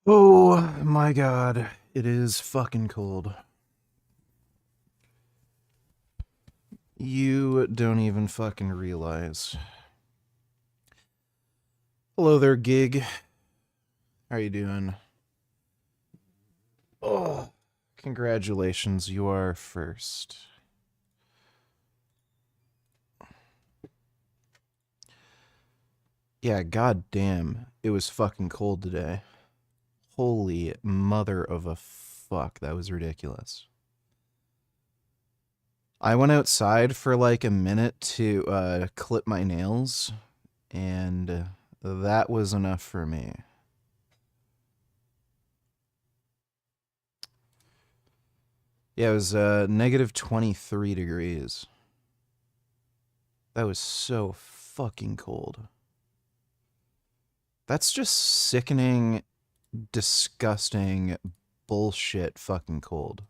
Oh my god, it is fucking cold. You don't even fucking realize. Hello there, Gig. How you doing? Oh, congratulations, you are first. Yeah, goddamn, it was fucking cold today. Holy mother of a fuck, that was ridiculous. I went outside for like a minute to clip my nails, and that was enough for me. Yeah, it was negative 23 degrees. That was so fucking cold. That's just sickening, disgusting, bullshit fucking cold.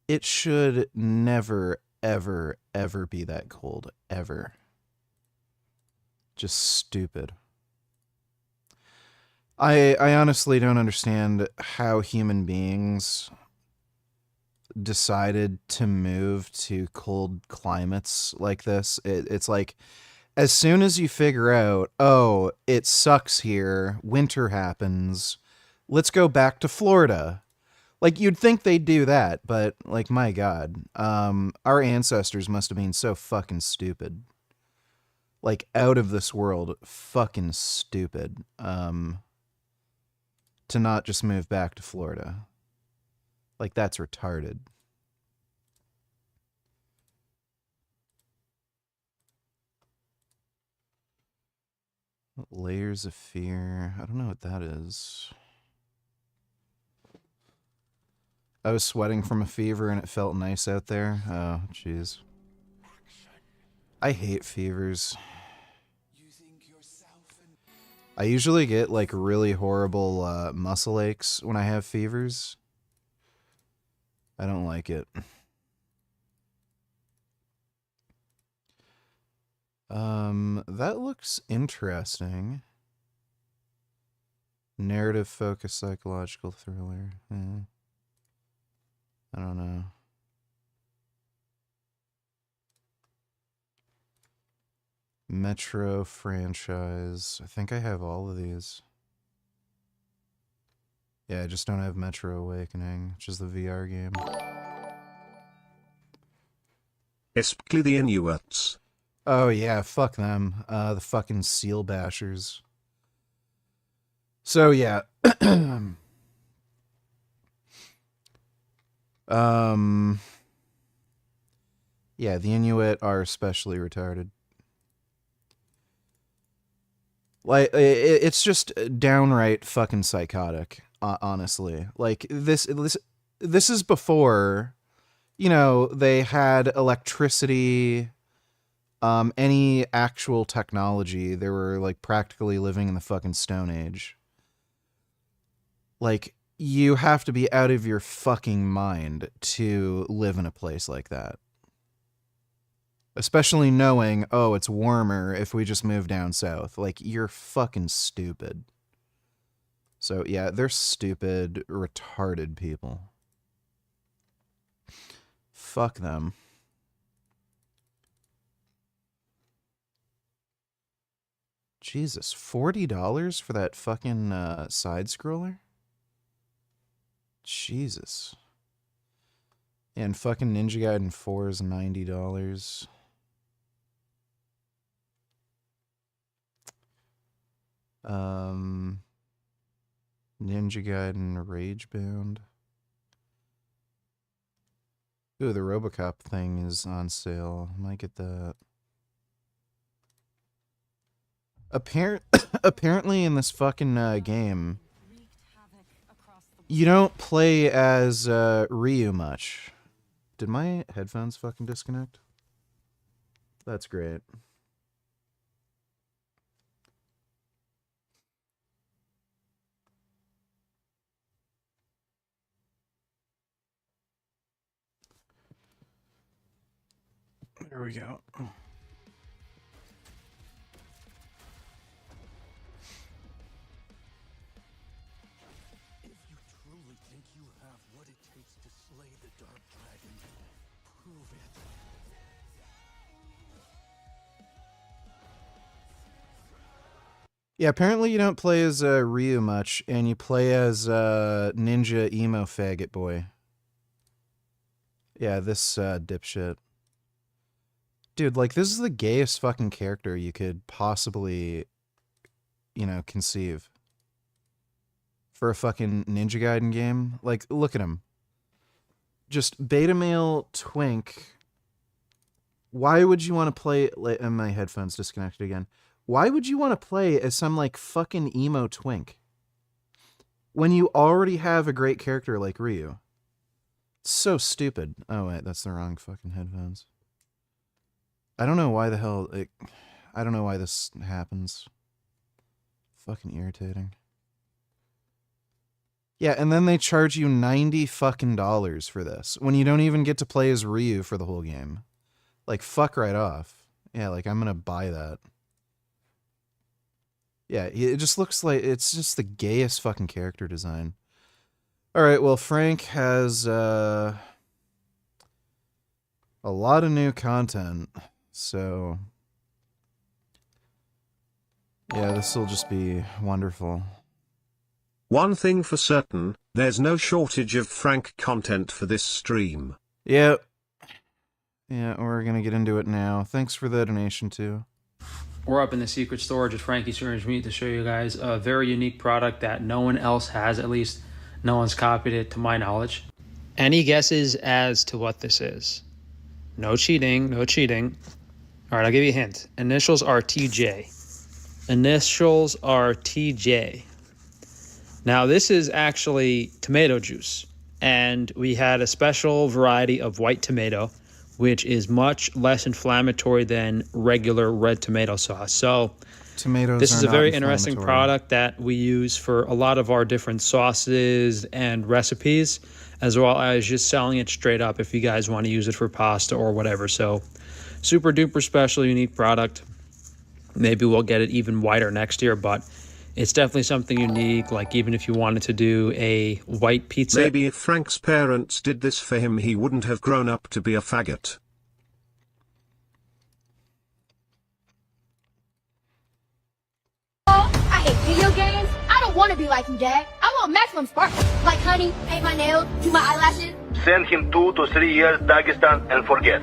It should never, ever, ever be that cold. Ever. Just stupid. I honestly don't understand how human beings decided to move to cold climates like this. It's like, as soon as you figure out, oh, it sucks here, winter happens, let's go back to Florida. Like, you'd think they'd do that, but, like, my god. Our ancestors must have been so fucking stupid. Like, out of this world, fucking stupid. To not just move back to Florida. Like, that's retarded. Layers of fear. I don't know what that is. I was sweating from a fever and it felt nice out there. Oh, jeez. I hate fevers. I usually get like really horrible muscle aches when I have fevers. I don't like it. That looks interesting. Narrative focused psychological thriller. I don't know. Metro franchise. I think I have all of these. Yeah, I just don't have Metro Awakening, which is the VR game. Especially the Inuits. Oh yeah, fuck them. The fucking seal bashers. So yeah. Yeah, the Inuit are especially retarded. Like it's just downright fucking psychotic, honestly. Like this is before, you know, they had electricity, any actual technology. They were like practically living in the fucking Stone Age. Like, you have to be out of your fucking mind to live in a place like that. Especially knowing, oh, it's warmer if we just move down south. Like, you're fucking stupid. So, yeah, they're stupid, retarded people. Fuck them. Jesus, $40 for that fucking side scroller? Jesus. And fucking Ninja Gaiden 4 is $90. Ninja Gaiden Ragebound. Ooh, the Robocop thing is on sale. Might get that. Apparently in this fucking game, you don't play as Ryu much. Did my headphones fucking disconnect? That's great. There we go. Yeah, apparently you don't play as Ryu much, and you play as Ninja Emo Faggot Boy. Yeah, this dipshit. Dude, like, this is the gayest fucking character you could possibly, you know, conceive. For a fucking Ninja Gaiden game. Like, look at him. Just beta male twink. Why would you want to play... And my headphones disconnected again. Why would you want to play as some, like, fucking emo twink? When you already have a great character like Ryu. It's so stupid. Oh, wait, that's the wrong fucking headphones. I don't know why the hell... I don't know why this happens. Fucking irritating. Yeah, and then they charge you $90 fucking for this, when you don't even get to play as Ryu for the whole game. Like, fuck right off. Yeah, like, I'm gonna buy that. Yeah, it just looks like it's just the gayest fucking character design. Alright, well, Frank has a lot of new content, so... Yeah, this will just be wonderful. One thing for certain, there's no shortage of Frank content for this stream. Yep. Yeah, we're gonna get into it now. Thanks for the donation, too. We're up in the secret storage at Frankie's Orange Meat to show you guys a very unique product that no one else has. At least no one's copied it to my knowledge. Any guesses as to what this is? No cheating, no cheating. All right, I'll give you a hint. Initials are TJ. Initials are TJ. Now, this is actually tomato juice, and we had a special variety of white tomato, which is much less inflammatory than regular red tomato sauce. So this is a very interesting product that we use for a lot of our different sauces and recipes, as well as just selling it straight up if you guys want to use it for pasta or whatever. So super duper special, unique product. Maybe we'll get it even whiter next year, but it's definitely something unique. Like, even if you wanted to do a white pizza. Maybe if Frank's parents did this for him, he wouldn't have grown up to be a faggot. I hate video games. I don't want to be like you, Dad. I want maximum spark. Like honey, paint my nails, do my eyelashes. Send him 2 to 3 years Dagestan and forget.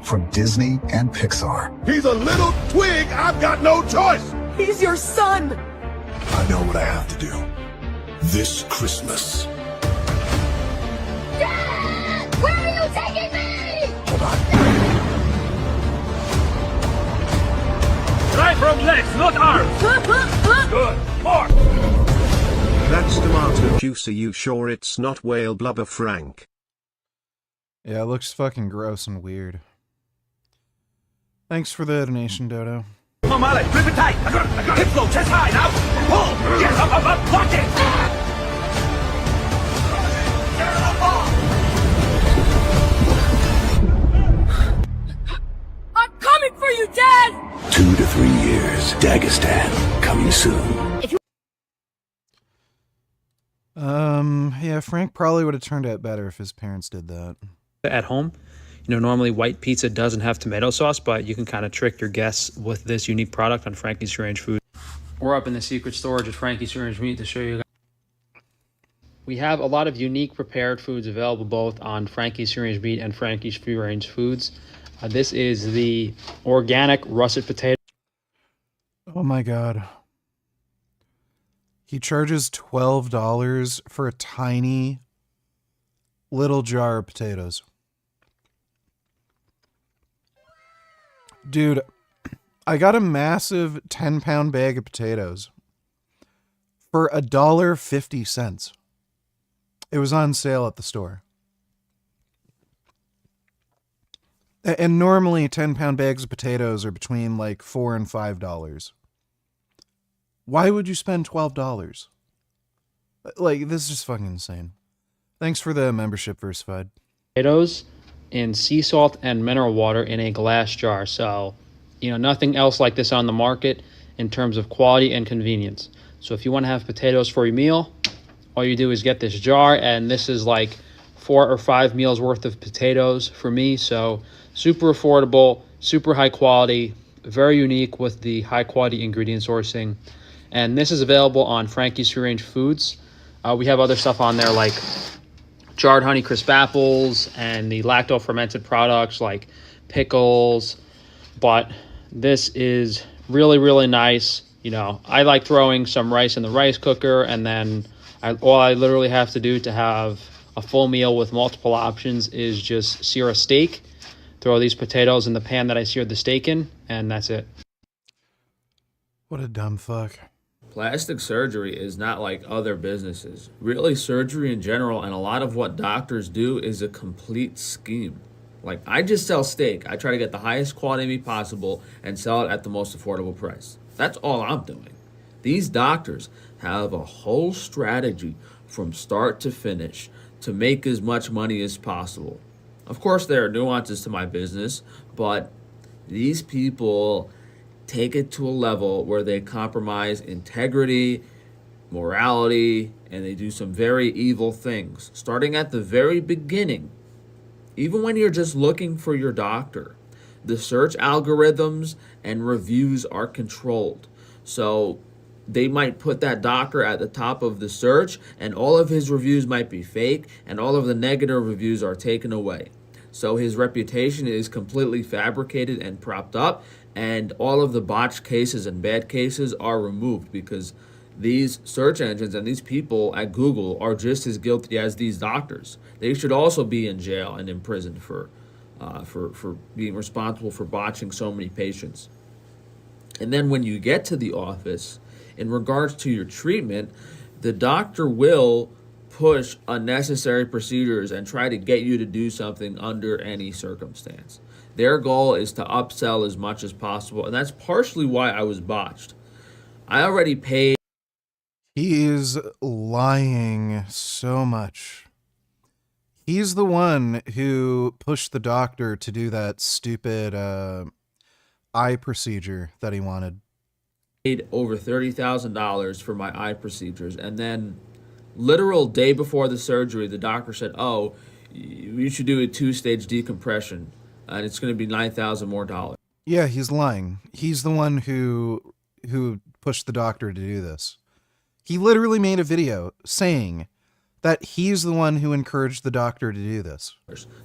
From Disney and Pixar. He's a little twig. I've got no choice. He's your son. I know what I have to do. This Christmas. Dad! Where are you taking me? Hold on. Try from legs, not arms. Good. More. That's tomato juice. Are you sure it's not whale blubber, Frank? Yeah, it looks fucking gross and weird. Thanks for the donation, Dodo. Come on, Molly, grip it tight. Hip low, chest high now. Pull. Yes, up. Lock it. I'm coming for you, Dad! 2 to 3 years. Dagestan. Coming soon. Yeah, Frank probably would have turned out better if his parents did that. At home, you know, normally white pizza doesn't have tomato sauce, but you can kind of trick your guests with this unique product on Frankie's Strange Food. We're up in the secret storage at Frankie's Strange Meat to show you guys. We have a lot of unique prepared foods available both on Frankie's Strange Meat and Frankie's Free Range Foods. This is the organic russet potato. Oh my god. He charges $12 for a tiny little jar of potatoes. Dude, I got a massive 10-pound bag of potatoes for $1.50. It was on sale at the store. And normally 10-pound bags of potatoes are between like $4 and $5. Why would you spend $12? Like, this is just fucking insane. Thanks for the membership, Versified. Potatoes in sea salt and mineral water in a glass jar. So, you know, nothing else like this on the market in terms of quality and convenience. So if you want to have potatoes for your meal, all you do is get this jar, and this is like 4 or 5 meals worth of potatoes for me. So super affordable, super high quality, very unique with the high quality ingredient sourcing. And this is available on Frankie's Free Range Foods. We have other stuff on there like jarred honey crisp apples and the lacto fermented products like pickles. But this is really, really nice. You know, I like throwing some rice in the rice cooker, and then all I literally have to do to have a full meal with multiple options is just sear a steak, throw these potatoes in the pan that I seared the steak in, and that's it. What a dumb fuck. Plastic surgery is not like other businesses. Really, surgery in general and a lot of what doctors do is a complete scheme. Like, I just sell steak. I try to get the highest quality meat possible and sell it at the most affordable price. That's all I'm doing. These doctors have a whole strategy from start to finish to make as much money as possible. Of course, there are nuances to my business, but these people take it to a level where they compromise integrity, morality, and they do some very evil things. Starting at the very beginning, even when you're just looking for your doctor, the search algorithms and reviews are controlled. So they might put that doctor at the top of the search, and all of his reviews might be fake, and all of the negative reviews are taken away. So his reputation is completely fabricated and propped up, and all of the botched cases and bad cases are removed because these search engines and these people at Google are just as guilty as these doctors. They should also be in jail and imprisoned for being responsible for botching so many patients. And then when you get to the office, in regards to your treatment, the doctor will push unnecessary procedures and try to get you to do something under any circumstance. Their goal is to upsell as much as possible, and that's partially why I was botched. I already paid. He is lying so much. He's the one who pushed the doctor to do that stupid eye procedure that he wanted. Paid over $30,000 for my eye procedures, and then literal day before the surgery, the doctor said, "Oh, you should do a 2-stage decompression, and it's going to be $9,000 more dollars." Yeah, he's lying. He's the one who pushed the doctor to do this. He literally made a video saying that he's the one who encouraged the doctor to do this.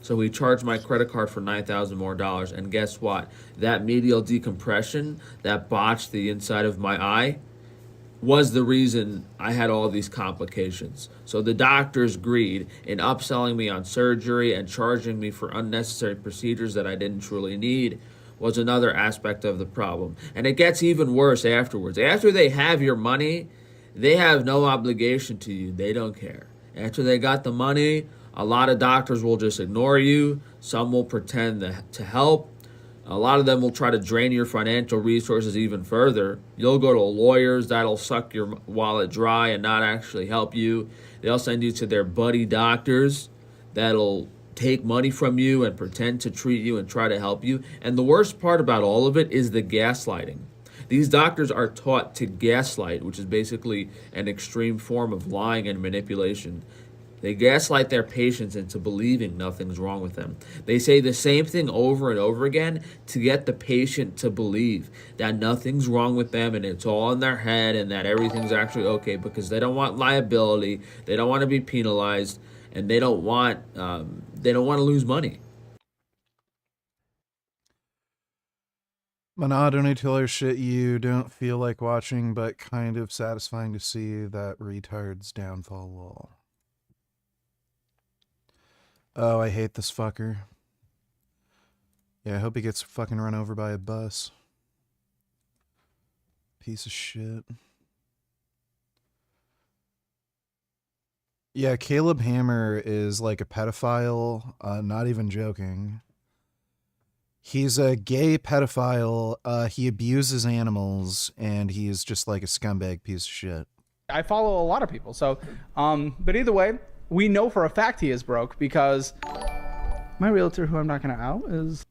So he charged my credit card for $9,000 more dollars, and guess what? That medial decompression that botched the inside of my eye was the reason I had all these complications. So the doctor's greed in upselling me on surgery and charging me for unnecessary procedures that I didn't truly need was another aspect of the problem. And it gets even worse afterwards. After they have your money, they have no obligation to you. They don't care. After they got the money, a lot of doctors will just ignore you. Some will pretend to help. A lot of them will try to drain your financial resources even further. You'll go to lawyers that'll suck your wallet dry and not actually help you. They'll send you to their buddy doctors that'll take money from you and pretend to treat you and try to help you. And the worst part about all of it is the gaslighting. These doctors are taught to gaslight, which is basically an extreme form of lying and manipulation. They gaslight their patients into believing nothing's wrong with them. They say the same thing over and over again to get the patient to believe that nothing's wrong with them and it's all in their head and that everything's actually okay, because they don't want liability, they don't want to be penalized, and they don't want to lose money. Monotony shit you don't feel like watching, but kind of satisfying to see that retard's downfall wall. Oh, I hate this fucker. Yeah, I hope he gets fucking run over by a bus. Piece of shit. Yeah, Caleb Hammer is like a pedophile, not even joking. He's a gay pedophile, he abuses animals, and he's just like a scumbag piece of shit. I follow a lot of people, so, but either way, we know for a fact he is broke because my realtor, who I'm not going to out, is...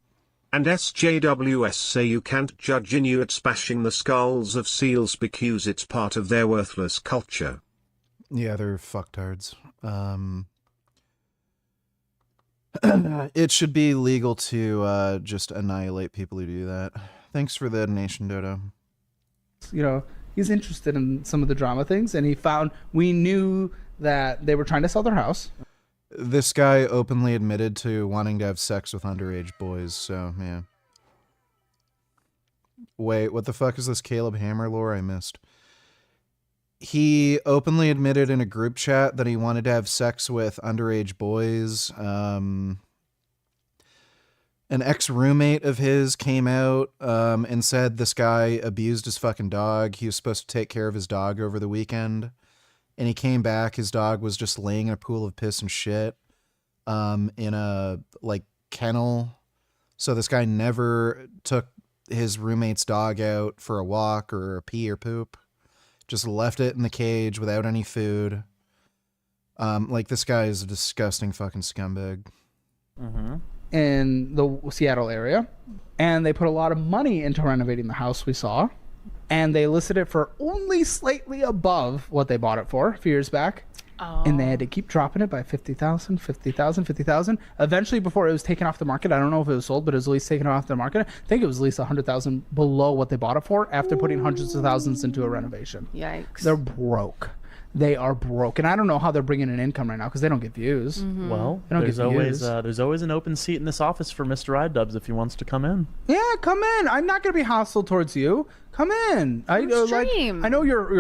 And SJWS say you can't judge Inuit smashing the skulls of seals because it's part of their worthless culture. Yeah, they're fucktards. It should be legal to just annihilate people who do that. Thanks for the donation, Dodo. You know, he's interested in some of the drama things, and we knew that they were trying to sell their house. This guy openly admitted to wanting to have sex with underage boys, so yeah. Wait, what the fuck is this Caleb Hammer lore I missed? He openly admitted in a group chat that he wanted to have sex with underage boys. An ex-roommate of his came out and said this guy abused his fucking dog. He was supposed to take care of his dog over the weekend. And he came back, his dog was just laying in a pool of piss and shit in a, like, kennel. So this guy never took his roommate's dog out for a walk or a pee or poop. Just left it in the cage without any food. Like, this guy is a disgusting fucking scumbag. In the Seattle area. And they put a lot of money into renovating the house we saw. And they listed it for only slightly above what they bought it for a few years back. Oh. And they had to keep dropping it by 50,000, 50,000, 50,000. Eventually, before it was taken off the market, I don't know if it was sold, but it was at least taken off the market. I think it was at least 100,000 below what they bought it for after putting hundreds of thousands into a renovation. Yikes. They're broke. They are broke. And I don't know how they're bringing in income right now because they don't get views. Well, They don't there's get always views. there's always an open seat in this office for Mr. Idubbbs if he wants to come in. Yeah, come in. I'm not going to be hostile towards you. Come in. I know you're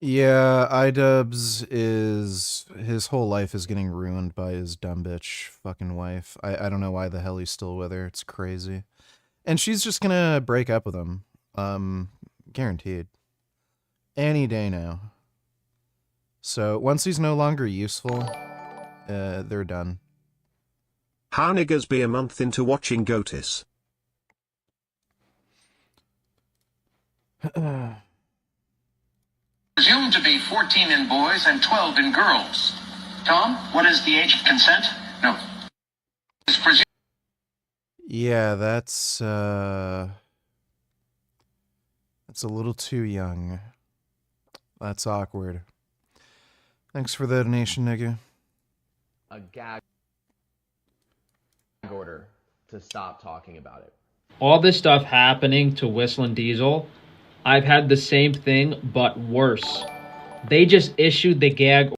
Yeah, iDubbbz is... his whole life is getting ruined by his dumb bitch fucking wife. I don't know why the hell he's still with her. It's crazy. And she's just gonna break up with him. Guaranteed. Any day now. So, once he's no longer useful, they're done. How niggas be a month into watching Goatis? Presumed to be 14 in boys and 12 in girls. Tom, what is the age of consent? No. Is presumed. Yeah, that's a little too young. That's awkward. Thanks for the donation, nigga. A gag order to stop talking about it. All this stuff happening to Whistling Diesel, I've had the same thing, but worse. They just issued the gag.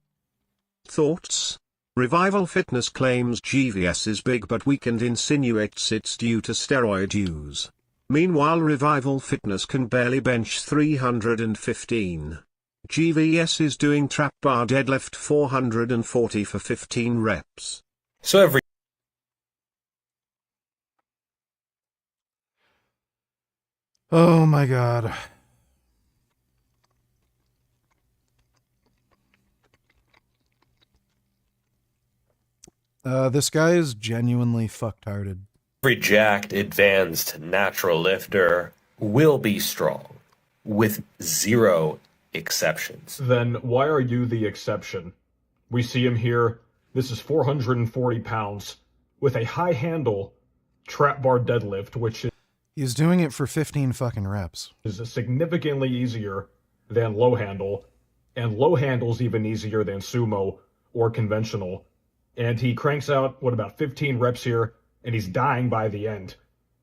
Thoughts? Revival Fitness claims GVS is big but weakened, insinuates it's due to steroid use. Meanwhile, Revival Fitness can barely bench 315. GVS is doing trap bar deadlift 440 for 15 reps. So every Oh my god. This guy is genuinely fucktarded. Every jacked, advanced, natural lifter will be strong, with zero exceptions. Then why are you the exception? We see him here. This is 440 pounds with a high handle trap bar deadlift, which He's doing it for 15 fucking reps. is significantly easier than low handle, and low handle's even easier than sumo or conventional. And he cranks out, about 15 reps here, and he's dying by the end.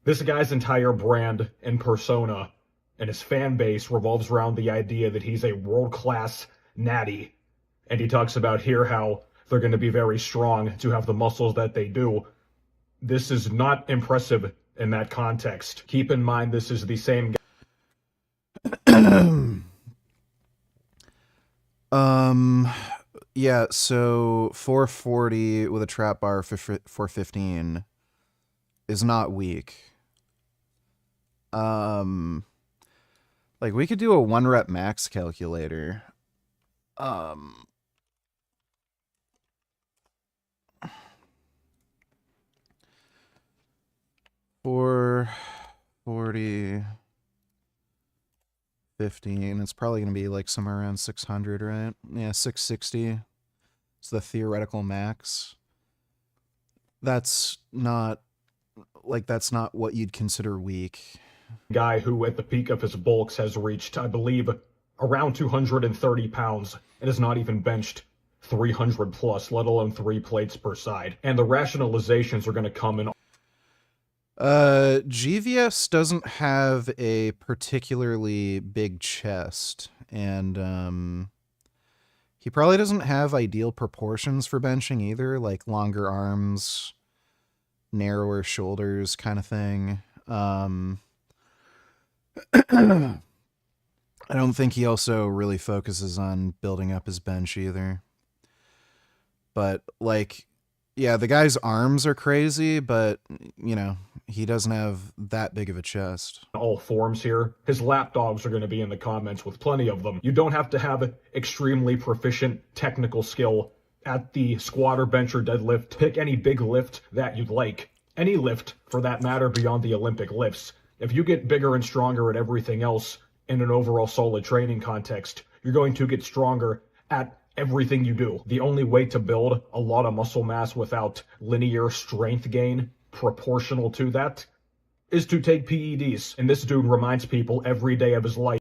This guy's entire brand and persona and his fan base revolves around the idea that he's a world-class natty. And he talks about here how they're going to be very strong to have the muscles that they do. This is not impressive in that context. Keep in mind this is the same guy. Yeah, so 440 with a trap bar for 415 is not weak. Like, we could do a 1 rep max calculator. 440 15. It's probably going to be like somewhere around 600, right? Yeah, 660. It's the theoretical max. That's not what you'd consider weak. Guy who at the peak of his bulks has reached, I believe, around 230 pounds and is not even benched 300 plus, let alone 3 plates per side. And the rationalizations are going to come in. GVS doesn't have a particularly big chest, and he probably doesn't have ideal proportions for benching either, like longer arms, narrower shoulders kind of thing. I don't think he also really focuses on building up his bench either. But, like, yeah, the guy's arms are crazy, but, you know, he doesn't have that big of a chest. All forms here. His lapdogs are going to be in the comments with plenty of them. You don't have to have extremely proficient technical skill at the squat or bench or deadlift. Pick any big lift that you'd like. Any lift, for that matter, beyond the Olympic lifts. If you get bigger and stronger at everything else in an overall solid training context, you're going to get stronger at everything you do. The only way to build a lot of muscle mass without linear strength gain proportional to that is to take PEDs. And this dude reminds people every day of his life.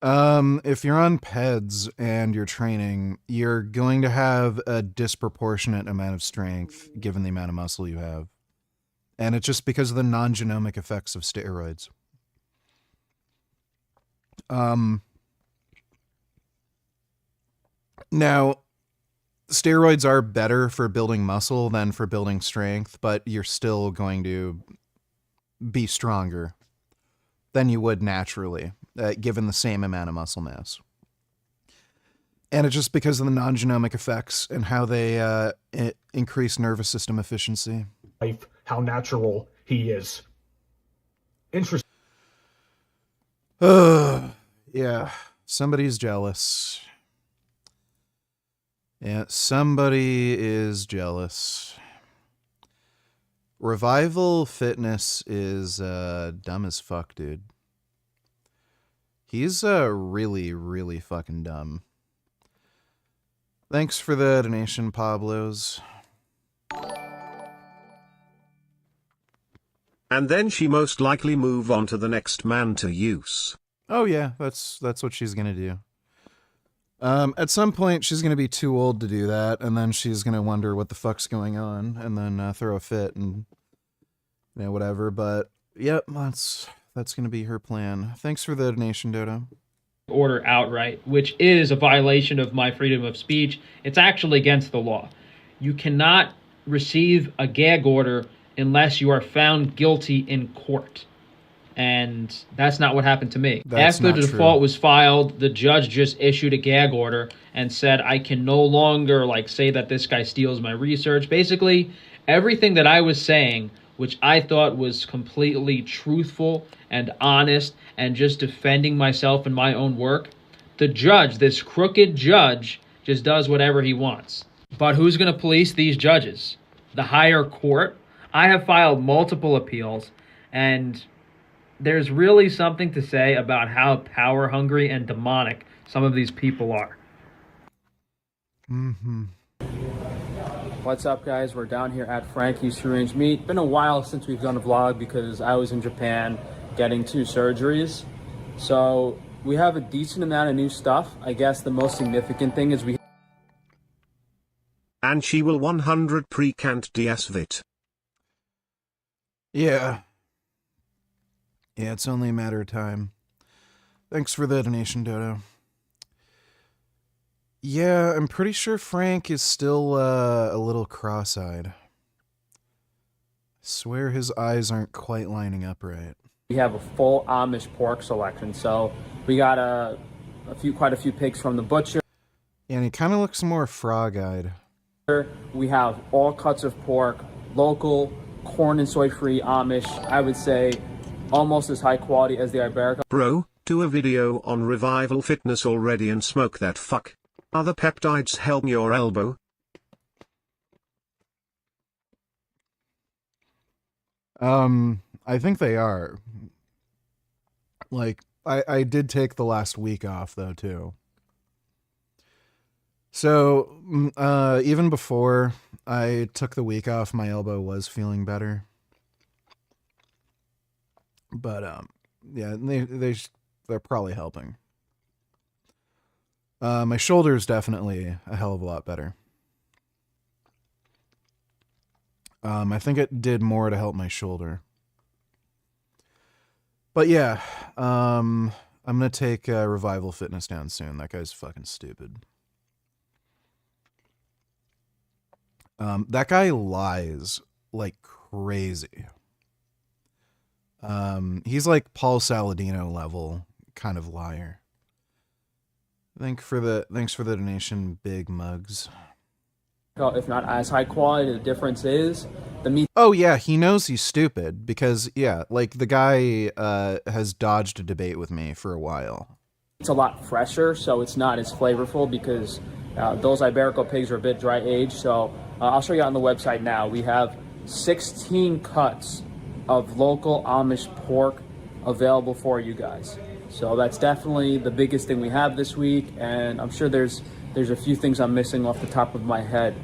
If you're on PEDs and you're training, you're going to have a disproportionate amount of strength given the amount of muscle you have. And it's just because of the non-genomic effects of steroids. Now, steroids are better for building muscle than for building strength, but you're still going to be stronger than you would naturally, given the same amount of muscle mass. And it's just because of the non-genomic effects and how they increase nervous system efficiency. How natural he is. Interesting. Yeah, somebody's jealous. Yeah, somebody is jealous. Revival Fitness is dumb as fuck, dude. He's really, really fucking dumb. Thanks for the donation, Pablos. And then she most likely move on to the next man to use. Oh yeah, that's what she's gonna do. At some point, she's going to be too old to do that, and then she's going to wonder what the fuck's going on, and then throw a fit and, you know, whatever. But, yep, that's going to be her plan. Thanks for the donation, Dodo. Order outright, which is a violation of my freedom of speech. It's actually against the law. You cannot receive a gag order unless you are found guilty in court. And that's not what happened to me. After the default was filed, the judge just issued a gag order and said I can no longer say that this guy steals my research. Basically, everything that I was saying, which I thought was completely truthful and honest and just defending myself and my own work, the judge, this crooked judge, just does whatever he wants. But who's going to police these judges? The higher court? I have filed multiple appeals, and there's really something to say about how power hungry and demonic some of these people are. Mm-hmm. What's up, guys? We're down here at Frankie's Free Range Meat. Been a while since we've done a vlog because I was in Japan getting 2 surgeries. So we have a decent amount of new stuff. I guess the most significant thing is we... And she will 100 pre-cant DSVIT. Yeah. Yeah, it's only a matter of time. Thanks for the donation, Dodo. Yeah, I'm pretty sure Frank is still a little cross-eyed. I swear his eyes aren't quite lining up right. We have a full Amish pork selection, so we got quite a few pigs from the butcher. Yeah, and he kind of looks more frog-eyed. We have all cuts of pork, local, corn and soy-free Amish. I would say almost as high quality as the Iberica. Bro, do a video on Revival Fitness already and smoke that fuck. Are the peptides helping your elbow? I think they are. I did take the last week off, though, too. So, even before I took the week off, my elbow was feeling better. But, yeah, they're probably helping. My shoulder is definitely a hell of a lot better. I think it did more to help my shoulder. But yeah, I'm gonna take Revival Fitness down soon. That guy's fucking stupid. That guy lies like crazy. He's like Paul Saladino level kind of liar. Thanks for the donation, Big Mugs. If not as high quality, the difference is the meat. Oh yeah, he knows he's stupid because yeah, like the guy has dodged a debate with me for a while. It's a lot fresher, so it's not as flavorful because those Iberico pigs are a bit dry aged. So I'll show you on the website now. We have 16 cuts of local Amish pork available for you guys. So that's definitely the biggest thing we have this week, and I'm sure there's a few things I'm missing off the top of my head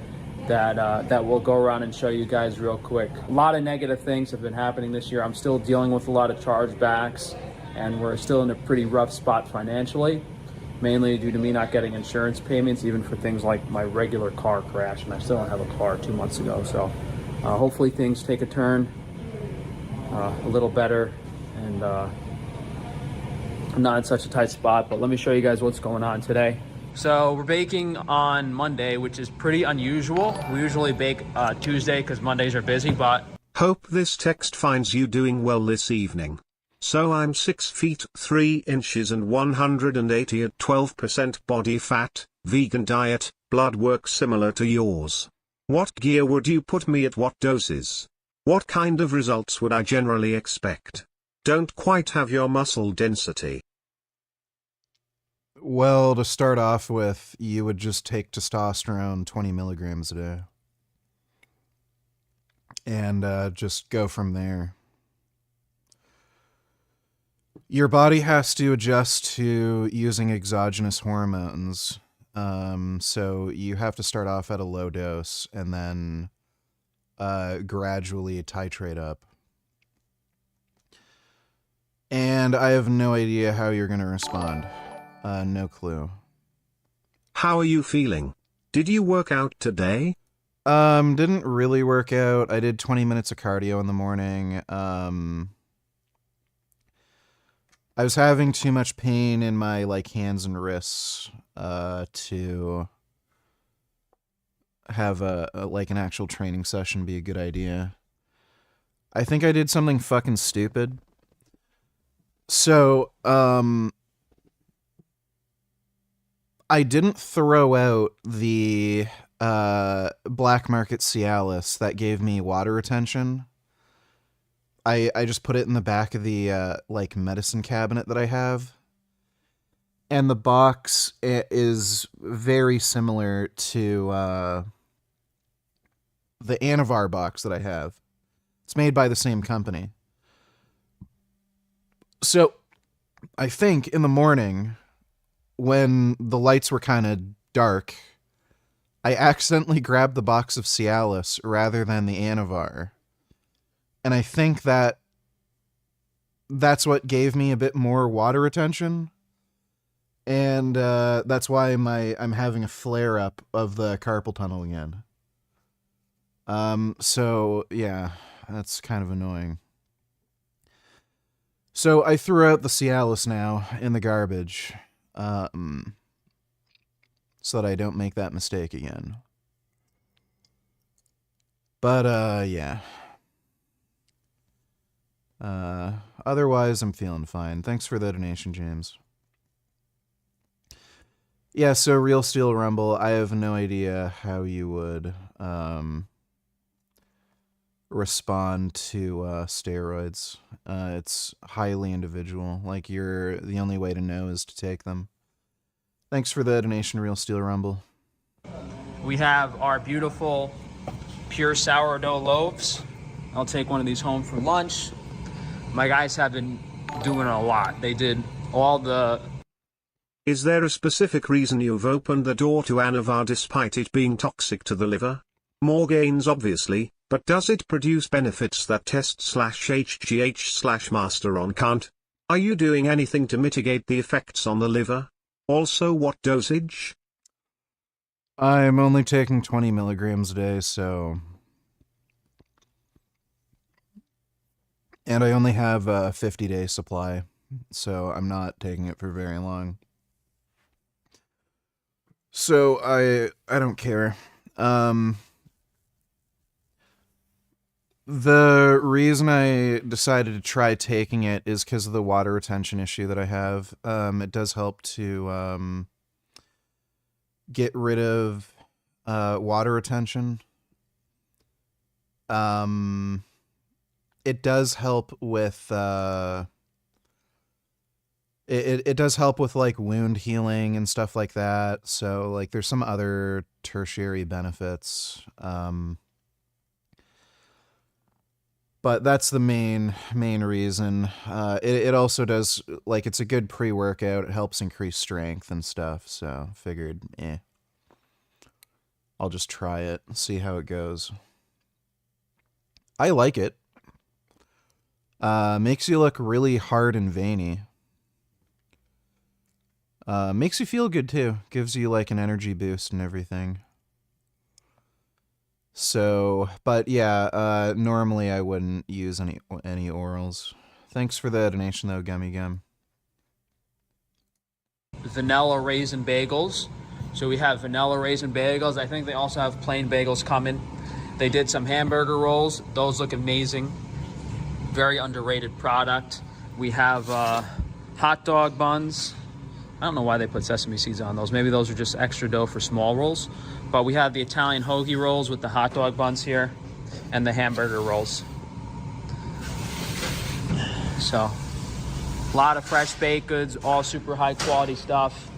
that we'll go around and show you guys real quick. A lot of negative things have been happening this year. I'm still dealing with a lot of chargebacks, and we're still in a pretty rough spot financially, mainly due to me not getting insurance payments, even for things like my regular car crash, and I still don't have a car 2 months ago. So hopefully things take a turn a little better, and I'm not in such a tight spot, but let me show you guys what's going on today. So we're baking on Monday, which is pretty unusual. We usually bake Tuesday because Mondays are busy, but... Hope this text finds you doing well this evening. So I'm 6 feet 3 inches and 180 at 12% body fat, vegan diet, blood work similar to yours. What gear would you put me at what doses? What kind of results would I generally expect? Don't quite have your muscle density. Well, to start off with, you would just take testosterone 20 milligrams a day. And just go from there. Your body has to adjust to using exogenous hormones. So you have to start off at a low dose and then gradually titrate up. And I have no idea how you're going to respond. No clue. How are you feeling? Did you work out today? Didn't really work out. I did 20 minutes of cardio in the morning. I was having too much pain in my like hands and wrists to have a like an actual training session be a good idea. I think I did something fucking stupid. So, I didn't throw out the black market Cialis that gave me water retention. I just put it in the back of the like medicine cabinet that I have. And the box is very similar to the Anavar box that I have. It's made by the same company. So I think in the morning, when the lights were kind of dark, I accidentally grabbed the box of Cialis rather than the Anavar. And I think that's what gave me a bit more water retention. And that's why I'm having a flare-up of the carpal tunnel again. So, yeah, that's kind of annoying. So I threw out the Cialis now in the garbage. So that I don't make that mistake again. But, yeah. Otherwise, I'm feeling fine. Thanks for the donation, James. Yeah, so Real Steel Rumble, I have no idea how you would, respond to, steroids. It's highly individual. Like, the only way to know is to take them. Thanks for the donation, Real Steel Rumble. We have our beautiful pure sourdough loaves. I'll take one of these home for lunch. My guys have been doing a lot. They did all the... Is there a specific reason you've opened the door to Anavar despite it being toxic to the liver? More gains obviously, but does it produce benefits that test/HGH/Masteron can't? Are you doing anything to mitigate the effects on the liver? Also, what dosage? I'm only taking 20 milligrams a day, so... And I only have a 50-day supply, so I'm not taking it for very long. So I don't care. The reason I decided to try taking it is because of the water retention issue that I have. It does help to get rid of water retention. It does help with it does help with like wound healing and stuff like that. So like there's some other tertiary benefits. But that's the main reason. It also does, like, it's a good pre-workout. It helps increase strength and stuff. So figured, I'll just try it, see how it goes. I like it. Makes you look really hard and veiny. Makes you feel good too. Gives you like an energy boost and everything. So, but yeah, normally I wouldn't use any orals. Thanks for the donation though, Gummy Gum. Vanilla raisin bagels. So we have vanilla raisin bagels. I think they also have plain bagels coming. They did some hamburger rolls. Those look amazing. Very underrated product. We have hot dog buns. I don't know why they put sesame seeds on those. Maybe those are just extra dough for small rolls. But we have the Italian hoagie rolls with the hot dog buns here and the hamburger rolls. So, a lot of fresh baked goods, all super high quality stuff.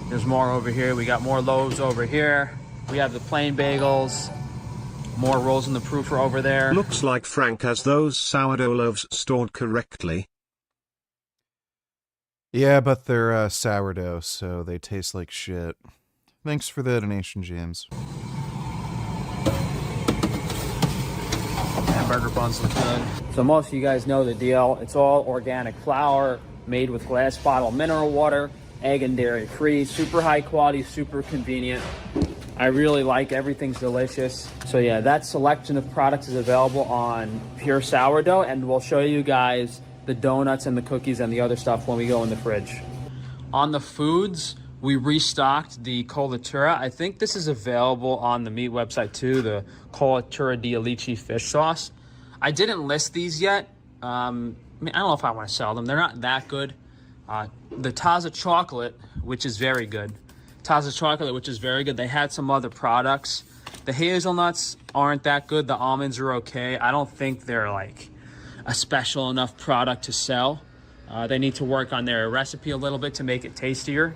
There's more over here. We got more loaves over here. We have the plain bagels. More rolls in the proofer over there. Looks like Frank has those sourdough loaves stored correctly. Yeah, but they're sourdough, so they taste like shit. Thanks for the donation, James. Hamburger buns look good. So most of you guys know the deal. It's all organic flour, made with glass bottle mineral water, egg and dairy free, super high quality, super convenient. I really like everything's delicious. So yeah, that selection of products is available on Pure Sourdough, and we'll show you guys the donuts and the cookies and the other stuff when we go in the fridge. On the foods, we restocked the colatura. I think this is available on the meat website too, the colatura di alici fish sauce. I didn't list these yet. I don't know if I want to sell them. They're not that good. The Taza chocolate, which is very good. Taza chocolate, which is very good. They had some other products. The hazelnuts aren't that good. The almonds are okay. I don't think they're like a special enough product to sell. They need to work on their recipe a little bit to make it tastier.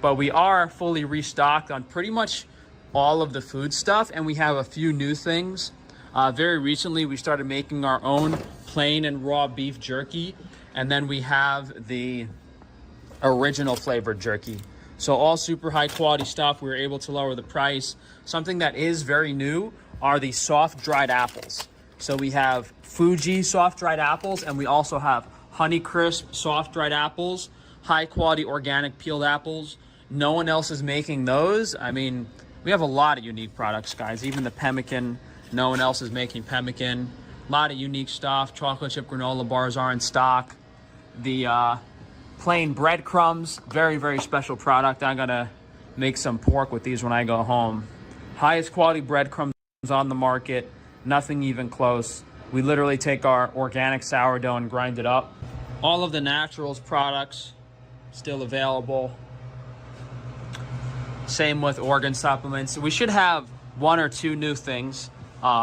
But we are fully restocked on pretty much all of the food stuff, and we have a few new things. Very recently, we started making our own plain and raw beef jerky, and then we have the original flavored jerky. So all super high quality stuff. We were able to lower the price. Something that is very new are the soft dried apples. So we have Fuji soft dried apples, and we also have Honeycrisp soft dried apples, high quality organic peeled apples. No one else is making those. I mean, we have a lot of unique products, guys. Even the pemmican, no one else is making pemmican. A lot of unique stuff. Chocolate chip granola bars are in stock. The plain breadcrumbs, very, very special product. I'm gonna make some pork with these when I go home. Highest quality breadcrumbs on the market, nothing even close. We literally take our organic sourdough and grind it up. All of the naturals products still available. Same with organ supplements. We should have one or two new things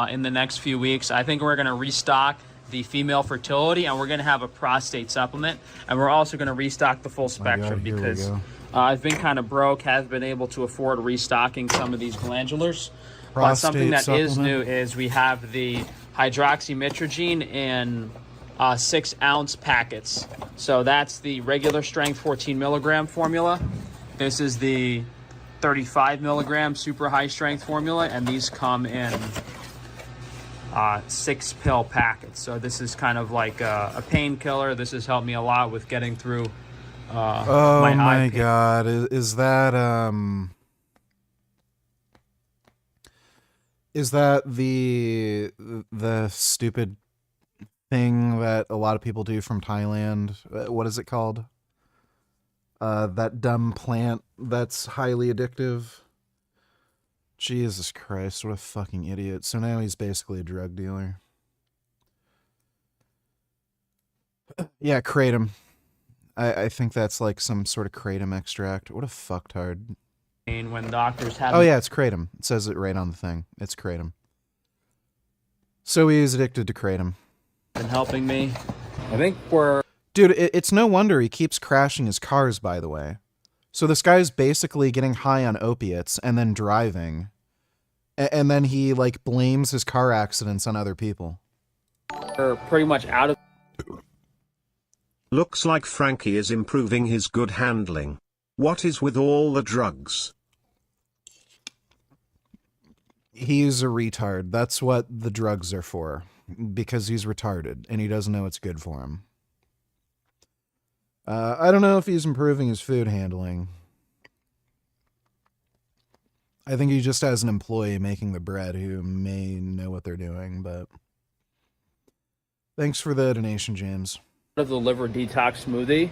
in the next few weeks. I think we're gonna restock the female fertility, and we're gonna have a prostate supplement, and we're also gonna restock the full spectrum because I've been kind of broke, haven't been able to afford restocking some of these glandulars. But something that is new is we have the hydroxymitrogene in 6-ounce packets. So that's the regular strength 14 milligram formula. This is the 35 milligram super high strength formula, and these come in 6-pill packets. So this is kind of like a painkiller. This has helped me a lot with getting through Oh my eye god, is that the stupid thing that a lot of people do from Thailand? What is it called? That dumb plant that's highly addictive. Jesus Christ, what a fucking idiot. So now he's basically a drug dealer. Yeah, kratom. I think that's like some sort of kratom extract. What a fucktard. When doctors have... Oh yeah, it's kratom. It says it right on the thing. It's kratom. So he is addicted to kratom. Been helping me. I think we're... Dude, it's no wonder he keeps crashing his cars, by the way. So this guy's basically getting high on opiates and then driving. And then he, like, blames his car accidents on other people. We're pretty much out of... Looks like Frankie is improving his good handling. What is with all the drugs? He's a retard. That's what the drugs are for. Because he's retarded, and he doesn't know what's good for him. I don't know if he's improving his food handling. I think he just has an employee making the bread who may know what they're doing, but... Thanks for the donation, James. Of the liver detox smoothie.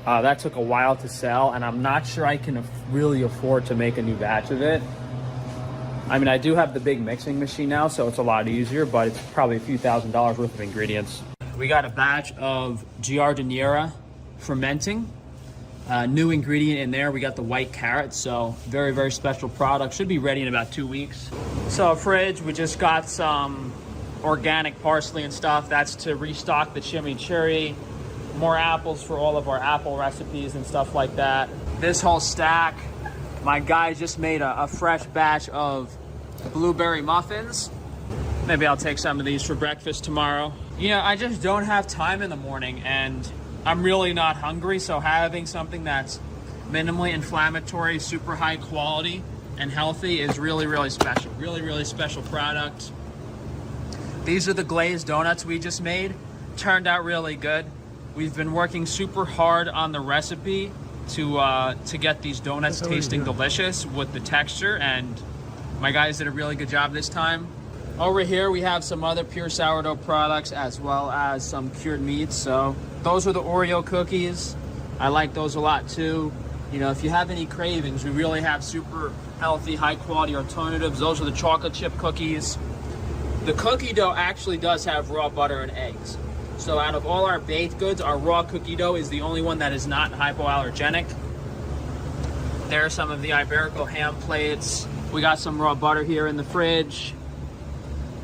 That took a while to sell, and I'm not sure I can really afford to make a new batch of it. I mean, I do have the big mixing machine now, so it's a lot easier, but it's probably a few $1,000s worth of ingredients. We got a batch of giardiniera fermenting. New ingredient in there, we got the white carrot, so very, very special product. Should be ready in about 2 weeks. So fridge, we just got some organic parsley and stuff. That's to restock the chimichurri. More apples for all of our apple recipes and stuff like that. This whole stack, my guy just made a fresh batch of blueberry muffins. Maybe I'll take some of these for breakfast tomorrow. You know, I just don't have time in the morning, and I'm really not hungry, so having something that's minimally inflammatory, super high quality, and healthy is really, really special. Really, really special product. These are the glazed donuts we just made. Turned out really good. We've been working super hard on the recipe to get these donuts tasting delicious with the texture, and my guys did a really good job this time. Over here we have some other pure sourdough products as well as some cured meats. So those are the Oreo cookies. I like those a lot too. You know, if you have any cravings, we really have super healthy, high quality alternatives. Those are the chocolate chip cookies. The cookie dough actually does have raw butter and eggs. So out of all our baked goods, our raw cookie dough is the only one that is not hypoallergenic. There are some of the Iberico ham plates. We got some raw butter here in the fridge.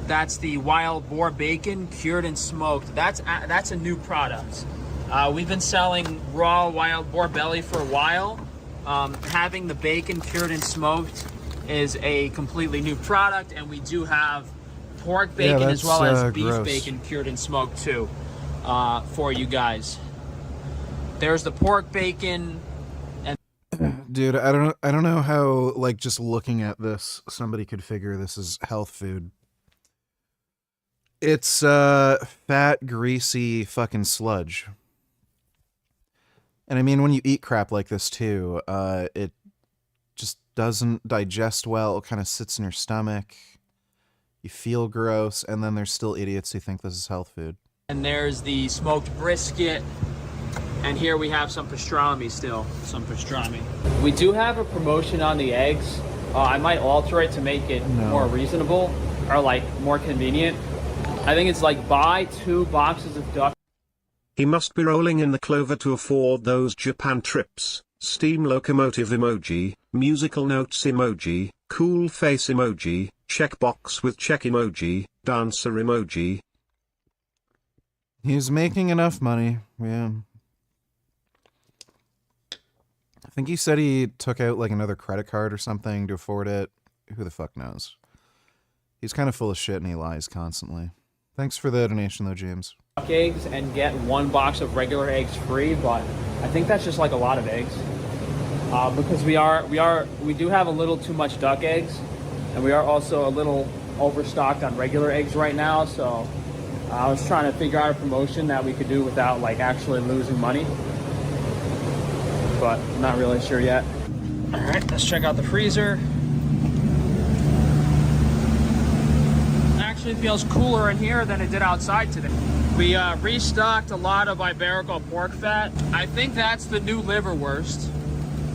That's the wild boar bacon, cured and smoked. That's a new product. We've been selling raw wild boar belly for a while. Having the bacon cured and smoked is a completely new product, and we do have pork bacon as well as beef bacon cured and smoked too, for you guys. There's the pork bacon. And dude, I don't know how, like, just looking at this, somebody could figure this is health food. It's fat, greasy fucking sludge. And I mean, when you eat crap like this too, it just doesn't digest well. It kind of sits in your stomach. You feel gross, and then there's still idiots who think this is health food. And there's the smoked brisket. And here we have some pastrami still, some pastrami. We do have a promotion on the eggs. I might alter it to make it more reasonable or like more convenient. I think it's like buy 2 boxes of duck. He must be rolling in the clover to afford those Japan trips. Steam locomotive emoji, musical notes emoji, cool face emoji, checkbox with check emoji, dancer emoji. He's making enough money, yeah. I think he said he took out like another credit card or something to afford it. Who the fuck knows? He's kind of full of shit and he lies constantly. Thanks for the donation though, James. Eggs and get 1 box of regular eggs free, but I think that's just like a lot of eggs. Because we do have a little too much duck eggs, and we are also a little overstocked on regular eggs right now, so I was trying to figure out a promotion that we could do without like actually losing money. but not really sure yet. All right, let's check out the freezer. Actually feels cooler in here than it did outside today. We restocked a lot of Iberico pork fat. I think that's the new liverwurst.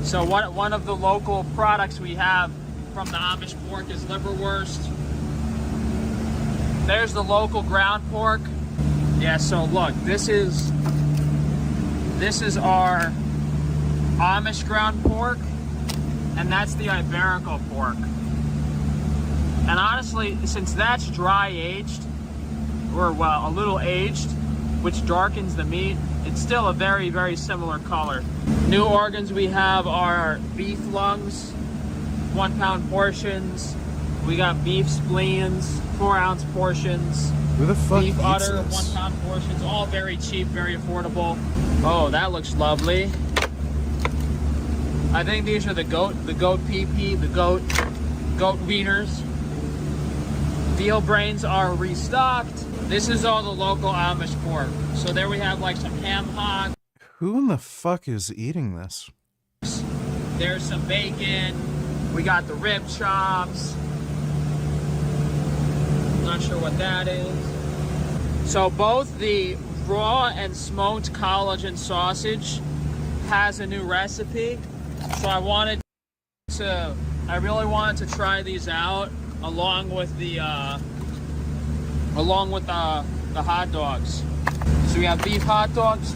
So one of the local products we have from the Amish pork is liverwurst. There's the local ground pork. Yeah, so look, this is our Amish ground pork, and that's the Iberico pork. And honestly, since that's dry aged, or well, a little aged, which darkens the meat, it's still a very, very similar color. New organs we have are beef lungs, 1 pound portions. We got beef spleens, 4-ounce portions. Who the fuck beef eats udder, this? 1 pound portions, all very cheap, very affordable. Oh, that looks lovely. I think these are the goat PP, the goat wieners. Veal brains are restocked. This is all the local Amish pork. So there we have like some ham hock. Who in the fuck is eating this? There's some bacon. We got the rib chops. Not sure what that is. So both the raw and smoked collagen sausage has a new recipe. So I really wanted to try these out along with the hot dogs. So we have beef hot dogs,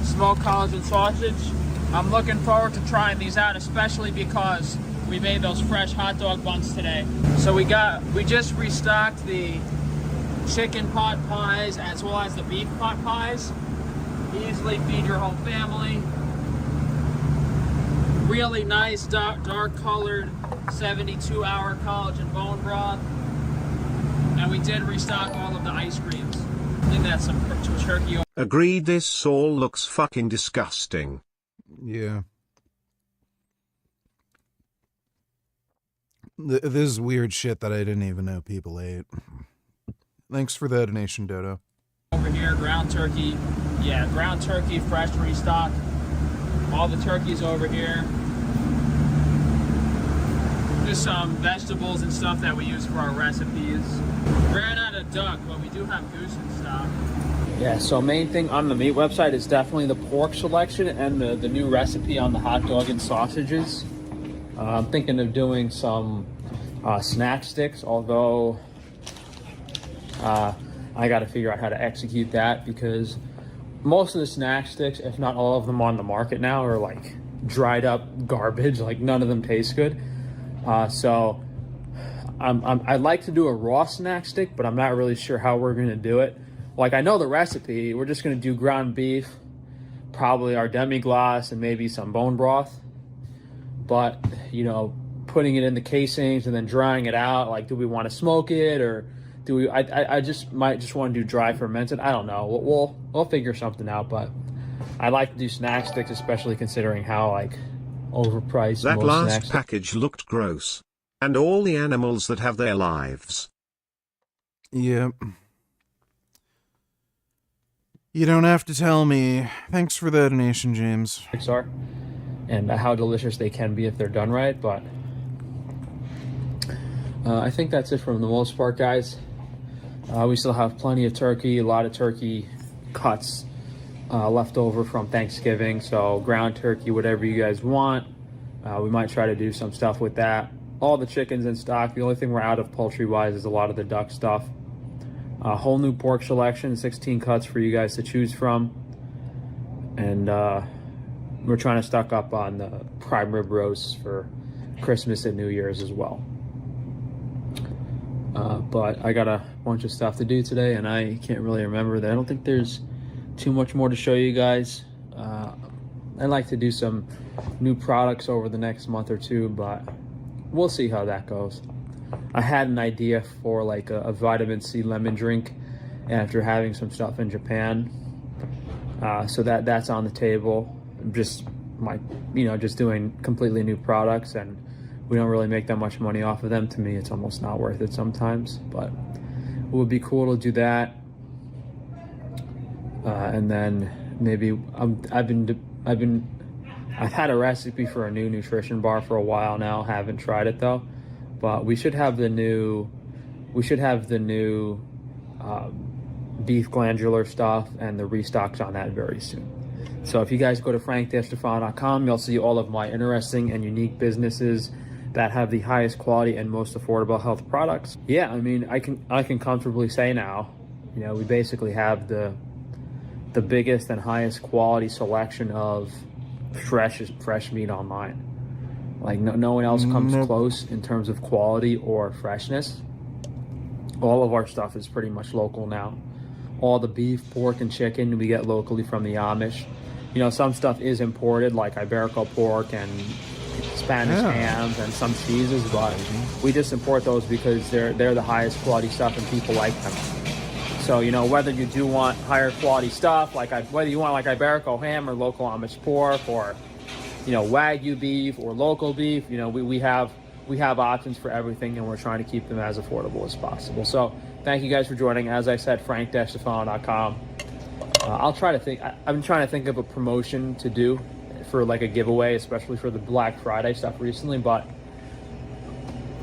smoked collagen sausage. I'm looking forward to trying these out, especially because we made those fresh hot dog buns today. So we just restocked the chicken pot pies as well as the beef pot pies. Easily feed your whole family. Really nice dark colored 72-hour collagen bone broth. And we did restock all of the ice creams. I think that's some turkey. Agreed, this all looks fucking disgusting. Yeah. This is weird shit that I didn't even know people ate. Thanks for the donation, Dodo. Over here, ground turkey. Yeah, ground turkey, fresh restock. All the turkeys over here. Just some vegetables and stuff that we use for our recipes. Ran out of duck, but we do have goose in stock. Yeah, so main thing on the meat website is definitely the pork selection and the new recipe on the hot dog and sausages. I'm thinking of doing some snack sticks, although I got to figure out how to execute that because most of the snack sticks, if not all of them on the market now, are like dried up garbage. Like none of them taste good. So I'd like to do a raw snack stick, but I'm not really sure how we're going to do it. Like I know the recipe. We're just going to do ground beef, probably our demi-glace, and maybe some bone broth. But, you know, putting it in the casings and then drying it out, like, do we want to smoke it or do we? I might just want to do dry fermented. I don't know. We'll figure something out. But I like to do snack sticks, especially considering how like overpriced That most last snack sticks. package looked gross. And all the animals that have their lives. Yep. You don't have to tell me. Thanks for the donation, James. Are and how delicious they can be if they're done right. But I think that's it for the most part, guys. We still have plenty of turkey, a lot of turkey cuts left over from Thanksgiving. So ground turkey, whatever you guys want. We might try to do some stuff with that. All the chickens in stock. The only thing we're out of poultry-wise is a lot of the duck stuff. A whole new pork selection, 16 cuts for you guys to choose from. And we're trying to stock up on the prime rib roasts for Christmas and New Year's as well. But I got a bunch of stuff to do today, and I can't really remember that. I don't think there's too much more to show you guys. I'd like to do some new products over the next month or two, but we'll see how that goes. I had an idea for like a vitamin C lemon drink after having some stuff in Japan. So that's on the table. Just just doing completely new products, and we don't really make that much money off of them. To me, it's almost not worth it sometimes, but it would be cool to do that. And then maybe I've been I've had a recipe for a new nutrition bar for a while now. Haven't tried it though, but we should have the new beef glandular stuff and the restocks on that very soon. So if you guys go to frank-tufano.com, you'll see all of my interesting and unique businesses that have the highest quality and most affordable health products. Yeah, I mean, I can comfortably say now, you know, we basically have the biggest and highest quality selection of fresh meat online. Like no one else comes close in terms of quality or freshness. All of our stuff is pretty much local now. All the beef, pork, and chicken we get locally from the Amish. You know, some stuff is imported, like Iberico pork and Spanish hams and some cheeses, but we just import those because they're the highest quality stuff and people like them. So, you know, whether you do want higher quality stuff, whether you want like Iberico ham or local Amish pork, or, you know, Wagyu beef or local beef, you know, we have options for everything, and we're trying to keep them as affordable as possible. So thank you guys for joining. As I said, frank-tufano.com. I'll try to think. I've been trying to think of a promotion to do for like a giveaway, especially for the Black Friday stuff recently, but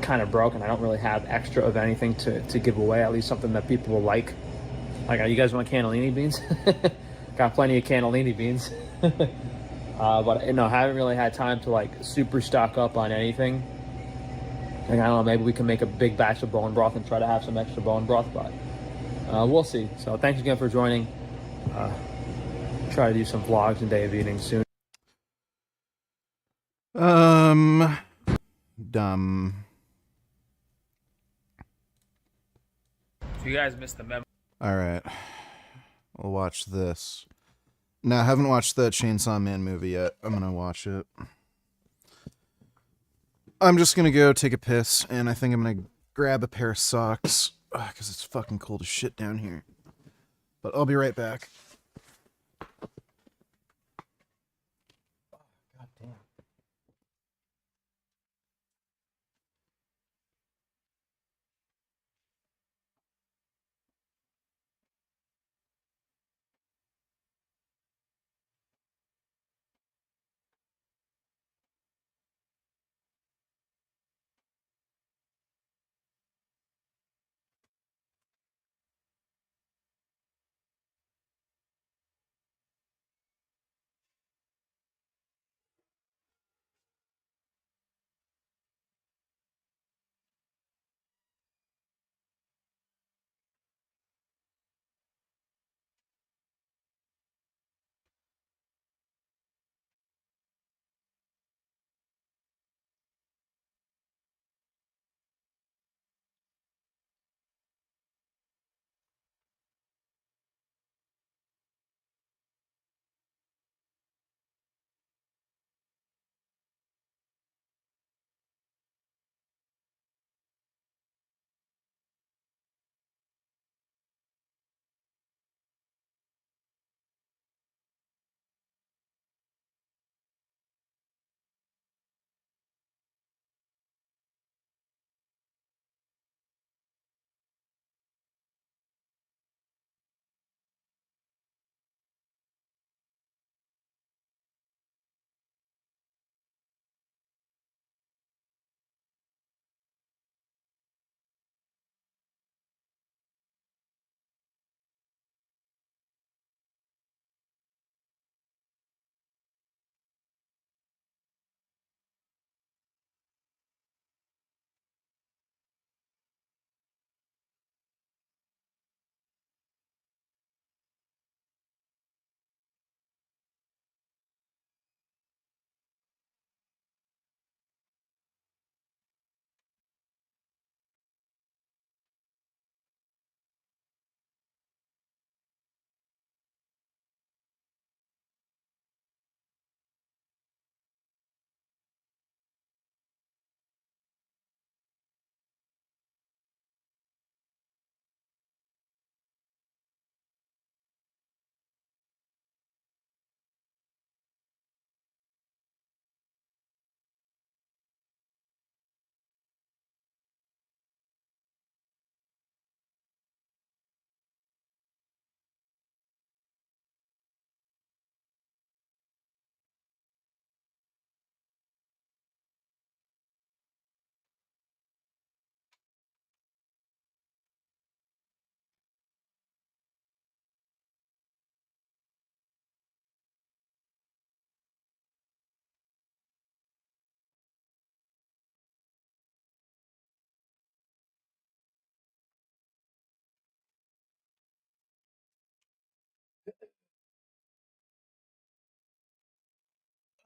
kind of broke, and I don't really have extra of anything to give away, at least something that people will like. Like, you guys want cannellini beans? Got plenty of cannellini beans. But, you know, haven't really had time to like super stock up on anything. Like, I don't know, maybe we can make a big batch of bone broth and try to have some extra bone broth, but we'll see. So thanks again for joining. Try to do some vlogs and day of eating soon. Dumb. If you guys missed the memo. Alright. We'll watch this. No, I haven't watched the Chainsaw Man movie yet. I'm gonna watch it. I'm just gonna go take a piss, and I think I'm gonna grab a pair of socks, because it's fucking cold as shit down here. But I'll be right back.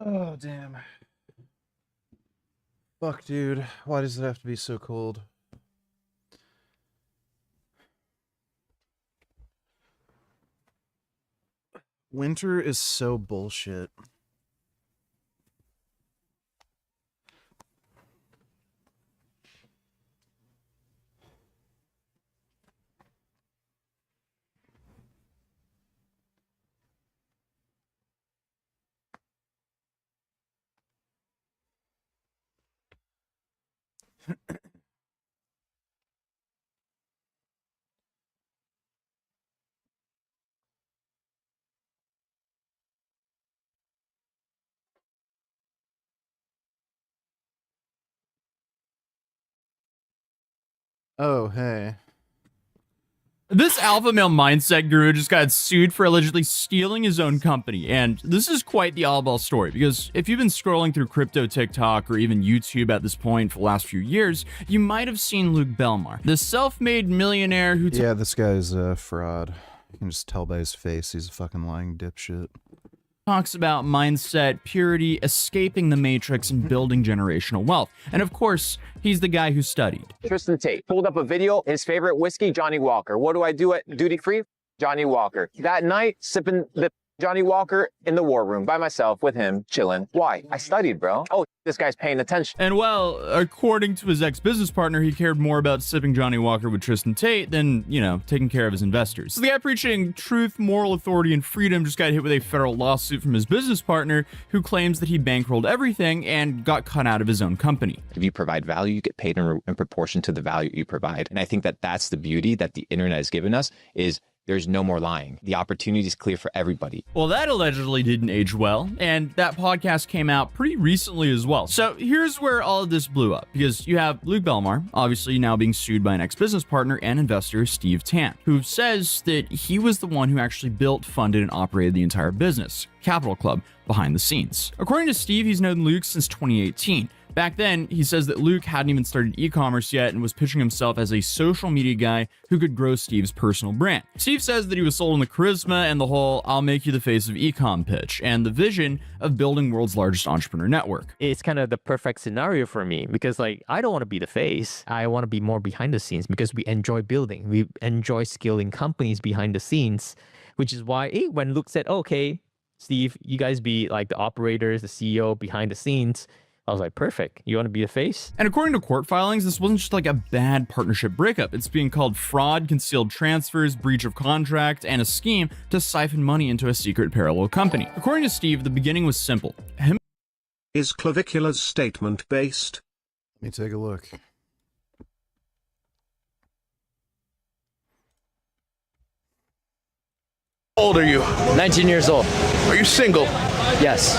Oh, damn. Fuck, dude. Why does it have to be so cold? Winter is so bullshit. Oh, hey. This alpha male mindset guru just got sued for allegedly stealing his own company, and this is quite the all-ball story, because if you've been scrolling through crypto TikTok or even YouTube at this point for the last few years, you might have seen Luke Belmar, the self-made millionaire who Yeah, this guy's a fraud. You can just tell by his face he's a fucking lying dipshit. talks about mindset, purity, escaping the matrix, and building generational wealth. And of course, he's the guy who studied. Tristan Tate pulled up a video, his favorite whiskey, Johnny Walker. What do I do at duty free? Johnny Walker. That night, sipping the Johnny Walker in the war room by myself with him, chilling. Why? I studied, bro. Oh, this guy's paying attention. And well, according to his ex-business partner, he cared more about sipping Johnny Walker with Tristan Tate than, you know, taking care of his investors. So the guy preaching truth, moral authority, and freedom just got hit with a federal lawsuit from his business partner, who claims that he bankrolled everything and got cut out of his own company. If you provide value, you get paid in proportion to the value you provide. And I think that that's the beauty that the internet has given us, is there's no more lying. The opportunity is clear for everybody. Well, that allegedly didn't age well, and that podcast came out pretty recently as well. So here's where all of this blew up, because you have Luke Belmar, obviously now being sued by an ex-business partner and investor, Steve Tan, who says that he was the one who actually built, funded, and operated the entire business, Capital Club, behind the scenes. According to Steve, he's known Luke since 2018. Back then, he says that Luke hadn't even started e-commerce yet and was pitching himself as a social media guy who could grow Steve's personal brand. Steve says that he was sold on the charisma and the whole "I'll make you the face of e-com" pitch, and the vision of building world's largest entrepreneur network. It's kind of the perfect scenario for me, because like, I don't want to be the face. I want to be more behind the scenes, because we enjoy building. We enjoy scaling companies behind the scenes, which is why when Luke said, okay, Steve, you guys be like the operators, the CEO behind the scenes, I was like, perfect. You want to be the face? And according to court filings, this wasn't just like a bad partnership breakup. It's being called fraud, concealed transfers, breach of contract, and a scheme to siphon money into a secret parallel company. According to Steve, the beginning was simple. Is Clavicular's statement based? Let me take a look. How old are you? 19 years old. Are you single? Yes.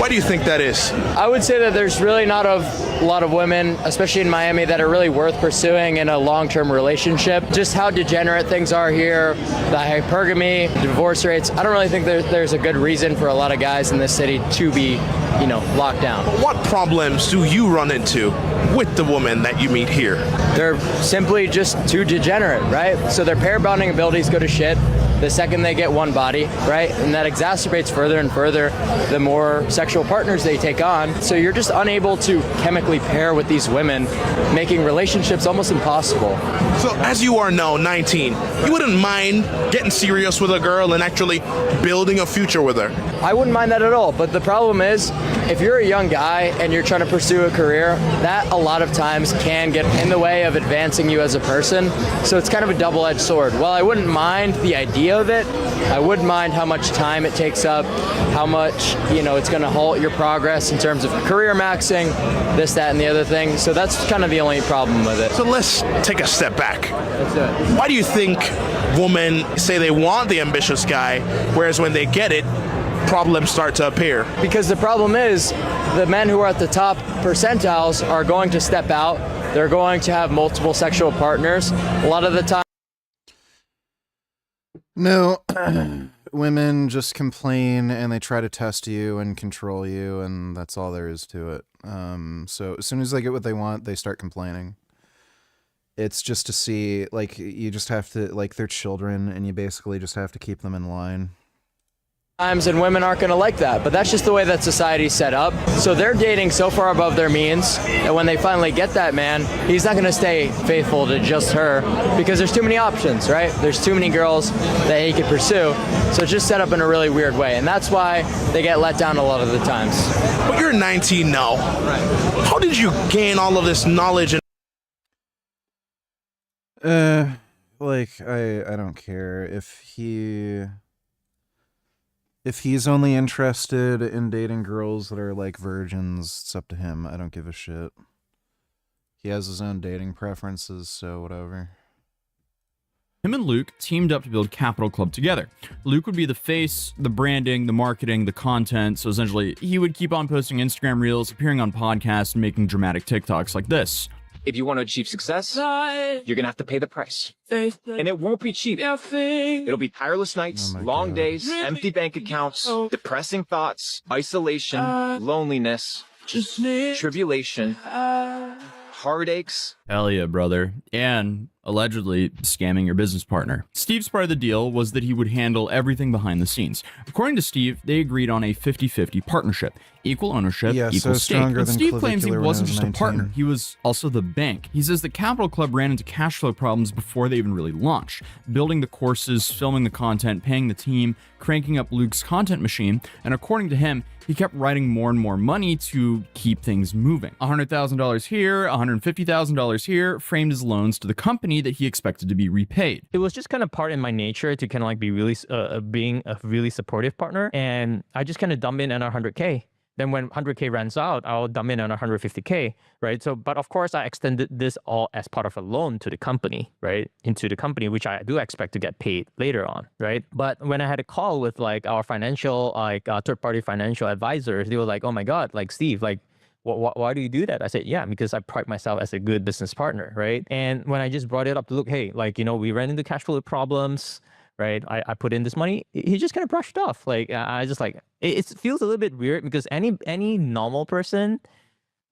Why do you think that is? I would say that there's really not a lot of women, especially in Miami, that are really worth pursuing in a long-term relationship. Just how degenerate things are here, the hypergamy, divorce rates. I don't really think there's a good reason for a lot of guys in this city to be, locked down. But what problems do you run into with the woman that you meet here? They're simply just too degenerate, right? So their pair bonding abilities go to shit the second they get one body, right? And that exacerbates further and further the more sexual partners they take on. So you're just unable to chemically pair with these women, making relationships almost impossible. So as you are now 19, you wouldn't mind getting serious with a girl and actually building a future with her? I wouldn't mind that at all. But the problem is, if you're a young guy and you're trying to pursue a career, that a lot of times can get in the way of advancing you as a person. So it's kind of a double-edged sword. While I wouldn't mind the idea of it, I would mind how much time it takes up, how much, it's going to halt your progress in terms of career maxing, this, that, and the other thing. So that's kind of the only problem with it. So let's take a step back. Let's do it. Why do you think women say they want the ambitious guy, whereas when they get it, problems start to appear? Because the problem is, the men who are at the top percentiles are going to step out. They're going to have multiple sexual partners. A lot of the time. No, women just complain and they try to test you and control you, and that's all there is to it. So as soon as they get what they want, they start complaining. It's just to see, like, you just have to, like, they're children, and you basically just have to keep them in line. times, and women aren't going to like that, but that's just the way that society's set up. So they're dating so far above their means that when they finally get that man, he's not going to stay faithful to just her because there's too many options, right? There's too many girls that he could pursue. So it's just set up in a really weird way, and that's why they get let down a lot of the times. But you're 19 now. Right. How did you gain all of this knowledge? Like I don't care if he's only interested in dating girls that are like virgins, it's up to him. I don't give a shit. He has his own dating preferences, so whatever. Him and Luke teamed up to build Capital Club together. Luke would be the face, the branding, the marketing, the content, so essentially he would keep on posting Instagram reels, appearing on podcasts, and making dramatic TikToks like this. If you want to achieve success, you're going to have to pay the price. And it won't be cheap. It'll be tireless nights, long days, empty bank accounts, depressing thoughts, isolation, loneliness, tribulation, heartaches. Hell yeah, brother. And allegedly scamming your business partner. Steve's part of the deal was that he would handle everything behind the scenes. According to Steve, they agreed on a 50-50 partnership. Equal ownership, equal stake. But Steve claims he wasn't just a partner, he was also the bank. He says the Capital Club ran into cash flow problems before they even really launched. Building the courses, filming the content, paying the team, cranking up Luke's content machine, and according to him, he kept writing more and more money to keep things moving. $100,000 here, $150,000 here, framed as loans to the company that he expected to be repaid. It was just kind of part in my nature to kind of like be really, being a really supportive partner. And I just kind of dump in another 100K. Then when 100K runs out, I'll dump in another 150K, right? So, but of course, I extended this all as part of a loan to the company, right? Into the company, which I do expect to get paid later on, right? But when I had a call with like our financial, like third-party financial advisors, they were like, oh my God, like Steve, like, why do you do that? I said, yeah, because I pride myself as a good business partner, right? And when I just brought it up to look, hey, like, you know, we ran into cash flow problems, right? I put in this money. He just kind of brushed it off. Like, I just like, it feels a little bit weird because any normal person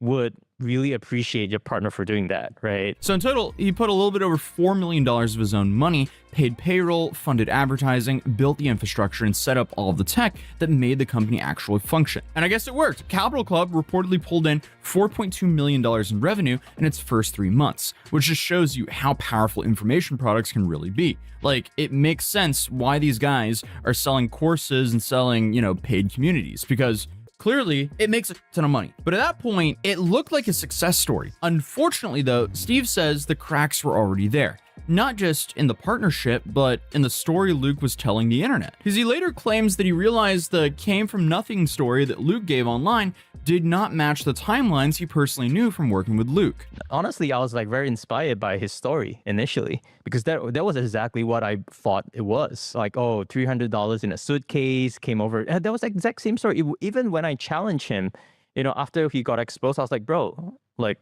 would really appreciate your partner for doing that, right? So in total, he put a little bit over $4 million of his own money, paid payroll, funded advertising, built the infrastructure, and set up all of the tech that made the company actually function. And I guess it worked. Capital Club reportedly pulled in $4.2 million in revenue in its first 3 months, which just shows you how powerful information products can really be. Like, it makes sense why these guys are selling courses and selling, you know, paid communities, because clearly, it makes a ton of money. But at that point, it looked like a success story. Unfortunately, though, Steve says the cracks were already there. Not just in the partnership, but in the story Luke was telling the internet. Because he later claims that he realized the came from nothing story that Luke gave online did not match the timelines he personally knew from working with Luke. Honestly, I was like very inspired by his story initially, because that was exactly what I thought it was. Like, oh, $300 in a suitcase came over. And that was the exact same story. Even when I challenged him, you know, after he got exposed, I was like, bro, like,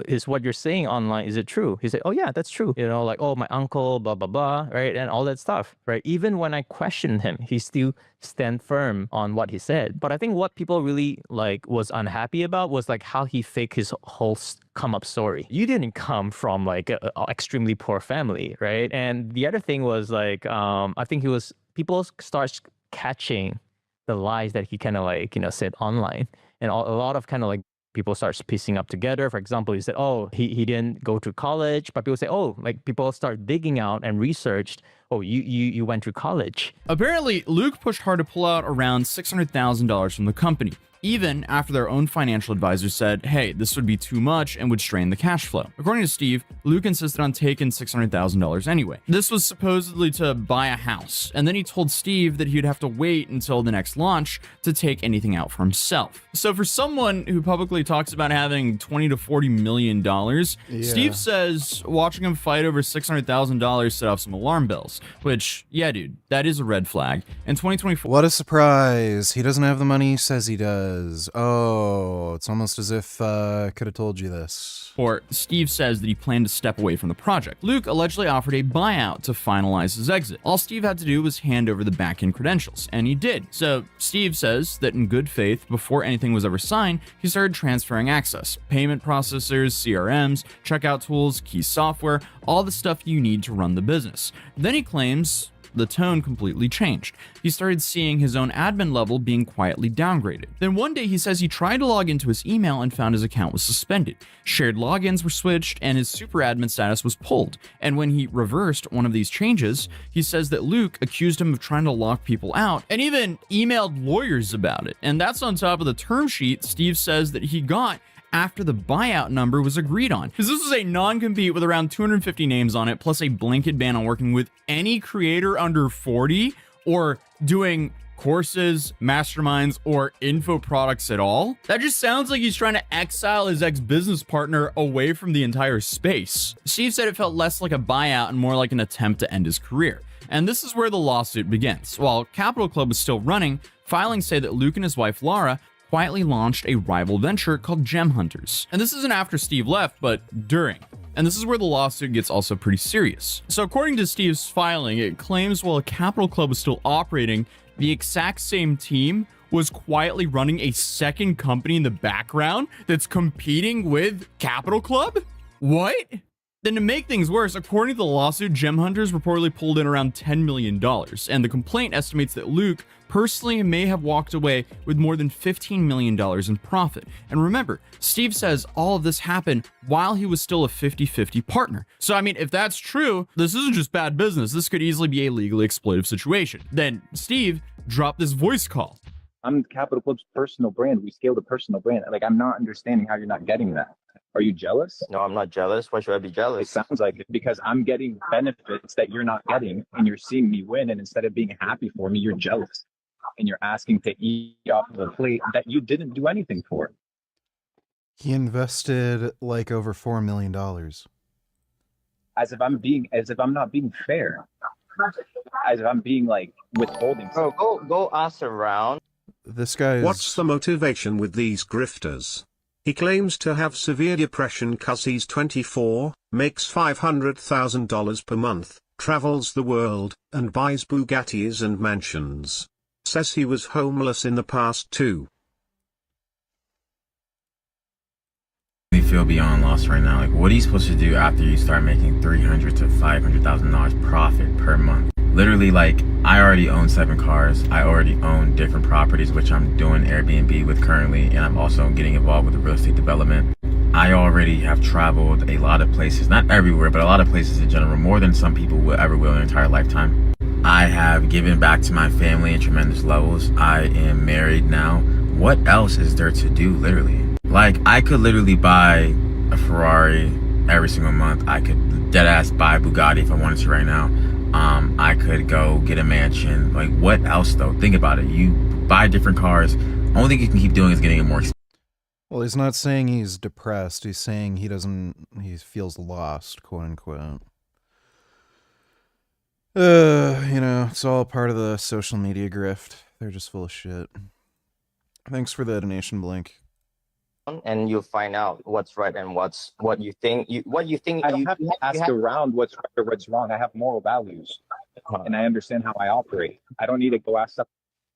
is what you're saying online, is it true? He said, oh yeah, that's true. You know, like, oh, my uncle, blah, blah, blah, right? And all that stuff, right? Even when I questioned him, he still stand firm on what he said. But I think what people really like was unhappy about was like how he faked his whole come up story. You didn't come from like a extremely poor family, right? And the other thing was like, I think people start catching the lies that he kind of like, you know, said online. And a lot of kind of like people start piecing up together. For example, he said, oh, he didn't go to college, but people say, oh, like people start digging out and researched, oh, you went to college. Apparently, Luke pushed hard to pull out around $600,000 from the company, even after their own financial advisor said, hey, this would be too much and would strain the cash flow. According to Steve, Luke insisted on taking $600,000 anyway. This was supposedly to buy a house, and then he told Steve that he'd have to wait until the next launch to take anything out for himself. So for someone who publicly talks about having $20 to $40 million, Steve says watching him fight over $600,000 set off some alarm bells, which, yeah, dude, that is a red flag. In 2024... What a surprise. He doesn't have the money he says he does. Oh, it's almost as if I could have told you this. Or Steve says that he planned to step away from the project. Luke allegedly offered a buyout to finalize his exit. All Steve had to do was hand over the back-end credentials, and he did. So Steve says that in good faith, before anything was ever signed, he started transferring access, payment processors, CRMs, checkout tools, key software, all the stuff you need to run the business. Then he claims the tone completely changed. He started seeing his own admin level being quietly downgraded. Then one day he says he tried to log into his email and found his account was suspended. Shared logins were switched and his super admin status was pulled. And when he reversed one of these changes, he says that Luke accused him of trying to lock people out and even emailed lawyers about it. And that's on top of the term sheet Steve says that he got after the buyout number was agreed on. Because this was a non-compete with around 250 names on it, plus a blanket ban on working with any creator under 40 or doing courses, masterminds, or info products at all. That just sounds like he's trying to exile his ex-business partner away from the entire space. Steve said it felt less like a buyout and more like an attempt to end his career. And this is where the lawsuit begins. While Capital Club was still running, filings say that Luke and his wife Laura quietly launched a rival venture called Gem Hunters. And this isn't after Steve left, but during. And this is where the lawsuit gets also pretty serious. So according to Steve's filing, it claims while Capital Club was still operating, the exact same team was quietly running a second company in the background that's competing with Capital Club? What? Then to make things worse, according to the lawsuit, Gem Hunters reportedly pulled in around $10 million, and the complaint estimates that Luke personally may have walked away with more than $15 million in profit. And remember, Steve says all of this happened while he was still a 50-50 partner. So I mean, if that's true, this isn't just bad business, this could easily be a legally exploitive situation. Then Steve dropped this voice call. I'm Capital Club's personal brand. We scaled a personal brand. Like, I'm not understanding how you're not getting that. Are you jealous? No, I'm not jealous. Why should I be jealous? It sounds like it because I'm getting benefits that you're not getting and you're seeing me win. And instead of being happy for me, you're jealous and you're asking to eat off of a plate that you didn't do anything for. He invested like over $4 million. As if I'm not being fair. As if I'm being like withholding. Oh, go ask around. This guy is... What's the motivation with these grifters? He claims to have severe depression cause he's 24, makes $500,000 per month, travels the world, and buys Bugattis and mansions. Says he was homeless in the past too. I feel beyond lost right now. Like, what are you supposed to do after you start making $300,000 to $500,000 profit per month? Literally, like, I already own 7 cars. I already own different properties, which I'm doing Airbnb with currently, and I'm also getting involved with the real estate development. I already have traveled a lot of places, not everywhere, but a lot of places in general, more than some people will ever will in their entire lifetime. I have given back to my family in tremendous levels. I am married now. What else is there to do, literally? Like, I could literally buy a Ferrari every single month. I could deadass buy a Bugatti if I wanted to right now. I could go get a mansion. Like, what else though? Think about it. You buy different cars. Only thing you can keep doing is getting it more expensive. Well, he's not saying he's depressed. He's saying he feels lost, quote unquote. You know, it's all part of the social media grift. They're just full of shit. Thanks for the donation, Blink. And you'll find out what's right and what you think. I don't have to ask around what's right or what's wrong. I have moral values, and I understand how I operate. I don't need to go ask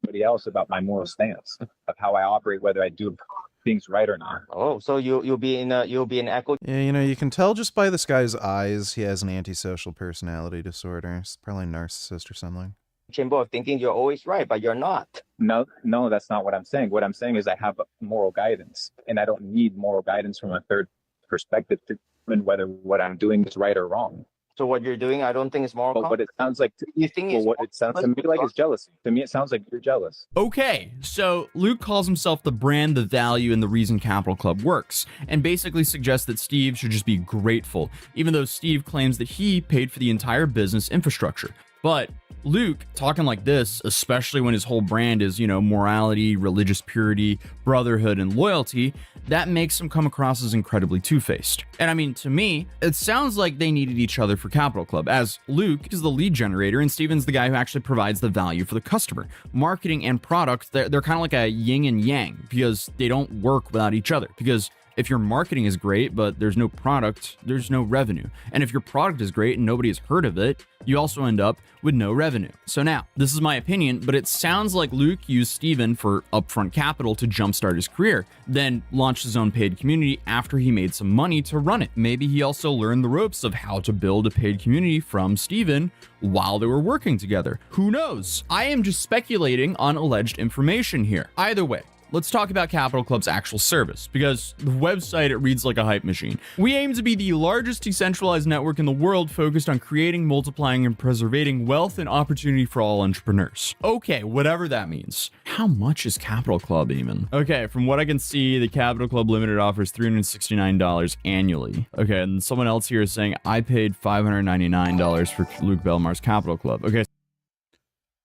somebody else about my moral stance of how I operate, whether I do things right or not. Oh, so you'll be an echo. Yeah, you know, you can tell just by this guy's eyes he has an antisocial personality disorder. It's probably narcissist or something. Chamber of thinking you're always right, but you're not. No, that's not what I'm saying. What I'm saying is I have moral guidance, and I don't need moral guidance from a third perspective to determine whether what I'm doing is right or wrong. So what you're doing, I don't think is moral. But what it sounds like to you think what it sounds to me like is jealousy. To me, it sounds like you're jealous. Okay, so Luke calls himself the brand, the value, and the reason Capital Club works, and basically suggests that Steve should just be grateful, even though Steve claims that he paid for the entire business infrastructure. But Luke talking like this, especially when his whole brand is, you know, morality, religious purity, brotherhood, and loyalty, that makes him come across as incredibly two-faced. And I mean, to me, it sounds like they needed each other for Capital Club, as Luke is the lead generator and Steven's the guy who actually provides the value for the customer. Marketing and product, they're kind of like a yin and yang because they don't work without each other. Because If your marketing is great, but there's no product, there's no revenue. And if your product is great and nobody has heard of it, you also end up with no revenue. So now, this is my opinion, but it sounds like Luke used Steven for upfront capital to jumpstart his career, then launched his own paid community after he made some money to run it. Maybe he also learned the ropes of how to build a paid community from Steven while they were working together. Who knows? I am just speculating on alleged information here. Either way, let's talk about Capital Club's actual service, because the website, it reads like a hype machine. We aim to be the largest decentralized network in the world focused on creating, multiplying, and preserving wealth and opportunity for all entrepreneurs. Okay, whatever that means. How much is Capital Club even? Okay, from what I can see, the Capital Club Limited offers $369 annually. Okay, and someone else here is saying, I paid $599 for Luke Belmar's Capital Club. Okay.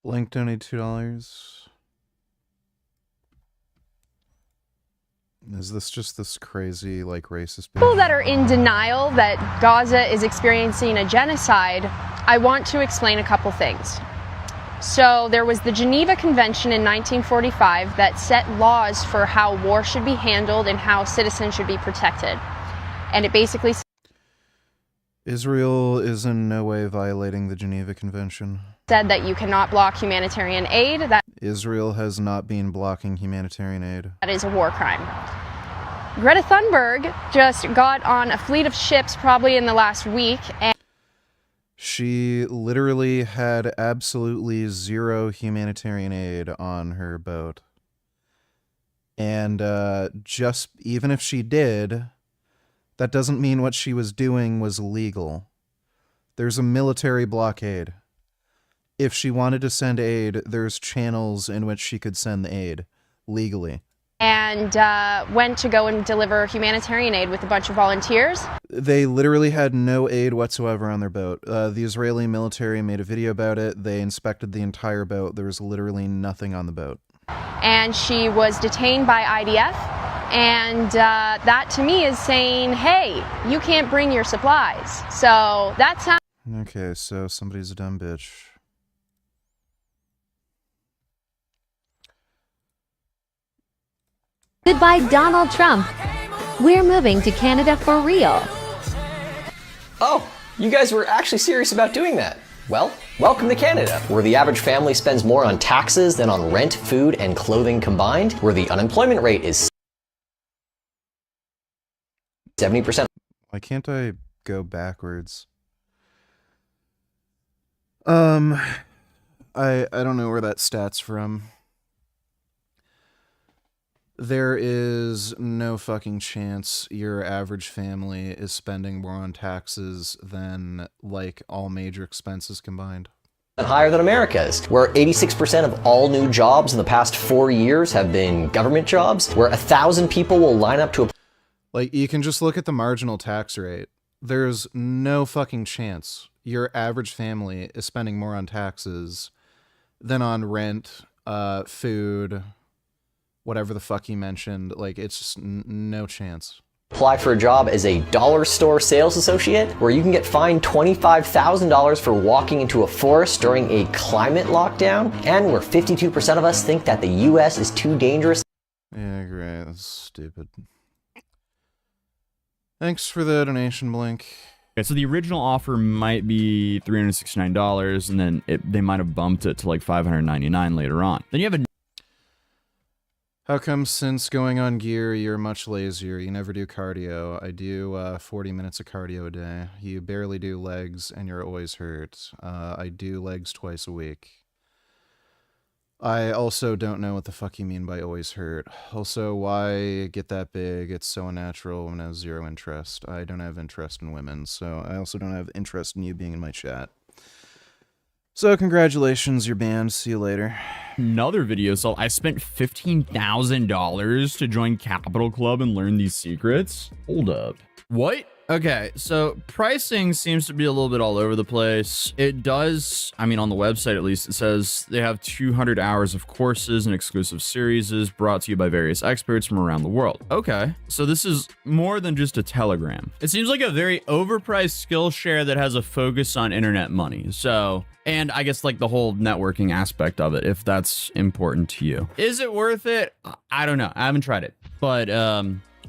Blink donate $2. Is this just this crazy, like, racist People that are in denial that Gaza is experiencing a genocide, I want to explain a couple things. So there was the Geneva Convention in 1945 that set laws for how war should be handled and how citizens should be protected. And it basically Israel is in no way violating the Geneva Convention. said that you cannot block humanitarian aid. That Israel has not been blocking humanitarian aid. is a war crime. Greta Thunberg just got on a fleet of ships probably in the last week, and She literally had absolutely zero humanitarian aid on her boat. And just even if she did, that doesn't mean what she was doing was legal. There's a military blockade. If she wanted to send aid, there's channels in which she could send the aid legally. went to go and deliver humanitarian aid with a bunch of volunteers. They literally had no aid whatsoever on their boat. The Israeli military made a video about it. They inspected the entire boat. There was literally nothing on the boat. And she was detained by IDF. And that to me is saying, hey, you can't bring your supplies. So that's how. Okay, so somebody's a dumb bitch. Goodbye, Donald Trump. We're moving to Canada for real. Oh, you guys were actually serious about doing that. Well, welcome to Canada, where the average family spends more on taxes than on rent, food, and clothing combined, where the unemployment rate is 70%. Why can't I go backwards? I don't know where that stat's from. There is no fucking chance your average family is spending more on taxes than, like, all major expenses combined. Higher than America's, where 86% of all new jobs in the past 4 years have been government jobs, where 1,000 people will line up to a... Like, you can just look at the marginal tax rate. There's no fucking chance your average family is spending more on taxes than on rent, food, whatever the fuck he mentioned. Like, it's just no chance. Apply for a job as a dollar store sales associate, where you can get fined $25,000 for walking into a forest during a climate lockdown, and where 52% of us think that the US is too dangerous. Yeah, great. That's stupid. Thanks for the donation, Blink. Okay, so the original offer might be $369, and then they might have bumped it to like $599 later on. Then you have a... How come since going on gear, you're much lazier? You never do cardio. I do 40 minutes of cardio a day. You barely do legs, and you're always hurt. I do legs twice a week. I also don't know what the fuck you mean by always hurt. Also, why get that big? It's so unnatural when I have zero interest. I don't have interest in women, so I also don't have interest in you being in my chat. So congratulations, you're banned. See you later. Another video. So I spent $15,000 to join Capital Club and learn these secrets. Hold up. What? Okay, so pricing seems to be a little bit all over the place. It does, I mean, on the website at least, it says they have 200 hours of courses and exclusive series brought to you by various experts from around the world. Okay, so this is more than just a Telegram. It seems like a very overpriced Skillshare that has a focus on internet money. So, and I guess like the whole networking aspect of it, if that's important to you. Is it worth it? I don't know. I haven't tried it, but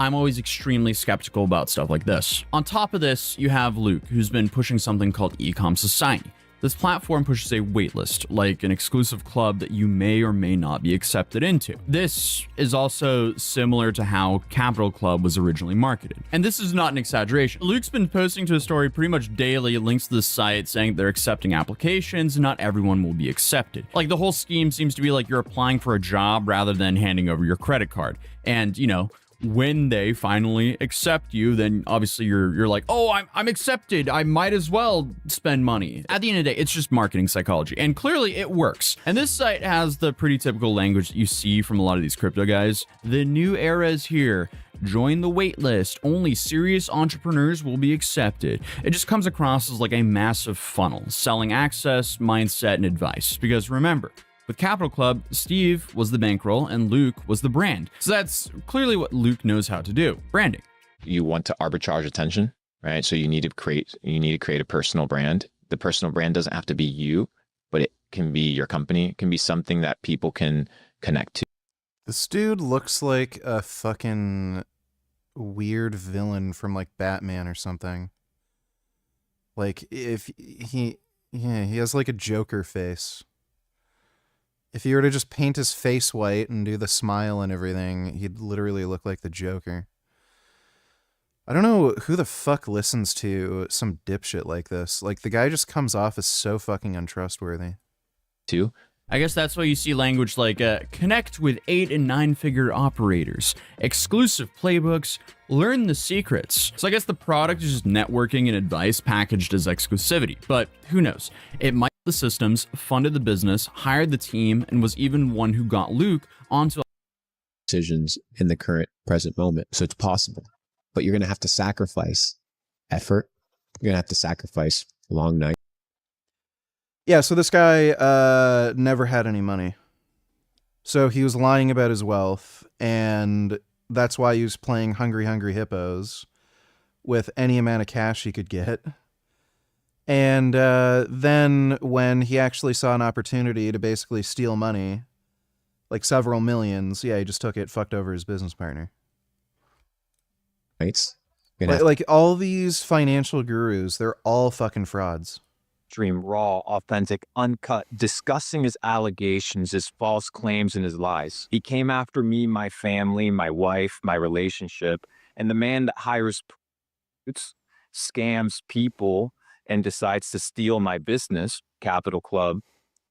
I'm always extremely skeptical about stuff like this. On top of this, you have Luke, who's been pushing something called Ecom Society. This platform pushes a waitlist, like an exclusive club that you may or may not be accepted into. This is also similar to how Capital Club was originally marketed. And this is not an exaggeration. Luke's been posting to his story pretty much daily links to the site saying they're accepting applications and not everyone will be accepted. Like, the whole scheme seems to be like you're applying for a job rather than handing over your credit card. And, you know, when they finally accept you, then obviously you're like, oh, I'm accepted. I might as well spend money. At the end of the day, it's just marketing psychology, and clearly it works. And this site has the pretty typical language that you see from a lot of these crypto guys. The new era is here. Join the waitlist. Only serious entrepreneurs will be accepted. It just comes across as like a massive funnel, selling access, mindset, and advice. Because remember, with Capital Club, Steve was the bankroll and Luke was the brand. So that's clearly what Luke knows how to do, branding. You want to arbitrage attention, right? So you need to create a personal brand. The personal brand doesn't have to be you, but it can be your company. It can be something that people can connect to. This dude looks like a fucking weird villain from like Batman or something. Like if he has like a Joker face. If you were to just paint his face white and do the smile and everything, he'd literally look like the Joker. I don't know who the fuck listens to some dipshit like this. Like, the guy just comes off as so fucking untrustworthy. Too. I guess that's why you see language like connect with 8 and 9 figure operators, exclusive playbooks, learn the secrets. So I guess the product is just networking and advice packaged as exclusivity, but who knows? It might the systems, funded the business, hired the team, and was even one who got Luke onto decisions in the current present moment. So it's possible, but you're going to have to sacrifice effort. You're going to have to sacrifice a long night. Yeah, so this guy never had any money. So he was lying about his wealth, and that's why he was playing Hungry Hungry Hippos with any amount of cash he could get. And then when he actually saw an opportunity to basically steal money, like several millions, yeah, he just took it, fucked over his business partner. Right? Like all these financial gurus, they're all fucking frauds. Extreme, raw, authentic, uncut, discussing his allegations, his false claims, and his lies. He came after me, my family, my wife, my relationship, and the man that hires, scams people, and decides to steal my business, Capital Club,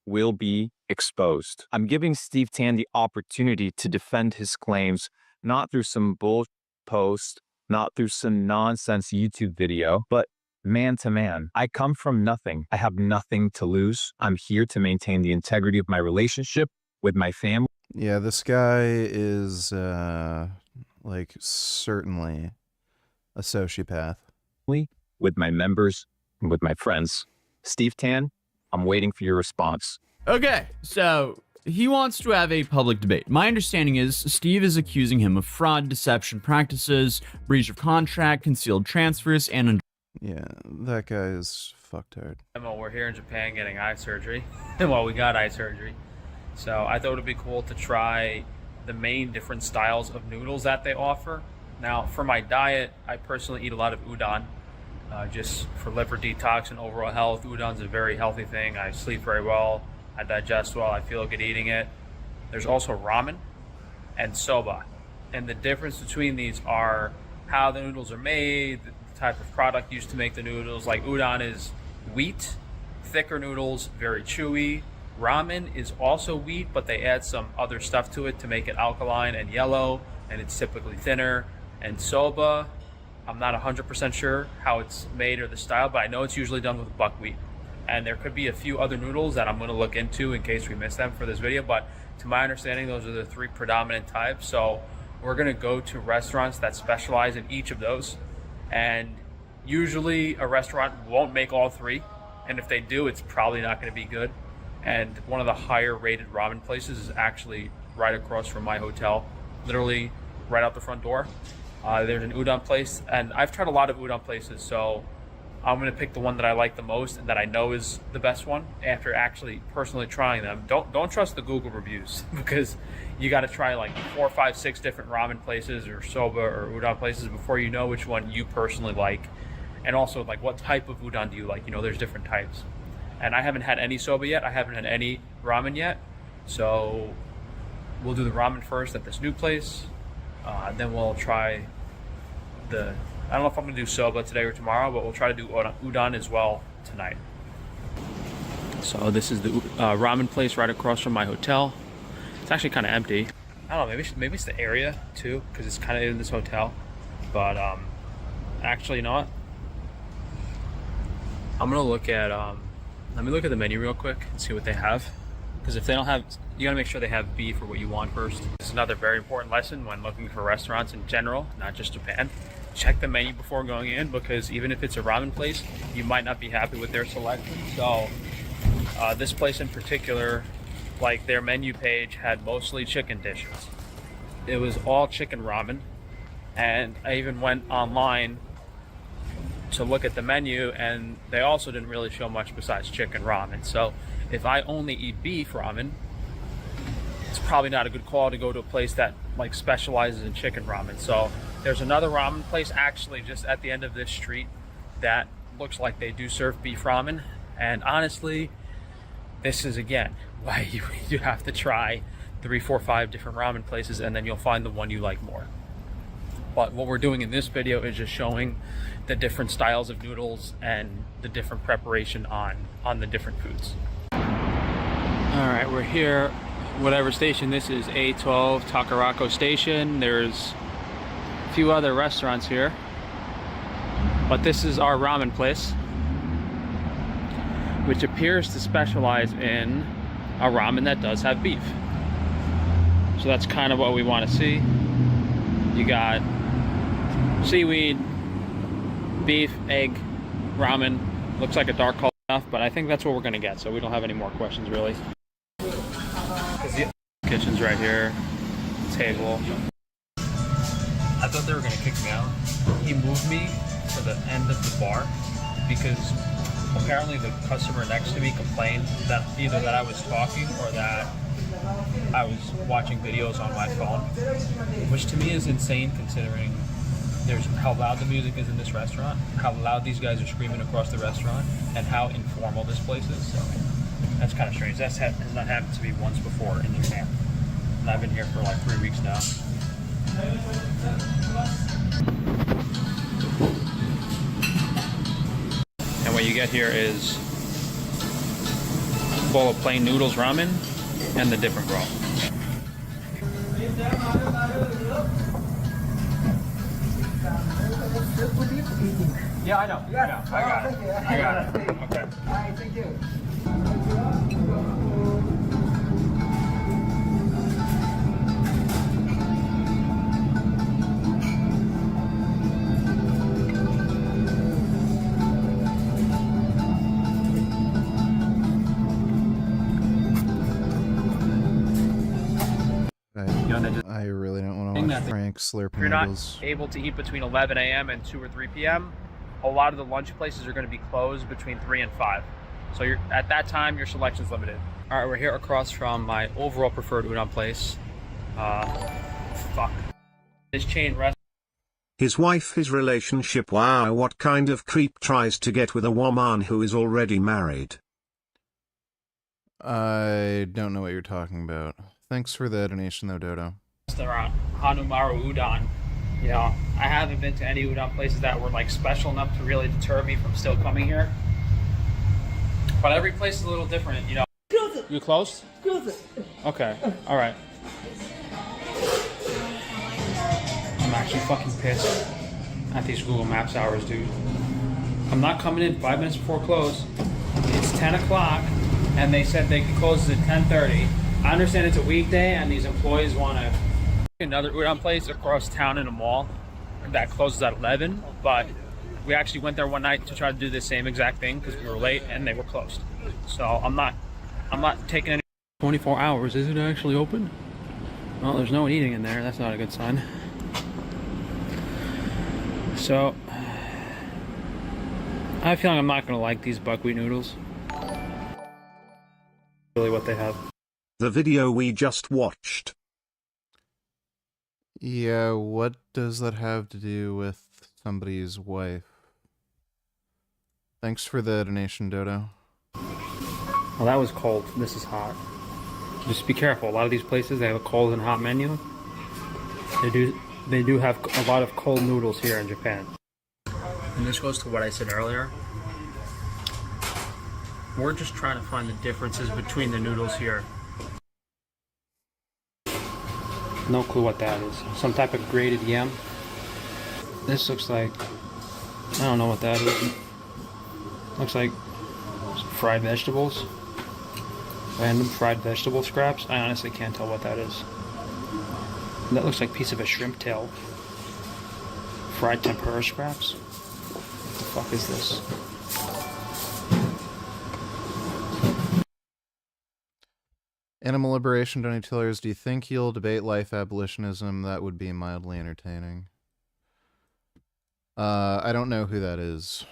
will be exposed. I'm giving Steve Tan the opportunity to defend his claims, not through some bullshit post, not through some nonsense YouTube video, but man to man. I come from nothing. I have nothing to lose. I'm here to maintain the integrity of my relationship with my family. Yeah, this guy is like certainly a sociopath. With my members and with my friends. Steve Tan, I'm waiting for your response. Okay, so he wants to have a public debate. My understanding is Steve is accusing him of fraud, deception practices, breach of contract, concealed transfers, and... Yeah, that guy is fucked hard. We're here in Japan getting eye surgery. Well, we got eye surgery. So I thought it would be cool to try the main different styles of noodles that they offer. Now, for my diet, I personally eat a lot of udon. Just for liver detox and overall health. Udon's a very healthy thing. I sleep very well. I digest well. I feel good eating it. There's also ramen and soba. And the difference between these are how the noodles are made, the type of product used to make the noodles. Like udon is wheat, thicker noodles, very chewy. Ramen is also wheat, but they add some other stuff to it to make it alkaline and yellow, and it's typically thinner. And soba, I'm not 100% sure how it's made or the style, but I know it's usually done with buckwheat. And there could be a few other noodles that I'm going to look into in case we miss them for this video, but to my understanding, those are the 3 predominant types. So we're going to go to restaurants that specialize in each of those. And usually a restaurant won't make all 3. And if they do, it's probably not going to be good. And one of the higher rated ramen places is actually right across from my hotel, literally right out the front door. There's an udon place, and I've tried a lot of udon places, so I'm gonna pick the one that I like the most and that I know is the best one after actually personally trying them. Don't trust the Google reviews because you got to try like 4, 5, 6 different ramen places or soba or udon places before you know which one you personally like, and also like what type of udon do you like. You know, there's different types, and I haven't had any soba yet. I haven't had any ramen yet, so we'll do the ramen first at this new place, then we'll try the. I don't know if I'm gonna do soba today or tomorrow, but we'll try to do udon as well tonight. So this is the ramen place right across from my hotel. It's actually kind of empty. I don't know, maybe it's the area too, because it's kind of in this hotel. But actually, you know what? I'm gonna look at let me look at the menu real quick and see what they have. Because if they don't have, you gotta make sure they have beef or what you want first. This is another very important lesson when looking for restaurants in general, not just Japan. Check the menu before going in, because even if it's a ramen place, you might not be happy with their selection. So this place in particular, like their menu page had mostly chicken dishes. It was all chicken ramen, and I even went online to look at the menu, and they also didn't really show much besides chicken ramen. So if I only eat beef ramen, it's probably not a good call to go to a place that like specializes in chicken ramen. So there's another ramen place actually just at the end of this street that looks like they do serve beef ramen. And honestly, this is again why you have to try 3, 4, 5 different ramen places, and then you'll find the one you like more. But what we're doing in this video is just showing the different styles of noodles and the different preparation on the different foods. All right, we're here, whatever station this is, A12 Takarako Station. There's a few other restaurants here, but this is our ramen place, which appears to specialize in a ramen that does have beef. So that's kind of what we want to see. You got seaweed, beef, egg, ramen. Looks like a dark color enough, but I think that's what we're gonna get, so we don't have any more questions really. Kitchen's right here, table. I thought they were gonna kick me out. He moved me to the end of the bar because apparently the customer next to me complained that either that I was talking or that I was watching videos on my phone, which to me is insane considering there's how loud the music is in this restaurant, how loud these guys are screaming across the restaurant, and how informal this place is. So that's kind of strange. Has not happened to me once before in Japan, and I've been here for like 3 weeks now. And what you get here is a bowl of plain noodles ramen and the different broth. Yeah, I know. Yeah, I got it. I got it. Okay. All right, thank you. I really don't want to watch Frank slurp If you're noodles. not able to eat between 11 a.m. and 2 or 3 p.m., a lot of the lunch places are going to be closed between 3 and 5. So you're, at that time, your selection's limited. All right, we're here across from my overall preferred udon place. This chain restaurant. His wife, his relationship. Wow, what kind of creep tries to get with a woman who is already married? I don't know what you're talking about. Thanks for the donation though, Dodo. Restaurant, Hanumaru Udon. You know, I haven't been to any udon places that were like special enough to really deter me from still coming here. But every place is a little different, you know. You closed? Okay, all right. I'm actually fucking pissed at these Google Maps hours, dude. I'm not coming in 5 minutes before close. It's 10 o'clock, and they said they could close at 10:30. I understand it's a weekday, and these employees want to another udon place across town in a mall that closes at 11, but we actually went there one night to try to do the same exact thing because we were late and they were closed. So I'm not taking any. 24 hours, is it actually open? Well, there's no one eating in there. That's not a good sign. So I have a feeling I'm not going to like these buckwheat noodles. Really what they have. The video we just watched. Yeah, what does that have to do with somebody's wife? Thanks for the donation, Dodo. Well, that was cold. This is hot. Just be careful. A lot of these places, they have a cold and hot menu. They do have a lot of cold noodles here in Japan. And this goes to what I said earlier. We're just trying to find the differences between the noodles here. No clue what that is. Some type of grated yam. This looks like... I don't know what that is. Looks like fried vegetables. Random fried vegetable scraps. I honestly can't tell what that is. That looks like a piece of a shrimp tail. Fried tempura scraps. What the fuck is this? Animal Liberation Donatillers, do you think you'll debate life abolitionism? That would be mildly entertaining. I don't know who that is.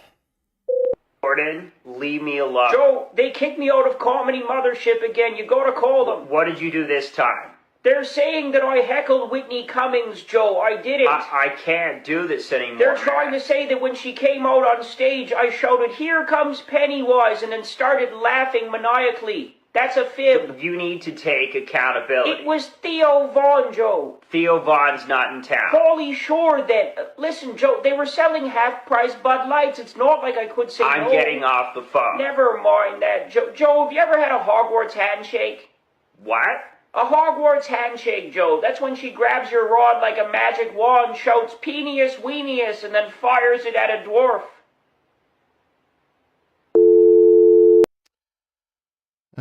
Jordan, leave me alone. Joe, they kicked me out of Comedy Mothership again. You gotta call them. What did you do this time? They're saying that I heckled Whitney Cummings, Joe. I didn't. I can't do this anymore. They're trying to say that when she came out on stage, I shouted, "Here comes Pennywise," and then started laughing maniacally. That's a fib. You need to take accountability. It was Theo Vaughn, Joe. Theo Vaughn's not in town. Pauly Shore, then. Listen, Joe, they were selling half-price Bud Lights. It's not like I could say no. I'm getting off the phone. Never mind that, Joe. Joe, have you ever had a Hogwarts handshake? What? A Hogwarts handshake, Joe. That's when she grabs your rod like a magic wand, shouts "Peenius Weenius," and then fires it at a dwarf.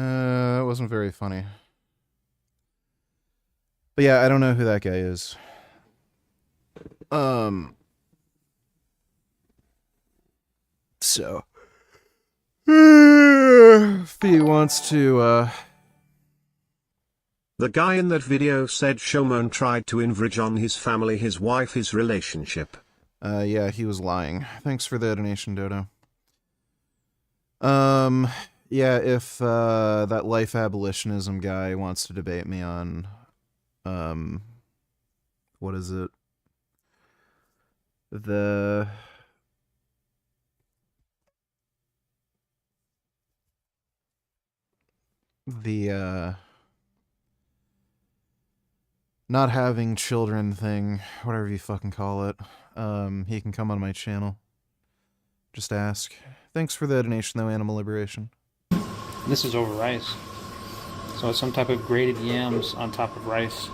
It wasn't very funny. But yeah, I don't know who that guy is. So if he wants to, The guy in that video said Showman tried to infringe on his family, his wife, his relationship. Yeah, he was lying. Thanks for the donation, Dodo. Yeah, if that life abolitionism guy wants to debate me on, what is it? The not having children thing, whatever you fucking call it, he can come on my channel. Just ask. Thanks for the donation, though, Animal Liberation. This is over rice. So it's some type of grated yams on top of rice.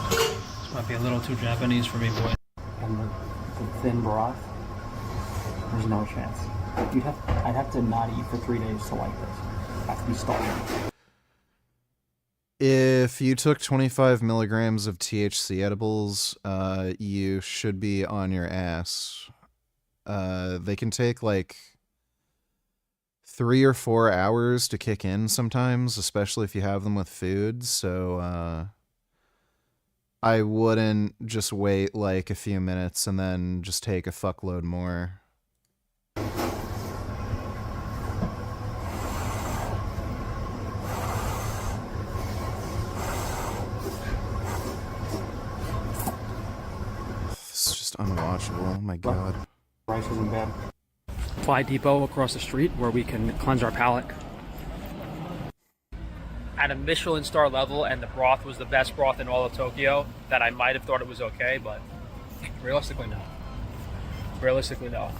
This might be a little too Japanese for me, boy. And the thin broth, there's no chance. I'd have to not eat for 3 days to like this. I'd have to be starving. If you took 25 milligrams of THC edibles, you should be on your ass. They can take like 3 or 4 hours to kick in sometimes, especially if you have them with food, so I wouldn't just wait like a few minutes and then just take a fuckload more. It's just unwatchable, oh my god. Rice isn't bad. Fly Depot across the street where we can cleanse our palate. At a Michelin star level, and the broth was the best broth in all of Tokyo, that I might have thought it was okay, but realistically, no. Realistically, no.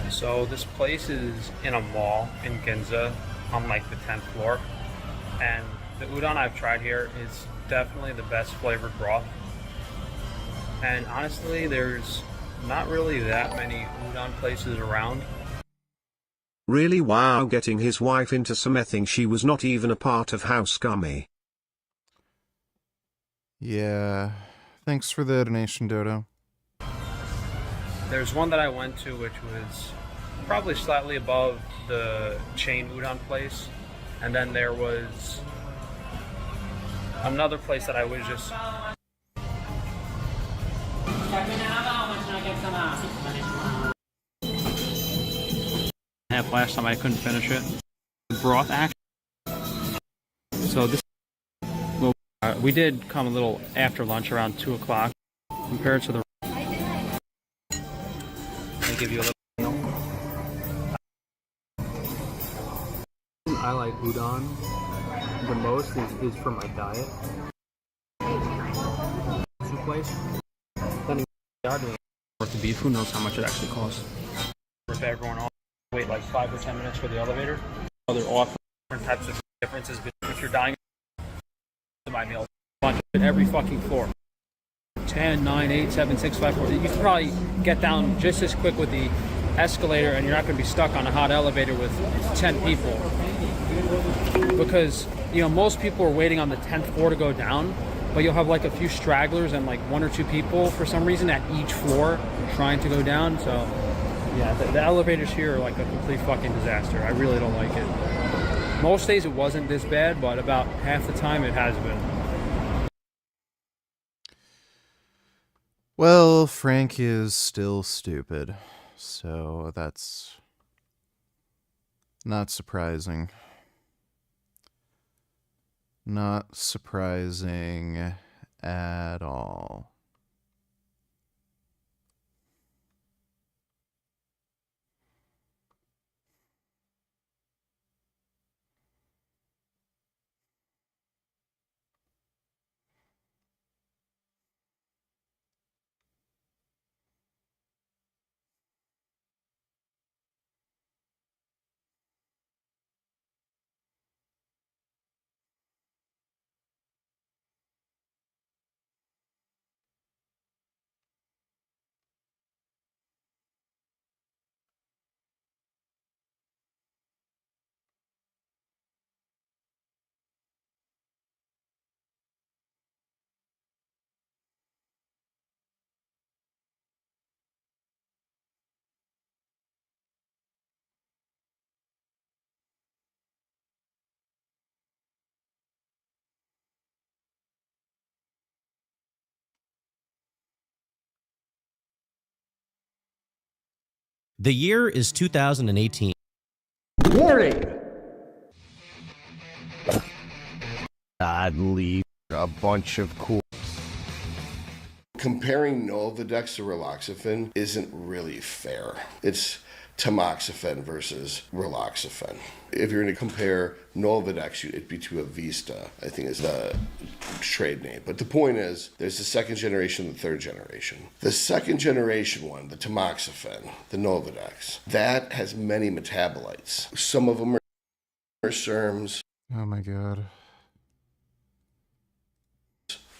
So this place is in a mall in Ginza on like the 10th floor, and the udon I've tried here is definitely the best flavored broth. And honestly, there's not really that many udon places around. Really wow, getting his wife into something she was not even a part of, how scummy. Yeah, thanks for the donation, Dodo. There's one that I went to which was probably slightly above the chain udon place. And then there was another place that I was just... Half last time I couldn't finish it. Broth action. So this, well, we did come a little after lunch around 2 o'clock compared to the. They give you a little. I like udon the most is for my diet. Place. Then worth the beef. Who knows how much it actually costs? Rip everyone off. Wait like 5 or 10 minutes for the elevator. They're offering different types of differences. If you're dying, my meal. Every fucking floor. 10, 9, 8, 7, 6, 5, 4. You can probably get down just as quick with the escalator, and you're not going to be stuck on a hot elevator with 10 people. Because, you know, most people are waiting on the 10th floor to go down, but you'll have like a few stragglers and like 1 or 2 people for some reason at each floor trying to go down. So, yeah, the elevators here are like a complete fucking disaster. I really don't like it. Most days it wasn't this bad, but about half the time it has been. Well, Frank is still stupid, so that's not surprising. Not surprising at all. The year is 2018. Warning! I'd leave a bunch of cool. Comparing Nolvadex to raloxifene isn't really fair. It's tamoxifen versus raloxifene. If you're going to compare Nolvadex, it'd be to Avista, I think is the trade name. But the point is, there's the second generation and the third generation. The second generation one, the tamoxifen, the Nolvadex, that has many metabolites. Some of them are SERMs. Oh my god.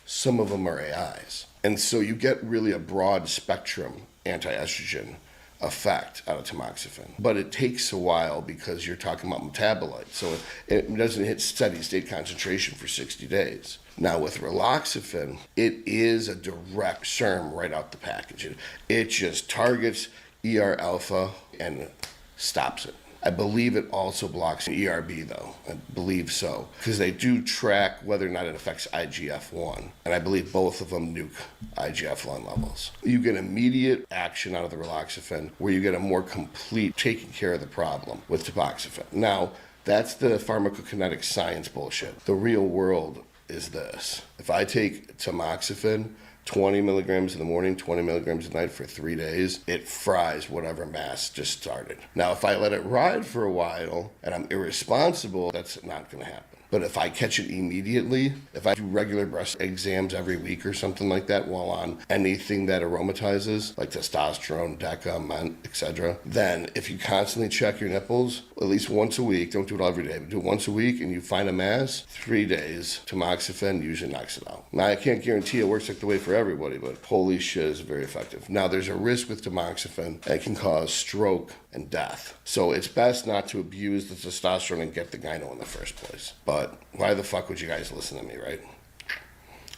Some of them are AIs. And so you get really a broad spectrum anti-estrogen effect out of tamoxifen. But it takes a while because you're talking about metabolites. So it doesn't hit steady state concentration for 60 days. Now with raloxifene, it is a direct SERM right out the package. It just targets ER alpha and stops it. I believe it also blocks ERB though. I believe so. Because they do track whether or not it affects IGF-1. And I believe both of them nuke IGF-1 levels. You get immediate action out of the raloxifene where you get a more complete taking care of the problem with tamoxifen. Now, that's the pharmacokinetic science bullshit. The real world is this. If I take tamoxifen, 20 milligrams in the morning, 20 milligrams at night for 3 days, it fries whatever mass just started. Now, if I let it ride for a while and I'm irresponsible, that's not going to happen. But if I catch it immediately, if I do regular breast exams every week or something like that while on anything that aromatizes, like testosterone, DECA, MENT, etc., then if you constantly check your nipples, at least once a week, don't do it all every day, but do it once a week, and you find a mass, 3 days, tamoxifen usually knocks it out. Now, I can't guarantee it works like the way for everybody, but holy shit, is very effective. Now, there's a risk with tamoxifen that can cause stroke and death. So it's best not to abuse the testosterone and get the gyno in the first place. But why the fuck would you guys listen to me, right?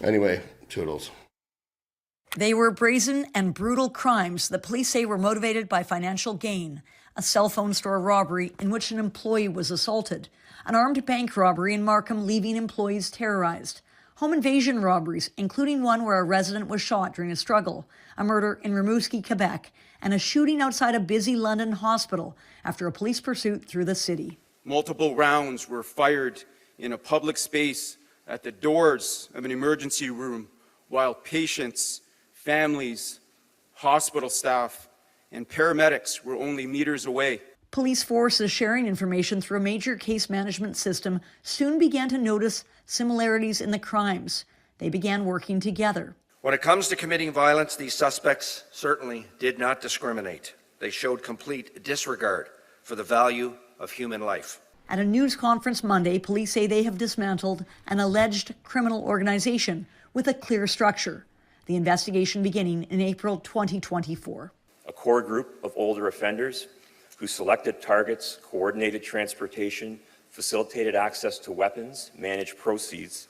Anyway, toodles. They were brazen and brutal crimes that police say were motivated by financial gain. A cell phone store robbery in which an employee was assaulted. An armed bank robbery in Markham leaving employees terrorized. home invasion robberies, including one where a resident was shot during a struggle, a murder in Rimouski, Quebec, and a shooting outside a busy London hospital after a police pursuit through the city. Multiple rounds were fired in a public space at the doors of an emergency room while patients, families, hospital staff, and paramedics were only meters away. Police forces sharing information through a major case management system soon began to notice similarities in the crimes. They began working together. When it comes to committing violence, these suspects certainly did not discriminate. They showed complete disregard for the value of human life. At a news conference Monday, police say they have dismantled an alleged criminal organization with a clear structure. The investigation beginning in April 2024. A core group of older offenders who selected targets, coordinated transportation, facilitated access to weapons, managed proceeds,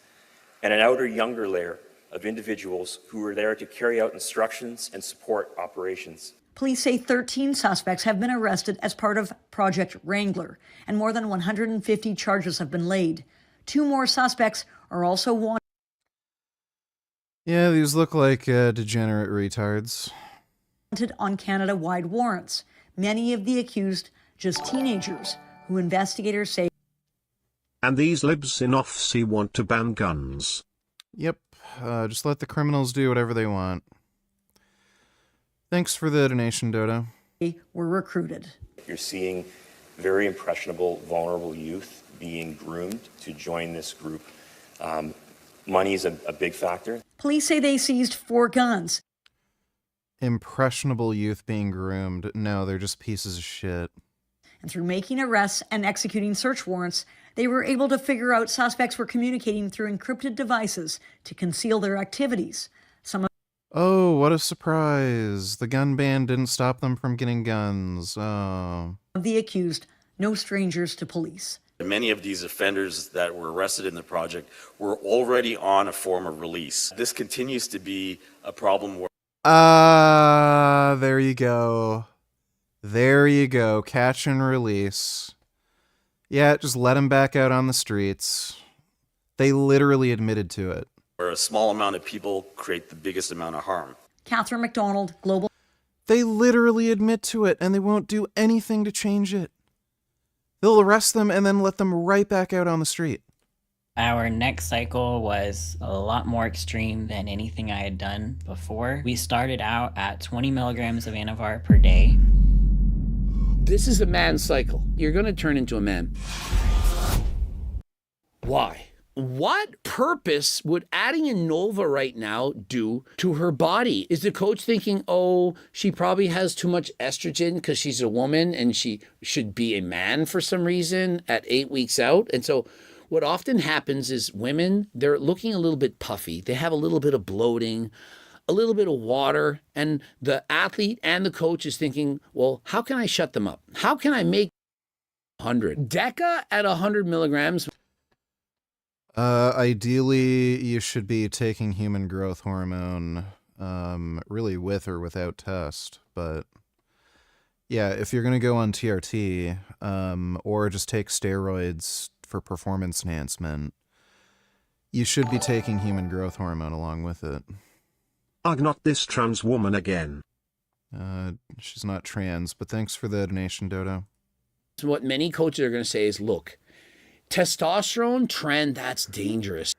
and an outer younger layer of individuals who were there to carry out instructions and support operations. Police say 13 suspects have been arrested as part of Project Wrangler, and more than 150 charges have been laid. 2 more suspects are also wanted. Yeah, these look like degenerate retards. On Canada-wide warrants. Many of the accused just teenagers, who investigators say. And these libs in Off-Sea want to ban guns. Yep, just let the criminals do whatever they want. Thanks for the donation, Dodo. Were recruited. You're seeing very impressionable, vulnerable youth being groomed to join this group. Money is a big factor. Police say they seized 4 guns. Impressionable youth being groomed. No, they're just pieces of shit. And through making arrests and executing search warrants, they were able to figure out suspects were communicating through encrypted devices to conceal their activities. Oh, what a surprise. The gun ban didn't stop them from getting guns. Oh. Of the accused, no strangers to police. Many of these offenders that were arrested in the project were already on a form of release. This continues to be a problem where there you go. There you go. Catch and release. Yeah, just let them back out on the streets. They literally admitted to it. Where a small amount of people create the biggest amount of harm. Catherine McDonald, Global. They literally admit to it, and they won't do anything to change it. They'll arrest them and then let them right back out on the street. Our next cycle was a lot more extreme than anything I had done before. We started out at 20 milligrams of Anavar per day. This is a man cycle. You're going to turn into a man. Why? What purpose would adding in Nova right now do to her body? Is the coach thinking, oh, she probably has too much estrogen because she's a woman and she should be a man for some reason at 8 weeks out? And so what often happens is women, they're looking a little bit puffy. They have a little bit of bloating, a little bit of water, and the athlete and the coach is thinking, well, how can I shut them up? How can I make 100? Deca at 100 milligrams. Ideally, you should be taking human growth hormone, really with or without test. But yeah, if you're going to go on TRT, or just take steroids for performance enhancement, you should be taking human growth hormone along with it. Ugh, not this trans woman again. She's not trans, but thanks for the donation, Dodo. So what many coaches are going to say is, look, testosterone trend, that's dangerous.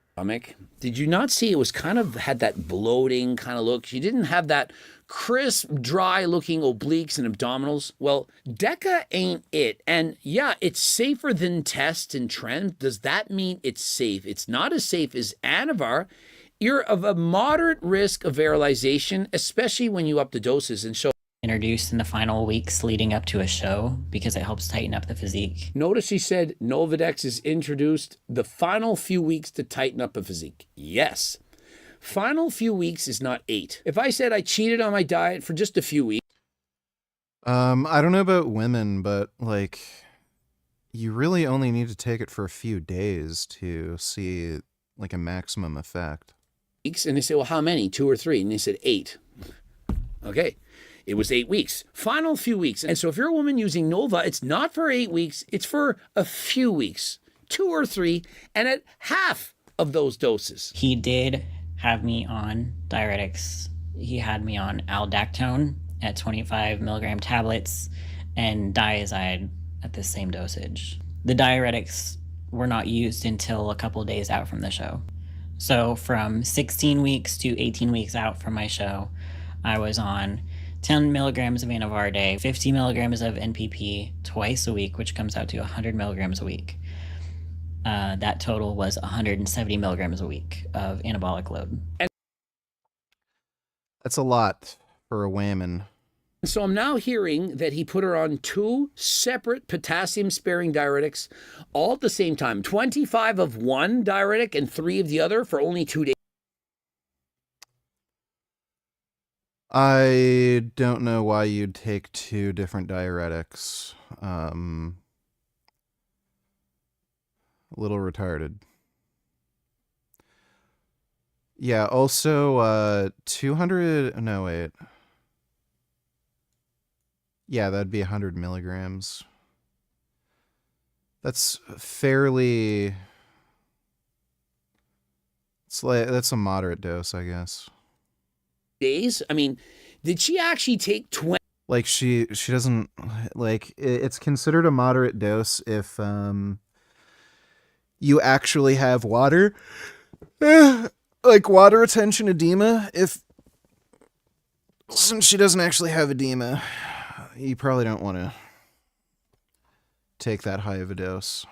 Did you not see it was kind of had that bloating kind of look? She didn't have that crisp, dry looking obliques and abdominals. Well, Deca ain't it. And yeah, it's safer than test and trend. Does that mean it's safe? It's not as safe as Anavar. You're of a moderate risk of virilization, especially when you up the doses. And so Introduced in the final weeks leading up to a show because it helps tighten up the physique. Notice he said Novadex is introduced the final few weeks to tighten up a physique. Yes. Final few weeks is not 8. If I said I cheated on my diet for just a few weeks. I don't know about women, but like, you really only need to take it for a few days to see like a maximum effect. And they say, well, how many? 2 or 3? And they said 8. Okay. It was 8 weeks, final few weeks. And so if you're a woman using Nova, it's not for 8 weeks, it's for a few weeks, 2 or 3, and at half of those doses. He did have me on diuretics. He had me on aldactone at 25 milligram tablets and diazide at the same dosage. The diuretics were not used until a couple days out from the show. So from 16 weeks to 18 weeks out from my show, I was on 10 milligrams of Anavar a day, 50 milligrams of NPP twice a week, which comes out to 100 milligrams a week. That total was 170 milligrams a week of anabolic load. That's a lot for a whammon. So I'm now hearing that he put her on 2 separate potassium-sparing diuretics all at the same time. 25 of one diuretic and 3 of the other for only 2 days. I don't know why you'd take 2 different diuretics. A little retarded. Yeah, also 200... No, wait. Yeah, that'd be 100 milligrams. That's fairly... It's like, that's a moderate dose, I guess. Days? I mean, did she actually take 20? Like, she doesn't... Like, it's considered a moderate dose if you actually have water. Like, water retention edema. Since she doesn't actually have edema, you probably don't want to take that high of a dose.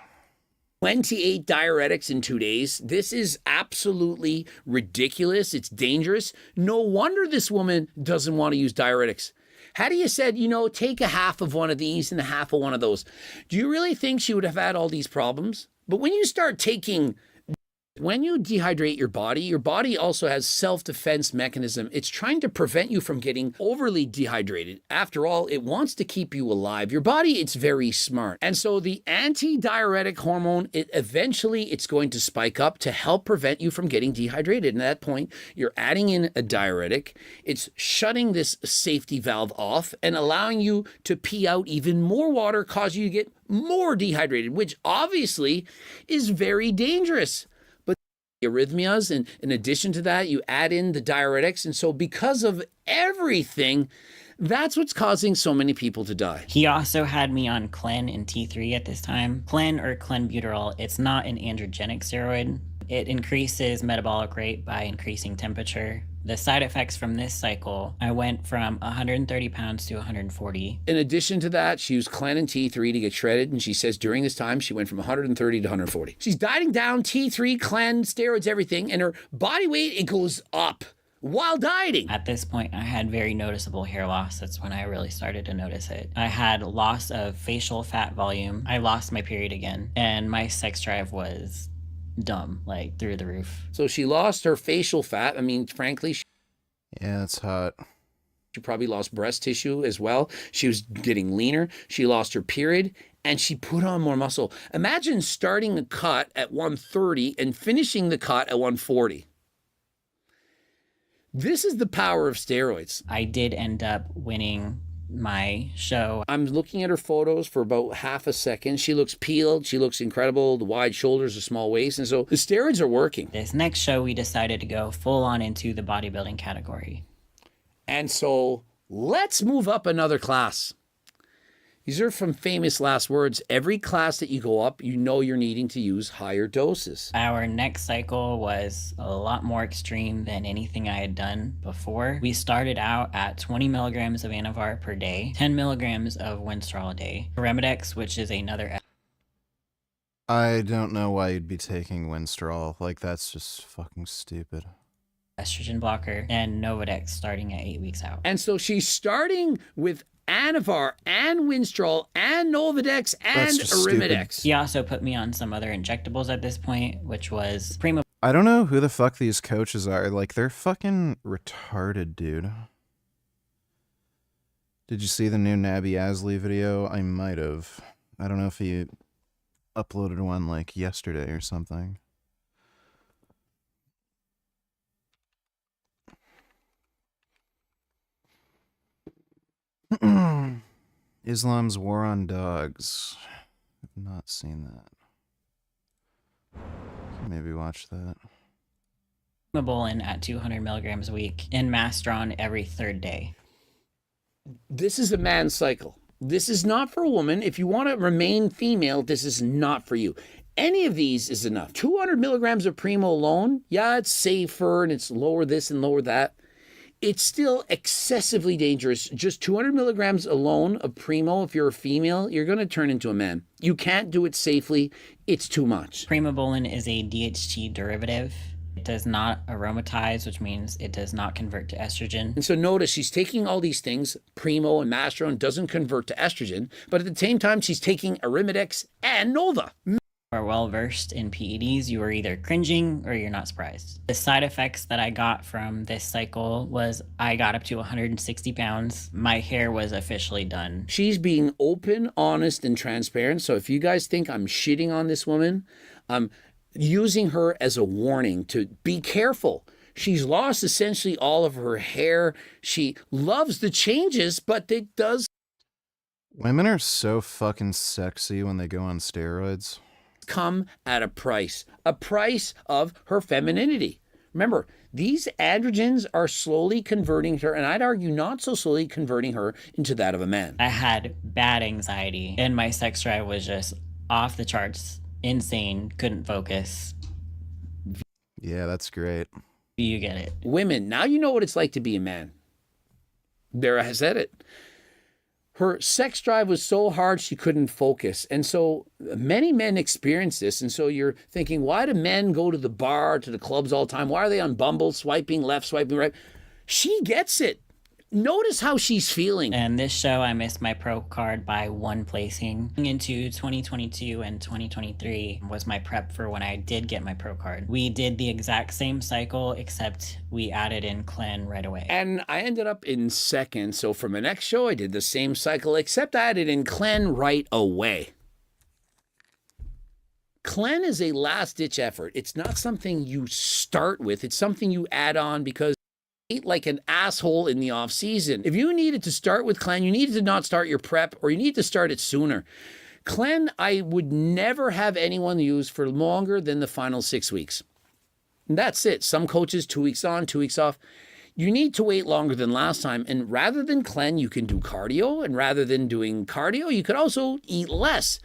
28 diuretics in 2 days. This is absolutely ridiculous. It's dangerous. No wonder this woman doesn't want to use diuretics. Had you said, you know, take a half of one of these and a half of one of those, do you really think she would have had all these problems? But when you start taking... When you dehydrate your body also has self-defense mechanism. It's trying to prevent you from getting overly dehydrated. After all, it wants to keep you alive. Your body, it's very smart. And so the anti-diuretic hormone, it's going to spike up to help prevent you from getting dehydrated. And at that point, you're adding in a diuretic. It's shutting this safety valve off and allowing you to pee out even more water, cause you to get more dehydrated, which obviously is very dangerous. Arrhythmias, and in addition to that, you add in the diuretics, and so because of everything, that's what's causing so many people to die. He also had me on Clen and T3 at this time. Clen or clenbuterol, it's not an androgenic steroid. It increases metabolic rate by increasing temperature. The side effects from this cycle, I went from 130 pounds to 140. In addition to that, she used Clen and T3 to get shredded, and she says during this time, she went from 130 to 140. She's dieting down T3, Clen, steroids, everything, and her body weight, it goes up while dieting. At this point, I had very noticeable hair loss. That's when I really started to notice it. I had loss of facial fat volume. I lost my period again, and my sex drive was dumb, like through the roof. So she lost her facial fat. I mean, frankly, yeah, it's hot. She probably lost breast tissue as well. She was getting leaner. She lost her period and she put on more muscle. Imagine starting a cut at 130 and finishing the cut at 140. This is the power of steroids. I did end up winning my show. I'm looking at her photos for about half a second. She looks peeled. She looks incredible. The wide shoulders, the small waist. And so the steroids are working. This next show, we decided to go full on into the bodybuilding category. And so let's move up another class. These are from famous last words. Every class that you go up, you know you're needing to use higher doses. Our next cycle was a lot more extreme than anything I had done before. We started out at 20 milligrams of Anavar per day, 10 milligrams of Winstrol a day, Remedex, which is another... I don't know why you'd be taking Winstrol. Like, that's just fucking stupid. Estrogen blocker, and Novadex starting at 8 weeks out. And so she's starting with Anavar and Winstrol and Novadex and Arimidex. He also put me on some other injectables at this point, which was Prima. I don't know who the fuck these coaches are. Like, they're fucking retarded, dude. Did you see the new Nabby Asley video? I might have. I don't know if he uploaded one like yesterday or something. Islam's War on Dogs. I've not seen that. Maybe watch that. Primobolan at 200 milligrams a week, and Mastron every third day. This is a man's cycle. This is not for a woman. If you want to remain female, this is not for you. Any of these is enough. 200 milligrams of Primo alone, yeah, it's safer and it's lower this and lower that. It's still excessively dangerous. Just 200 milligrams alone of Primo, if you're a female, you're going to turn into a man. You can't do it safely. It's too much. Primobolan is a DHT derivative. It does not aromatize, which means it does not convert to estrogen. And so notice she's taking all these things, Primo and Mastron, doesn't convert to estrogen, but at the same time, she's taking Arimidex and Nova. Are well versed in PEDs, you are either cringing or you're not surprised. The side effects that I got from this cycle was I got up to 160 pounds. My hair was officially done. She's being open, honest, and transparent. So if you guys think I'm shitting on this woman, I'm using her as a warning to be careful. She's lost essentially all of her hair. She loves the changes, but it does. Women are so fucking sexy when they go on steroids. Come at a price of her femininity. Remember, these androgens are slowly converting her, and I'd argue not so slowly converting her into that of a man. I had bad anxiety, and my sex drive was just off the charts, insane, couldn't focus. Yeah, that's great. You get it. Women, now you know what it's like to be a man. There, I said it. Her sex drive was so hard she couldn't focus. And so many men experience this. And so you're thinking, why do men go to the bar, to the clubs all the time? Why are they on Bumble, swiping left, swiping right? She gets it. Notice how she's feeling. And this show, I missed my pro card by one placing. Into 2022 and 2023 was my prep for when I did get my pro card. We did the exact same cycle, except we added in Clen right away. And I ended up in second. So for my next show, I did the same cycle, except I added in Clen right away. Clen is a last-ditch effort. It's not something you start with. It's something you add on because eat like an asshole in the off season. If you needed to start with Clen, you needed to not start your prep, or you need to start it sooner. Clen, I would never have anyone use for longer than the final 6 weeks. And that's it. Some coaches, 2 weeks on, 2 weeks off. You need to wait longer than last time. And rather than Clen, you can do cardio. And rather than doing cardio, you could also eat less.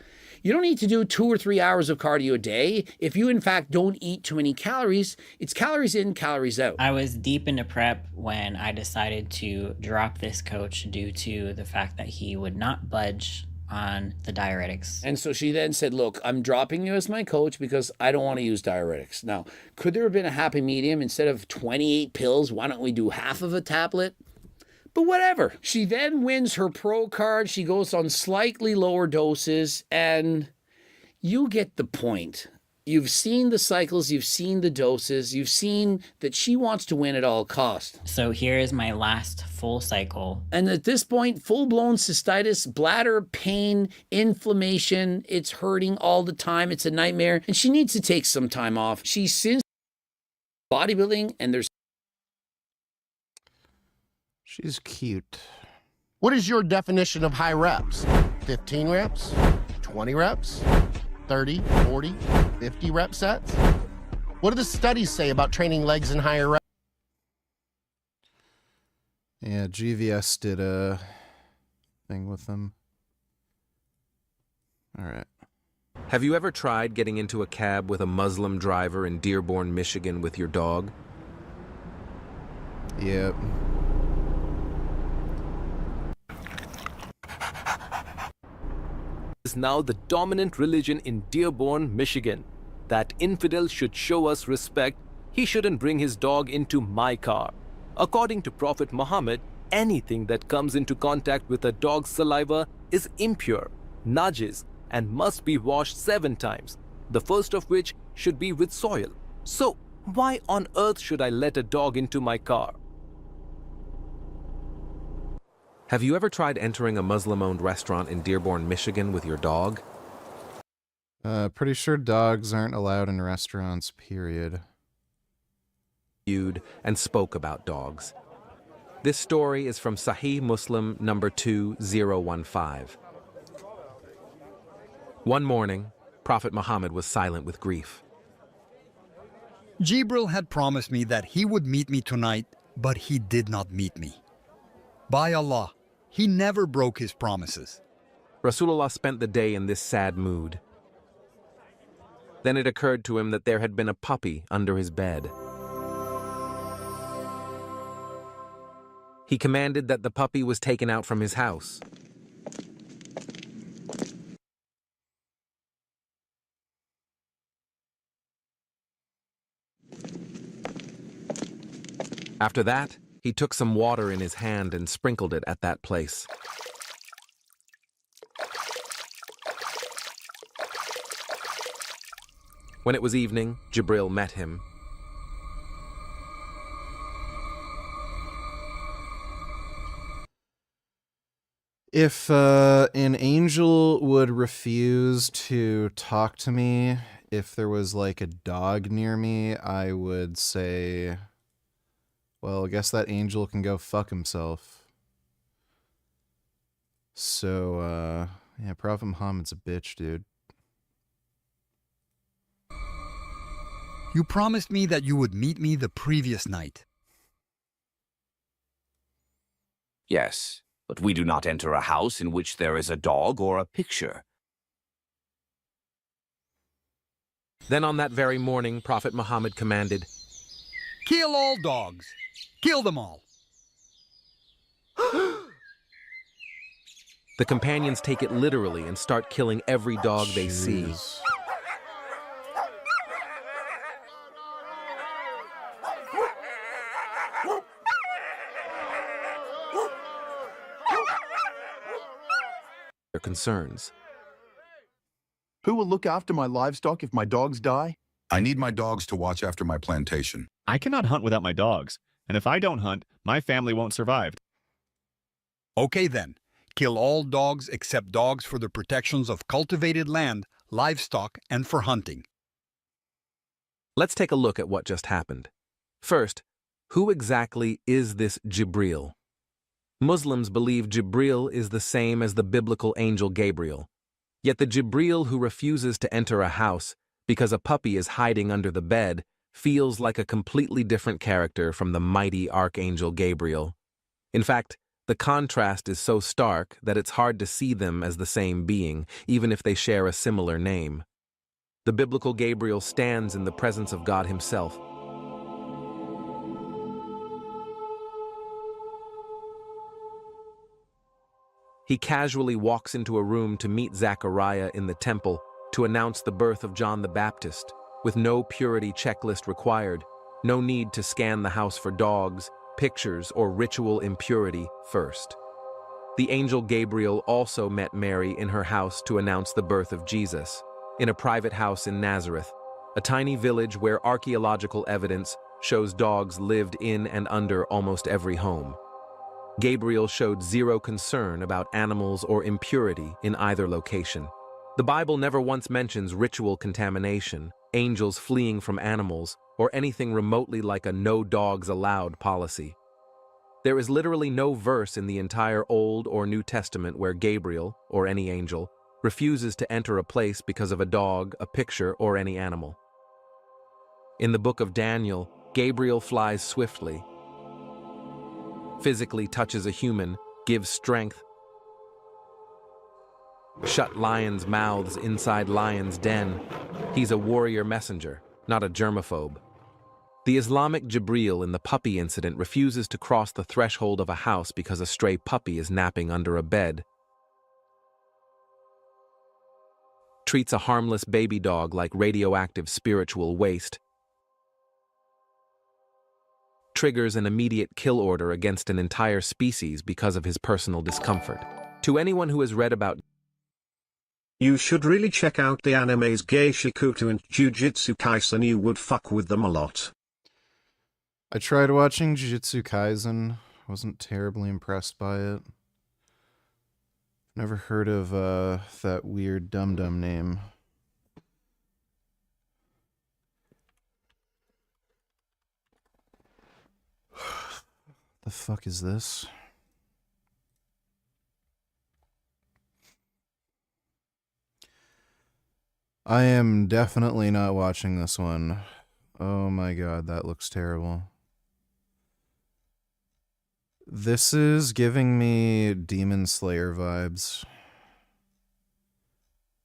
You don't need to do 2 or 3 hours of cardio a day. If you, in fact, don't eat too many calories, it's calories in, calories out. I was deep into prep when I decided to drop this coach due to the fact that he would not budge on the diuretics. And so she then said, look, I'm dropping you as my coach because I don't want to use diuretics. Now, could there have been a happy medium? Instead of 28 pills, why don't we do half of a tablet? But whatever. She then wins her pro card. She goes on slightly lower doses, and you get the point. You've seen the cycles, you've seen the doses, you've seen that she wants to win at all costs. So here is my last full cycle. And at this point, full-blown cystitis, bladder pain, inflammation, it's hurting all the time, it's a nightmare, and she needs to take some time off. She's since bodybuilding, and there's She's cute. What is your definition of high reps? 15 reps? 20 reps? 30, 40, 50 rep sets? What do the studies say about training legs in higher reps? Yeah, GVS did a thing with them. All right. Have you ever tried getting into a cab with a Muslim driver in Dearborn, Michigan with your dog? Yep. Is now the dominant religion in Dearborn, Michigan. That infidel should show us respect. He shouldn't bring his dog into my car. According to Prophet Muhammad, anything that comes into contact with a dog's saliva is impure, najis, and must be washed 7 times, the first of which should be with soil. So, why on earth should I let a dog into my car? Have you ever tried entering a Muslim-owned restaurant in Dearborn, Michigan with your dog? Pretty sure dogs aren't allowed in restaurants, period. And spoke about dogs. This story is from Sahih Muslim number 2015. One morning, Prophet Muhammad was silent with grief. Jibril had promised me that he would meet me tonight, but he did not meet me. By Allah, he never broke his promises. Rasulullah spent the day in this sad mood. Then it occurred to him that there had been a puppy under his bed. He commanded that the puppy was taken out from his house. After that, he took some water in his hand and sprinkled it at that place. When it was evening, Jibril met him. If an angel would refuse to talk to me, if there was like a dog near me, I would say, well, I guess that angel can go fuck himself. So, yeah, Prophet Muhammad's a bitch, dude. You promised me that you would meet me the previous night. Yes, but we do not enter a house in which there is a dog or a picture. Then on that very morning, Prophet Muhammad commanded, Kill all dogs. Kill them all. The companions take it literally and start killing every dog they see. Their concerns. Who will look after my livestock if my dogs die? I need my dogs to watch after my plantation. I cannot hunt without my dogs, and if I don't hunt, my family won't survive. Okay then, kill all dogs except dogs for the protections of cultivated land, livestock, and for hunting. Let's take a look at what just happened. First, who exactly is this Jibril? Muslims believe Jibril is the same as the biblical angel Gabriel. Yet the Jibril who refuses to enter a house because a puppy is hiding under the bed feels like a completely different character from the mighty archangel Gabriel. In fact, the contrast is so stark that it's hard to see them as the same being, even if they share a similar name. The biblical Gabriel stands in the presence of God himself. He casually walks into a room to meet Zechariah in the temple to announce the birth of John the Baptist, with no purity checklist required, no need to scan the house for dogs, pictures, or ritual impurity first. The angel Gabriel also met Mary in her house to announce the birth of Jesus, in a private house in Nazareth, a tiny village where archaeological evidence shows dogs lived in and under almost every home. Gabriel showed zero concern about animals or impurity in either location. The Bible never once mentions ritual contamination, angels fleeing from animals, or anything remotely like a no dogs allowed policy. There is literally no verse in the entire Old or New Testament where Gabriel, or any angel, refuses to enter a place because of a dog, a picture, or any animal. In the book of Daniel, Gabriel flies swiftly, physically touches a human, gives strength, shut lions' mouths inside lions' den. He's a warrior messenger, not a germaphobe. The Islamic Jibril in the puppy incident refuses to cross the threshold of a house because a stray puppy is napping under a bed. Treats a harmless baby dog like radioactive spiritual waste. Triggers an immediate kill order against an entire species because of his personal discomfort. To anyone who has read about You should really check out the animes Geishikuta and Jujutsu Kaisen. You would fuck with them a lot. I tried watching Jujutsu Kaisen. Wasn't terribly impressed by it. Never heard of that weird dum-dum name. The fuck is this? I am definitely not watching this one. Oh my god, that looks terrible. This is giving me Demon Slayer vibes.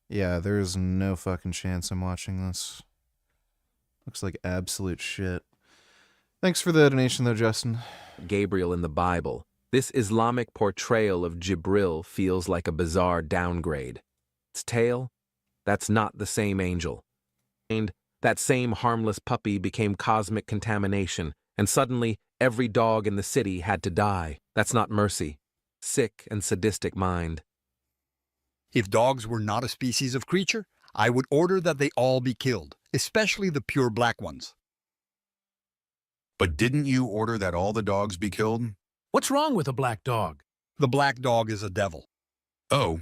Yeah, there's no fucking chance I'm watching this. Looks like absolute shit. Thanks for the donation, though, Justin. Gabriel in the Bible. This Islamic portrayal of Jibril feels like a bizarre downgrade. Its tail? That's not the same angel. And that same harmless puppy became cosmic contamination, and suddenly every dog in the city had to die. That's not mercy. Sick and sadistic mind. If dogs were not a species of creature, I would order that they all be killed, especially the pure black ones. But didn't you order that all the dogs be killed? What's wrong with a black dog? The black dog is a devil. Oh,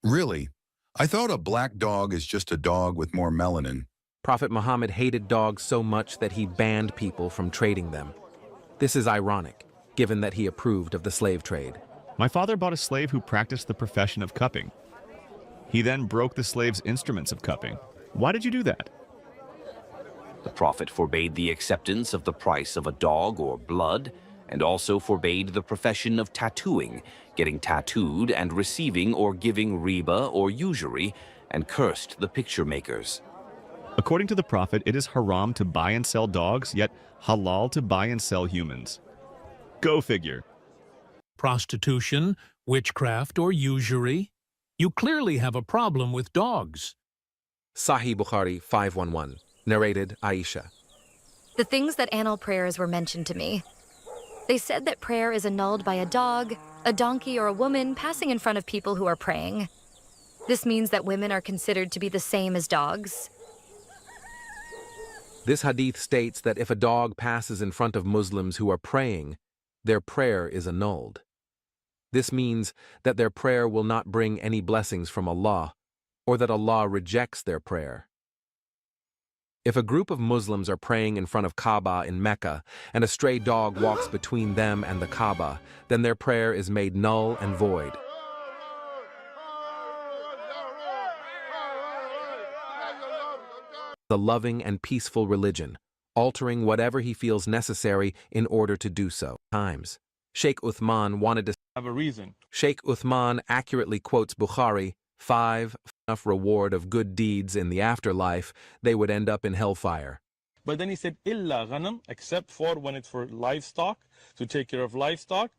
really? I thought a black dog is just a dog with more melanin. Prophet Muhammad hated dogs so much that he banned people from trading them. This is ironic, given that he approved of the slave trade. My father bought a slave who practiced the profession of cupping. He then broke the slave's instruments of cupping. Why did you do that? The Prophet forbade the acceptance of the price of a dog or blood, and also forbade the profession of tattooing, getting tattooed and receiving or giving riba or usury, and cursed the picture makers. According to the Prophet, it is haram to buy and sell dogs, yet halal to buy and sell humans. Go figure. Prostitution, witchcraft, or usury? You clearly have a problem with dogs. Sahih Bukhari 511. Narrated Aisha. The things that annal prayers were mentioned to me. They said that prayer is annulled by a dog, a donkey, or a woman passing in front of people who are praying. This means that women are considered to be the same as dogs. This hadith states that if a dog passes in front of Muslims who are praying, their prayer is annulled. This means that their prayer will not bring any blessings from Allah, or that Allah rejects their prayer. If a group of Muslims are praying in front of Kaaba in Mecca, and a stray dog walks between them and the Kaaba, then their prayer is made null and void. A loving and peaceful religion, altering whatever he feels necessary in order to do so. Times. Sheikh Uthman wanted to have a reason. Sheikh Uthman accurately quotes Bukhari, 5, enough reward of good deeds in the afterlife, they would end up in hellfire. But then he said, illa ghanam, except for when it's for livestock, to take care of livestock,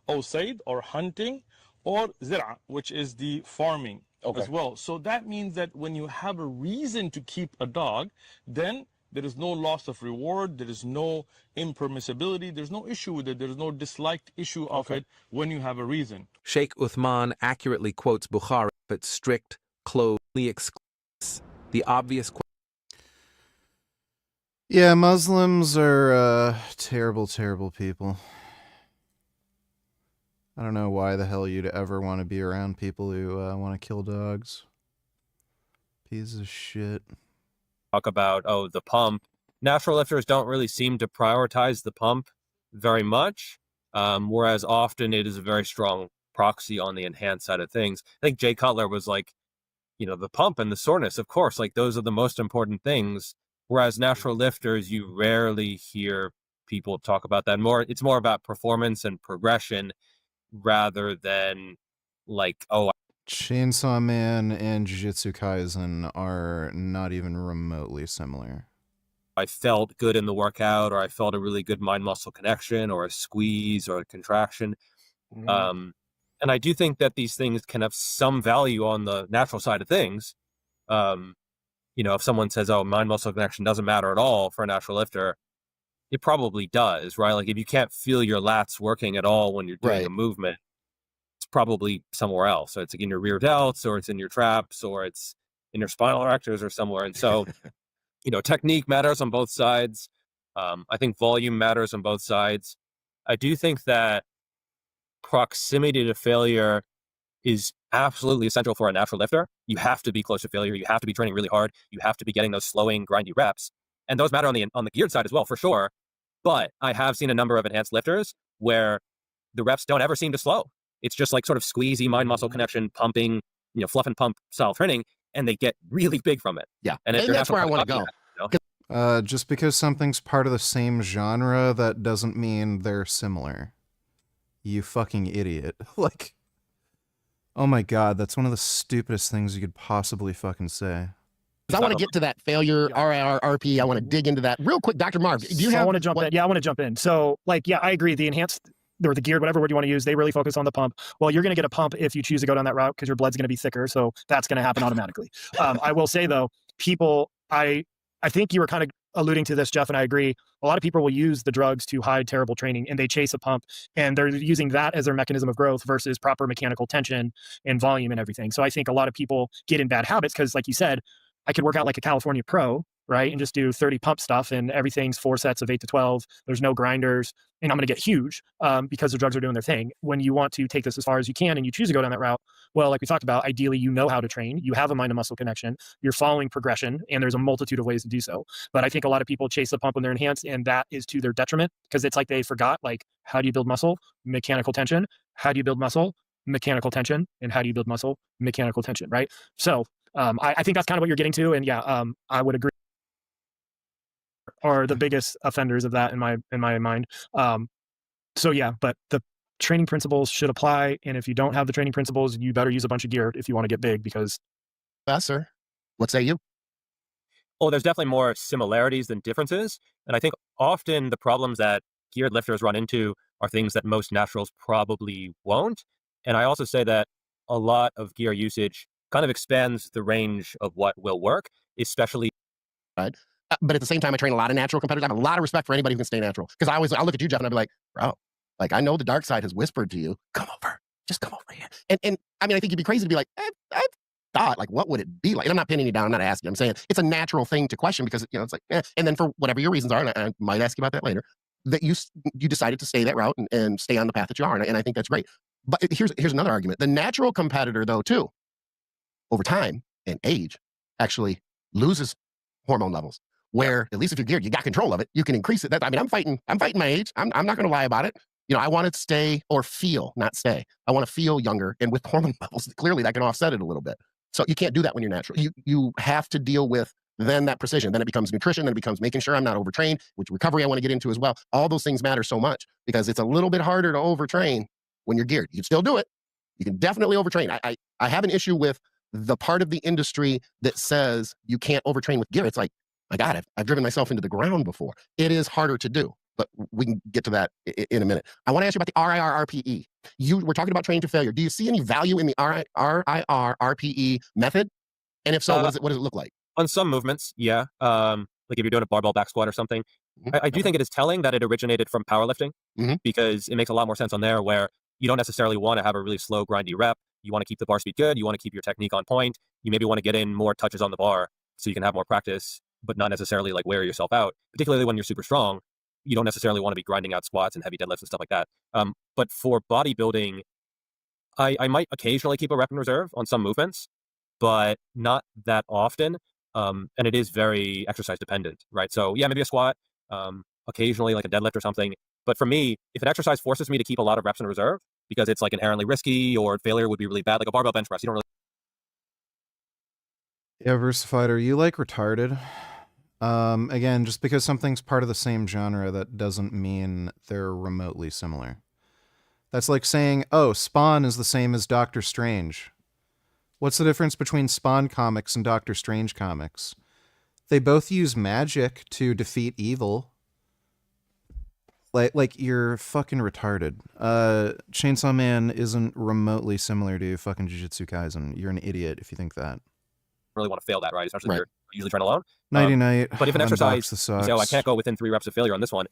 or sayd, or hunting, or zira, which is the farming as well. So that means that when you have a reason to keep a dog, then there is no loss of reward, there is no impermissibility, there's no issue with it, there's no disliked issue of it when you have a reason. Sheikh Uthman accurately quotes Bukhari, but strict, closely excludes the obvious. Yeah, Muslims are terrible, terrible people. I don't know why the hell you'd ever want to be around people who want to kill dogs. Piece of shit. Talk about, the pump. Natural lifters don't really seem to prioritize the pump very much, whereas often it is a very strong proxy on the enhanced side of things. I think Jay Cutler was like, the pump and the soreness, of course, like those are the most important things. Whereas natural lifters, you rarely hear people talk about that. It's more about performance and progression rather than like, Chainsaw Man and Jujutsu Kaisen are not even remotely similar. I felt good in the workout, or I felt a really good mind-muscle connection, or a squeeze, or a contraction. And I do think that these things can have some value on the natural side of things. If someone says, mind-muscle connection doesn't matter at all for a natural lifter, it probably does, right? Like if you can't feel your lats working at all when you're doing a movement, it's probably somewhere else. So it's in your rear delts, or it's in your traps, or it's in your spinal erectors or somewhere. And so, technique matters on both sides. I think volume matters on both sides. I do think that proximity to failure is absolutely essential for a natural lifter. You have to be close to failure. You have to be training really hard. You have to be getting those slowing, grindy reps. And those matter on the geared side as well, for sure. But I have seen a number of enhanced lifters where the reps don't ever seem to slow. It's just like sort of squeezy mind-muscle connection, pumping, fluff and pump style training, and they get really big from it. Yeah, and that's where I want to go. Just because something's part of the same genre, that doesn't mean they're similar. You fucking idiot. Like, oh my god, that's one of the stupidest things you could possibly fucking say. I want to get to that failure, RIR, I want to dig into that real quick. Dr. Marv, do you So have... I want to jump in. Yeah, I want to jump in. So, like, yeah, I agree. The enhanced or the geared, whatever word you want to use, they really focus on the pump. Well, you're going to get a pump if you choose to go down that route because your blood's going to be thicker. So that's going to happen automatically. I will say, though, people, I think you were kind of alluding to this, Jeff, and I agree. A lot of people will use the drugs to hide terrible training, and they chase a pump, and they're using that as their mechanism of growth versus proper mechanical tension and volume and everything. So I think a lot of people get in bad habits because, like you said, I could work out like a California pro, right? And just do 30 pump stuff and everything's 4 sets of 8 to 12. There's no grinders and I'm going to get huge because the drugs are doing their thing. When you want to take this as far as you can and you choose to go down that route, well, like we talked about, ideally, you know how to train. You have a mind to muscle connection. You're following progression and there's a multitude of ways to do so. But I think a lot of people chase the pump when they're enhanced and that is to their detriment because it's like they forgot, like, how do you build muscle? Mechanical tension. How do you build muscle? Mechanical tension. And how do you build muscle? Mechanical tension, right? So I think that's kind of what you're getting to. And yeah, I would agree. Are the biggest offenders of that in my mind. So yeah, but the training principles should apply. And if you don't have the training principles, you better use a bunch of gear if you want to get big because. Sir, what say you? Oh, there's definitely more similarities than differences. And I think often the problems that geared lifters run into are things that most naturals probably won't. And I also say that a lot of gear usage kind of expands the range of what will work, especially. Right. But at the same time, I train a lot of natural competitors. I have a lot of respect for anybody who can stay natural. Because I look at you, Jeff, and I'll be like, bro, like, I know the dark side has whispered to you, come over, just come over here. And I mean, I think you'd be crazy to be like, I thought, like, what would it be like? And I'm not pinning you down. I'm not asking. I'm saying it's a natural thing to question because, you know, it's like, and then for whatever your reasons are, and I might ask you about that later, that you decided to stay that route and stay on the path that you are. And I think that's great. But here's another argument. The natural competitor, though, too, over time and age, actually loses hormone levels. Where at least if you're geared, you got control of it. You can increase it. I mean, I'm fighting my age. I'm not going to lie about it. You know, I want to stay or feel, not stay. I want to feel younger, and with hormone levels, clearly that can offset it a little bit. So you can't do that when you're natural. You have to deal with then that precision. Then it becomes nutrition. Then it becomes making sure I'm not overtrained, which recovery I want to get into as well. All those things matter so much because it's a little bit harder to overtrain when you're geared. You can still do it. You can definitely overtrain. I have an issue with the part of the industry that says you can't overtrain with gear. It's like, my God, I've driven myself into the ground before. It is harder to do, but we can get to that in a minute. I want to ask you about the RIR-RPE. We're talking about training to failure. Do you see any value in the RIR-RPE method? And if so, what does it look like? On some movements, yeah. Like if you're doing a barbell back squat or something, I do think it is telling that it originated from powerlifting because it makes a lot more sense on there where you don't necessarily want to have a really slow, grindy rep. You want to keep the bar speed good. You want to keep your technique on point. You maybe want to get in more touches on the bar so you can have more practice, but not necessarily like wear yourself out, particularly when you're super strong. You don't necessarily want to be grinding out squats and heavy deadlifts and stuff like that. But for bodybuilding, I might occasionally keep a rep in reserve on some movements, but not that often. And it is very exercise dependent, right? So yeah, maybe a squat, occasionally like a deadlift or something. But for me, if an exercise forces me to keep a lot of reps in reserve because it's like inherently risky or failure would be really bad, like a barbell bench press, you don't really. Yeah, Versified, are you like retarded? Again, just because something's part of the same genre, that doesn't mean they're remotely similar. That's like saying, oh, Spawn is the same as Doctor Strange. What's the difference between Spawn comics and Doctor Strange comics? They both use magic to defeat evil. Like you're fucking retarded. Chainsaw Man isn't remotely similar to fucking Jujutsu Kaisen. You're an idiot if you think that. Really want to fail that, right? Especially if you're usually trying alone. Nighty night. But if an exercise, you say, oh, I can't go within 3 reps of failure on this one,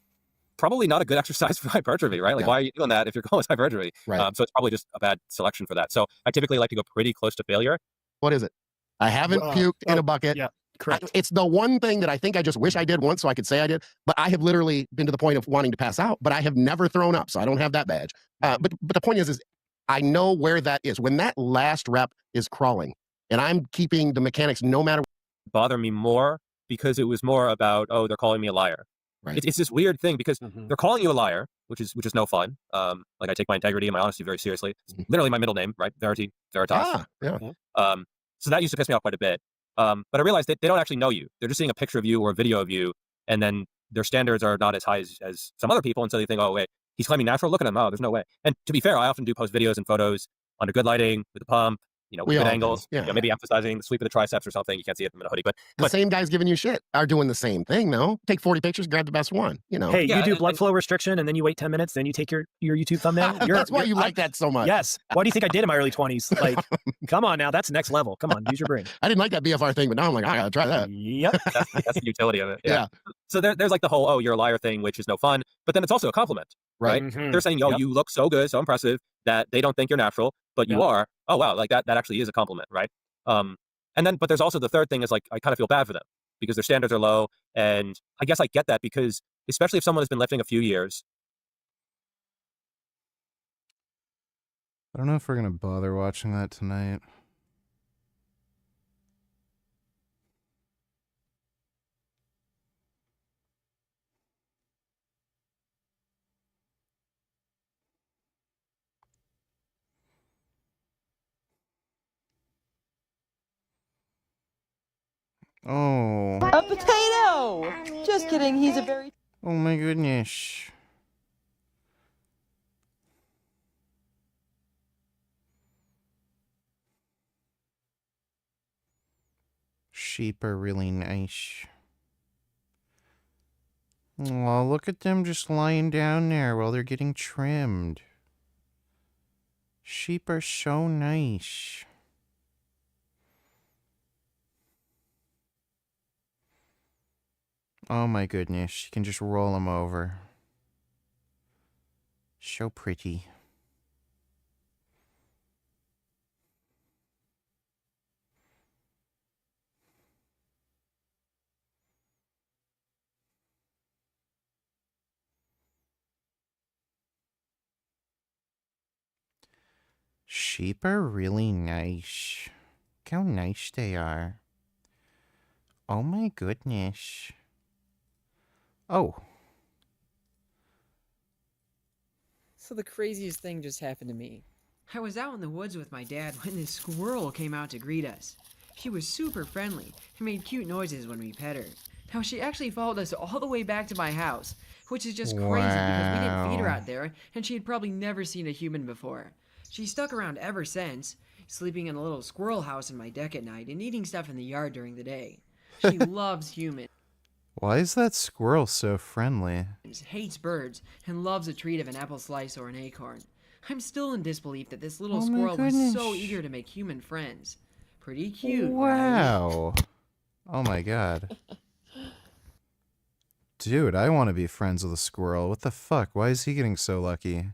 probably not a good exercise for hypertrophy, right? Like, why are you doing that if you're going with hypertrophy? Right. So it's probably just a bad selection for that. So I typically like to go pretty close to failure. What is it? I haven't puked in a bucket. Yeah, correct. It's the one thing that I think I just wish I did once so I could say I did, but I have literally been to the point of wanting to pass out, but I have never thrown up, so I don't have that badge. But the point is I know where that is. When that last rep is crawling, and I'm keeping the mechanics no matter what. Bother me more because it was more about, oh, they're calling me a liar. Right. It's this weird thing because they're calling you a liar, which is no fun. Like I take my integrity and my honesty very seriously. It's literally my middle name, right? Verity, Veritas. Yeah. So that used to piss me off quite a bit. But I realized that they don't actually know you. They're just seeing a picture of you or a video of you, and then their standards are not as high as some other people, and so they think, oh, wait, he's claiming natural? Look at him. Oh, there's no way. And to be fair, I often do post videos and photos under good lighting, with the pump, with We good all do, angles, yeah. maybe emphasizing the sweep of the triceps or something. You can't see it in a hoodie, but The same guys giving you shit are doing the same thing, though. Take 40 pictures, grab the best one, Hey, you do blood flow restriction, and then you wait 10 minutes, then you take your YouTube thumbnail. That's why you like that so much. Yes. Why do you think I did in my early 20s? Like, come on now, that's next level. Come on, use your brain. I didn't like that BFR thing, but now I'm like, I gotta try that. Yep. That's the utility of it. Yeah. So there's like the whole, oh, you're a liar thing, which is no fun. But then it's also a compliment, right? Mhm. They're saying, oh, Yep. you look so good, so impressive, that they don't think you're natural, but you Yep. are. Oh, wow, like that actually is a compliment, right? But there's also the third thing is like, I kind of feel bad for them because their standards are low. And I guess I get that because especially if someone has been lifting a few years. I don't know if we're going to bother watching that tonight. Oh. A potato! Just kidding, he's a very... Oh my goodness. Sheep are really nice. Oh, look at them just lying down there while they're getting trimmed. Sheep are so nice. Oh my goodness, you can just roll them over. So pretty. Sheep are really nice. Look how nice they are. Oh my goodness. Oh. So the craziest thing just happened to me. I was out in the woods with my dad when this squirrel came out to greet us. She was super friendly and made cute noises when we pet her. Now she actually followed us all the way back to my house, which is just crazy because we didn't feed her out there and she had probably never seen a human before. She stuck around ever since, sleeping in a little squirrel house in my deck at night and eating stuff in the yard during the day. She loves humans. Why is that squirrel so friendly? Hates birds, and loves a treat of an apple slice or an acorn. I'm still in disbelief that this little Oh my squirrel was so goodness. eager to make human friends. Pretty cute, right? Wow. Oh my god. Dude, I want to be friends with a squirrel. What the fuck? Why is he getting so lucky?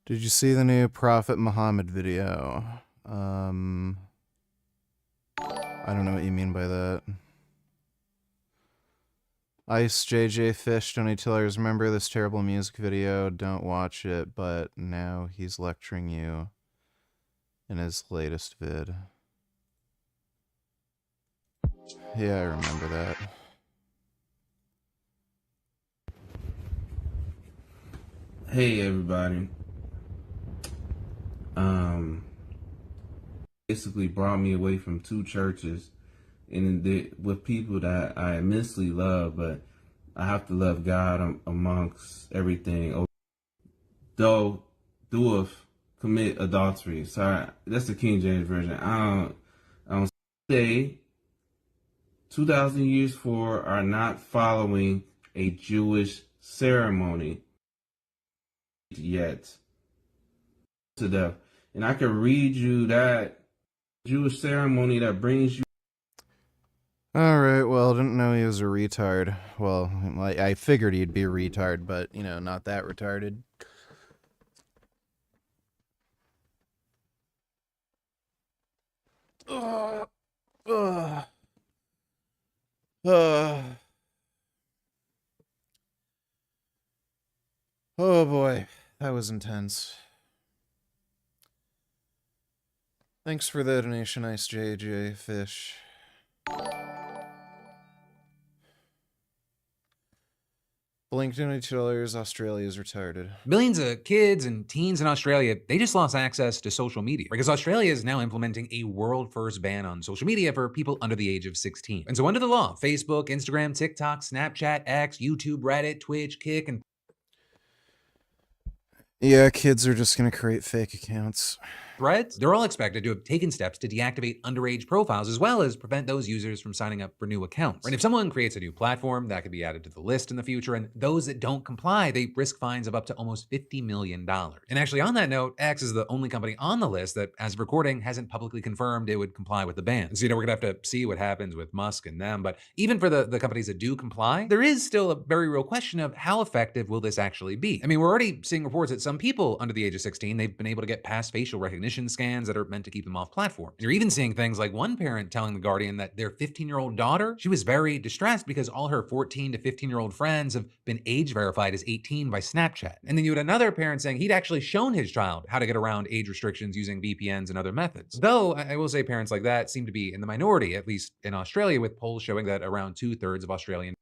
Did you see the new Prophet Muhammad video? I don't know what you mean by that. Ice JJ Fish, Tony Tillers, remember this terrible music video? Don't watch it, but now he's lecturing you in his latest vid. Yeah, I remember that. Hey everybody. Basically brought me away from two churches and with people that I immensely love, but I have to love God amongst everything. Though doeth commit adultery. Sorry, that's the King James version. I don't say 2,000 years for are not following a Jewish ceremony yet to death. And I can read you that Jewish ceremony that brings you. All right, well, didn't know he was a retard. Well, I figured he'd be a retard, but, you know, not that retarded. Uh, uh, uh. Oh boy, that was intense. Thanks for the donation, Ice JJ Fish. Blink $22, Australia's retarded. Millions of kids and teens in Australia, they just lost access to social media because Australia is now implementing a world-first ban on social media for people under the age of 16. And so under the law, Facebook, Instagram, TikTok, Snapchat, X, YouTube, Reddit, Twitch, Kick, and Yeah, kids are just gonna create fake accounts. Threads, they're all expected to have taken steps to deactivate underage profiles as well as prevent those users from signing up for new accounts. And if someone creates a new platform, that could be added to the list in the future, and those that don't comply, they risk fines of up to almost $50 million. And actually on that note, X is the only company on the list that, as of recording, hasn't publicly confirmed it would comply with the ban. So, we're gonna have to see what happens with Musk and them, but even for the companies that do comply, there is still a very real question of how effective will this actually be? I mean, we're already seeing reports that some people under the age of 16, they've been able to get past facial recognition scans that are meant to keep them off platforms. You're even seeing things like one parent telling The Guardian that their 15-year-old daughter, she was very distressed because all her 14 to 15-year-old friends have been age verified as 18 by Snapchat. And then you had another parent saying he'd actually shown his child how to get around age restrictions using VPNs and other methods. Though, I will say parents like that seem to be in the minority, at least in Australia, with polls showing that around 2/3 of Australian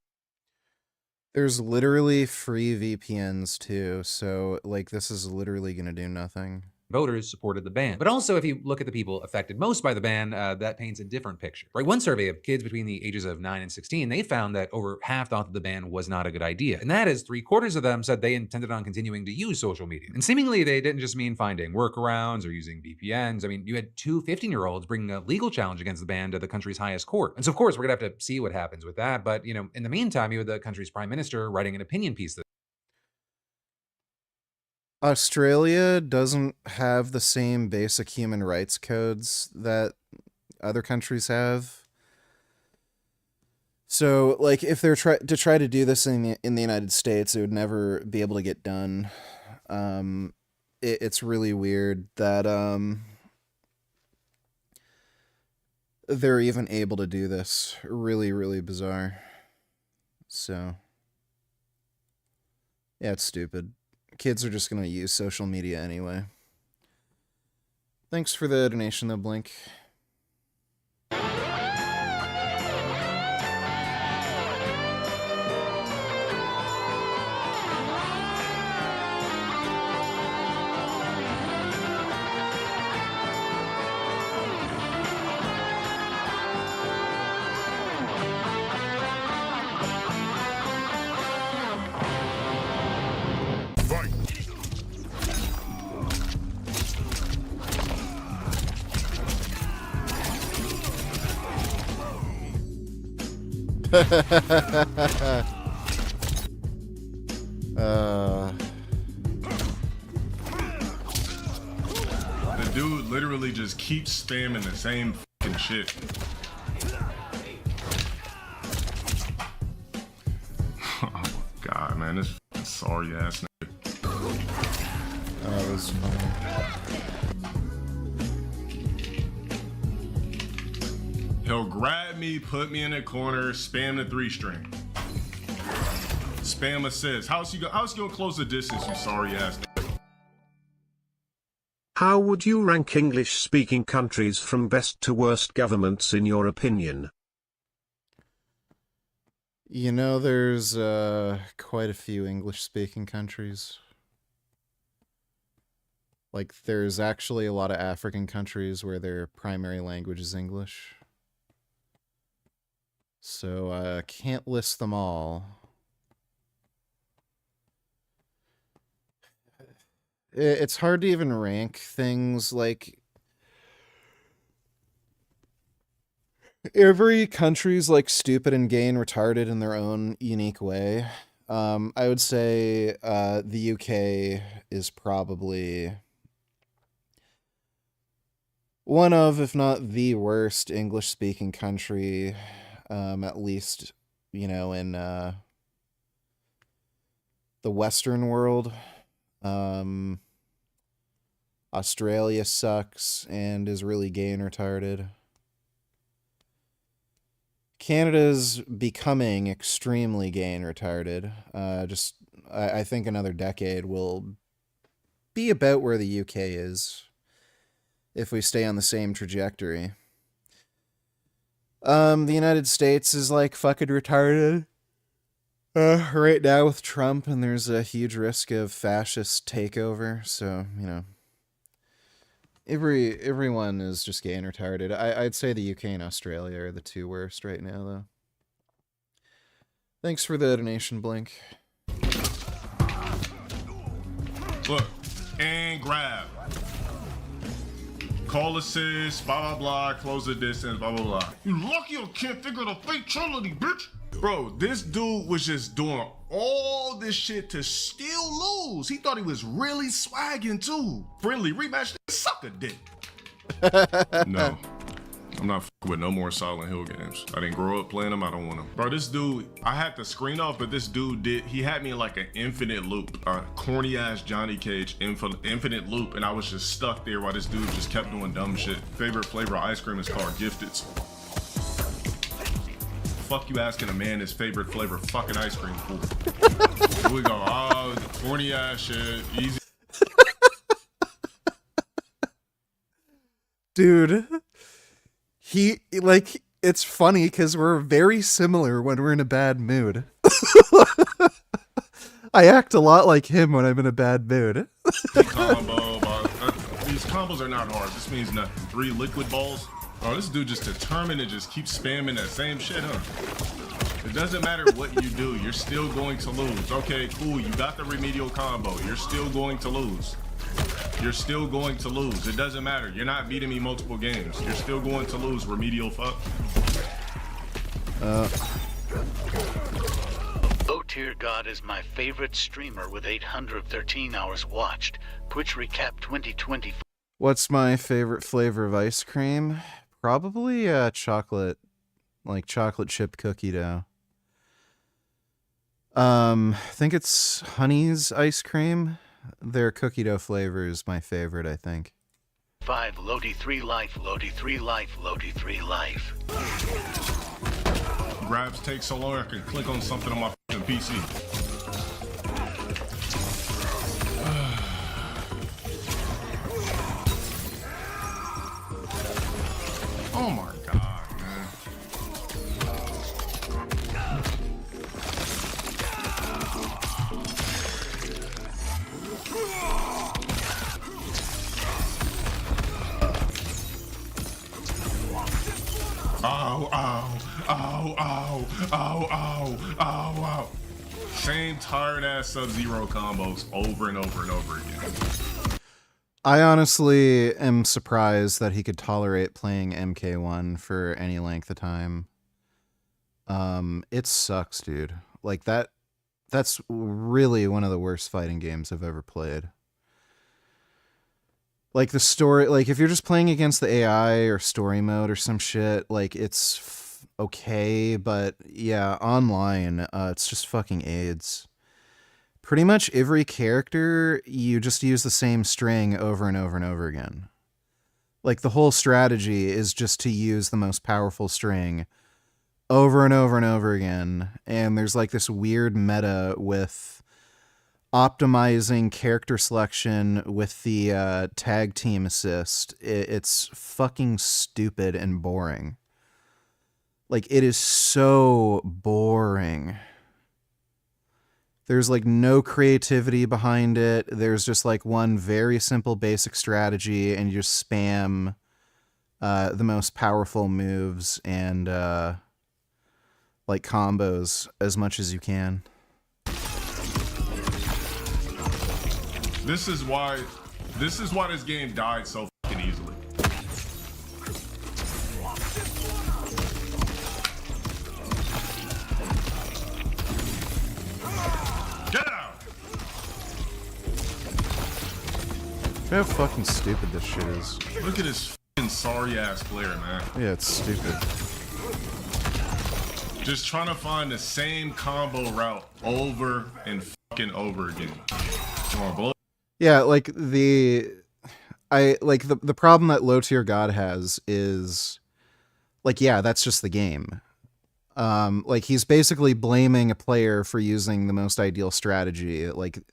There's literally free VPNs too, so like this is literally gonna do nothing. voters supported the ban. But also, if you look at the people affected most by the ban, that paints a different picture. Right? One survey of kids between the ages of 9 and 16, they found that over half thought that the ban was not a good idea. And that is 3/4 of them said they intended on continuing to use social media. And seemingly, they didn't just mean finding workarounds or using VPNs. I mean, you had two 15-year-olds bringing a legal challenge against the ban to the country's highest court. And so, of course, we're gonna have to see what happens with that. But, in the meantime, you had the country's prime minister writing an opinion piece that Australia doesn't have the same basic human rights codes that other countries have. So, like, if they're try to do this in the United States, it would never be able to get done. It's really weird that they're even able to do this. Really, really bizarre. So, yeah, it's stupid. Kids are just going to use social media anyway. Thanks for the donation, though, Blink. The dude literally just keeps spamming the same fucking shit. Oh my god, man, this sorry ass nigga. That was funny. He'll grab me, put me in a corner, spam the 3-string. Spam assist. How's he gonna close the distance, you sorry ass nigga? How would you rank English-speaking countries from best to worst governments in your opinion? There's quite a few English-speaking countries. Like, there's actually a lot of African countries where their primary language is English. So I can't list them all. It's hard to even rank things. Like, every country's like stupid and gay and retarded in their own unique way. I would say the UK is probably one of, if not the worst English-speaking country, at least, you know, in the Western world. Australia sucks and is really gay and retarded. Canada's becoming extremely gay and retarded. I think another decade will be about where the UK is if we stay on the same trajectory. The United States is like fucking retarded right now with Trump, and there's a huge risk of fascist takeover. So, you know, everyone is just gay and retarded. I'd say the UK and Australia are the two worst right now, though. Thanks for the donation, Blink. Look, and grab. Call assist, blah, blah, blah, close the distance, blah, blah, blah. You lucky I can't figure the fatality, bitch. Bro, this dude was just doing all this shit to still lose. He thought he was really swagging, too. Friendly rematch, suck a dick. No. I'm not with no more Silent Hill games. I didn't grow up playing them. I don't want them. Bro, this dude, I had the screen off, but this dude he had me in like an infinite loop. Corny ass Johnny Cage infinite loop, and I was just stuck there while this dude just kept doing dumb shit. Favorite flavor of ice cream is called Gifted. Fuck you asking a man his favorite flavor of fucking ice cream for. Here we go. Oh, corny ass shit. Easy. Dude. It's funny because we're very similar when we're in a bad mood. I act a lot like him when I'm in a bad mood. Combo, these combos are not hard. This means nothing. 3 liquid balls. Oh, this dude just determined to just keep spamming that same shit, huh? It doesn't matter what you do. You're still going to lose. Okay, cool. You got the remedial combo. You're still going to lose. You're still going to lose. It doesn't matter. You're not beating me multiple games. You're still going to lose, remedial fuck. Tier God is my favorite streamer with 813 hours watched. Twitch recap 2024. What's my favorite flavor of ice cream? Probably chocolate, like chocolate chip cookie dough. I think it's Honey's ice cream. Their cookie dough flavor is my favorite, I think. 5 Lodi 3 life, Lodi 3 life, Lodi 3 life. Grabs take so long I can click on something on my fucking PC. Oh my god, man. Ow, ow, ow, ow, ow, ow, ow, ow. Same tired ass Sub-Zero combos over and over and over again. I honestly am surprised that he could tolerate playing MK1 for any length of time. It sucks, dude. Like that's really one of the worst fighting games I've ever played. Like the story, like if you're just playing against the AI or story mode or some shit, like it's okay, but yeah, online, it's just fucking AIDS. Pretty much every character, you just use the same string over and over and over again. Like the whole strategy is just to use the most powerful string over and over and over again. And there's like this weird meta with optimizing character selection with the tag team assist. It's fucking stupid and boring. Like, it is so boring. There's like no creativity behind it. There's just like one very simple basic strategy, and you just spam the most powerful moves and like combos as much as you can. This is why this game died so fucking easily. Get out! Look how fucking stupid this shit is. Look at this sorry ass player, man. Yeah, it's stupid. Just trying to find the same combo route over and fucking over again. Come on, blow. Yeah, like the problem that low tier God has is like, yeah, that's just the game. Like he's basically blaming a player for using the most ideal strategy. Like, you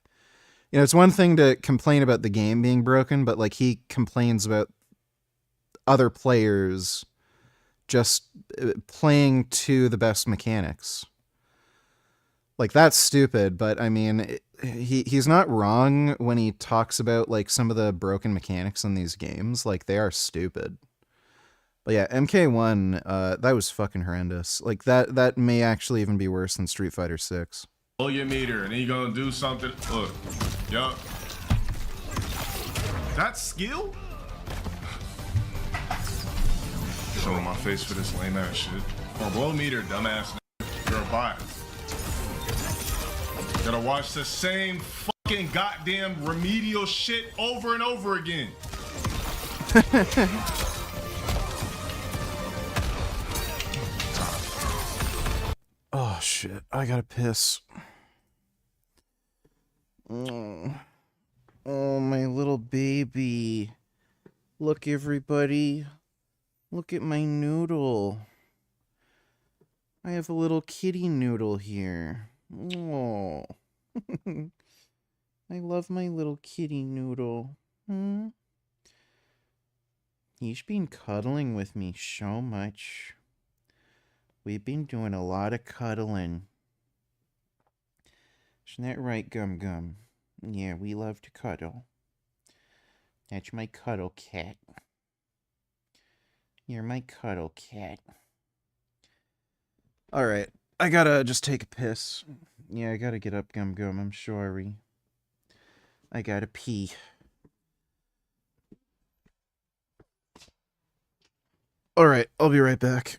know, it's one thing to complain about the game being broken, but like he complains about other players just playing to the best mechanics. Like that's stupid, but I mean, he's not wrong when he talks about like some of the broken mechanics in these games. Like they are stupid. But yeah, MK1, that was fucking horrendous. Like that may actually even be worse than Street Fighter 6. Blow your meter, and then you gonna do something. Look, yup. That's skill? Showing my face for this lame ass shit. Or blow meter, dumbass. You're a bot. Gotta watch the same fucking goddamn remedial shit over and over again. Oh shit, I gotta piss. Oh, my little baby. Look, everybody. Look at my noodle. I have a little kitty noodle here. Oh. I love my little kitty noodle. He's been cuddling with me so much. We've been doing a lot of cuddling. Isn't that right, Gum Gum? Yeah, we love to cuddle. That's my cuddle cat. You're my cuddle cat. Alright, I gotta just take a piss. Yeah, I gotta get up, Gum Gum, I'm sorry. I gotta pee. Alright, I'll be right back.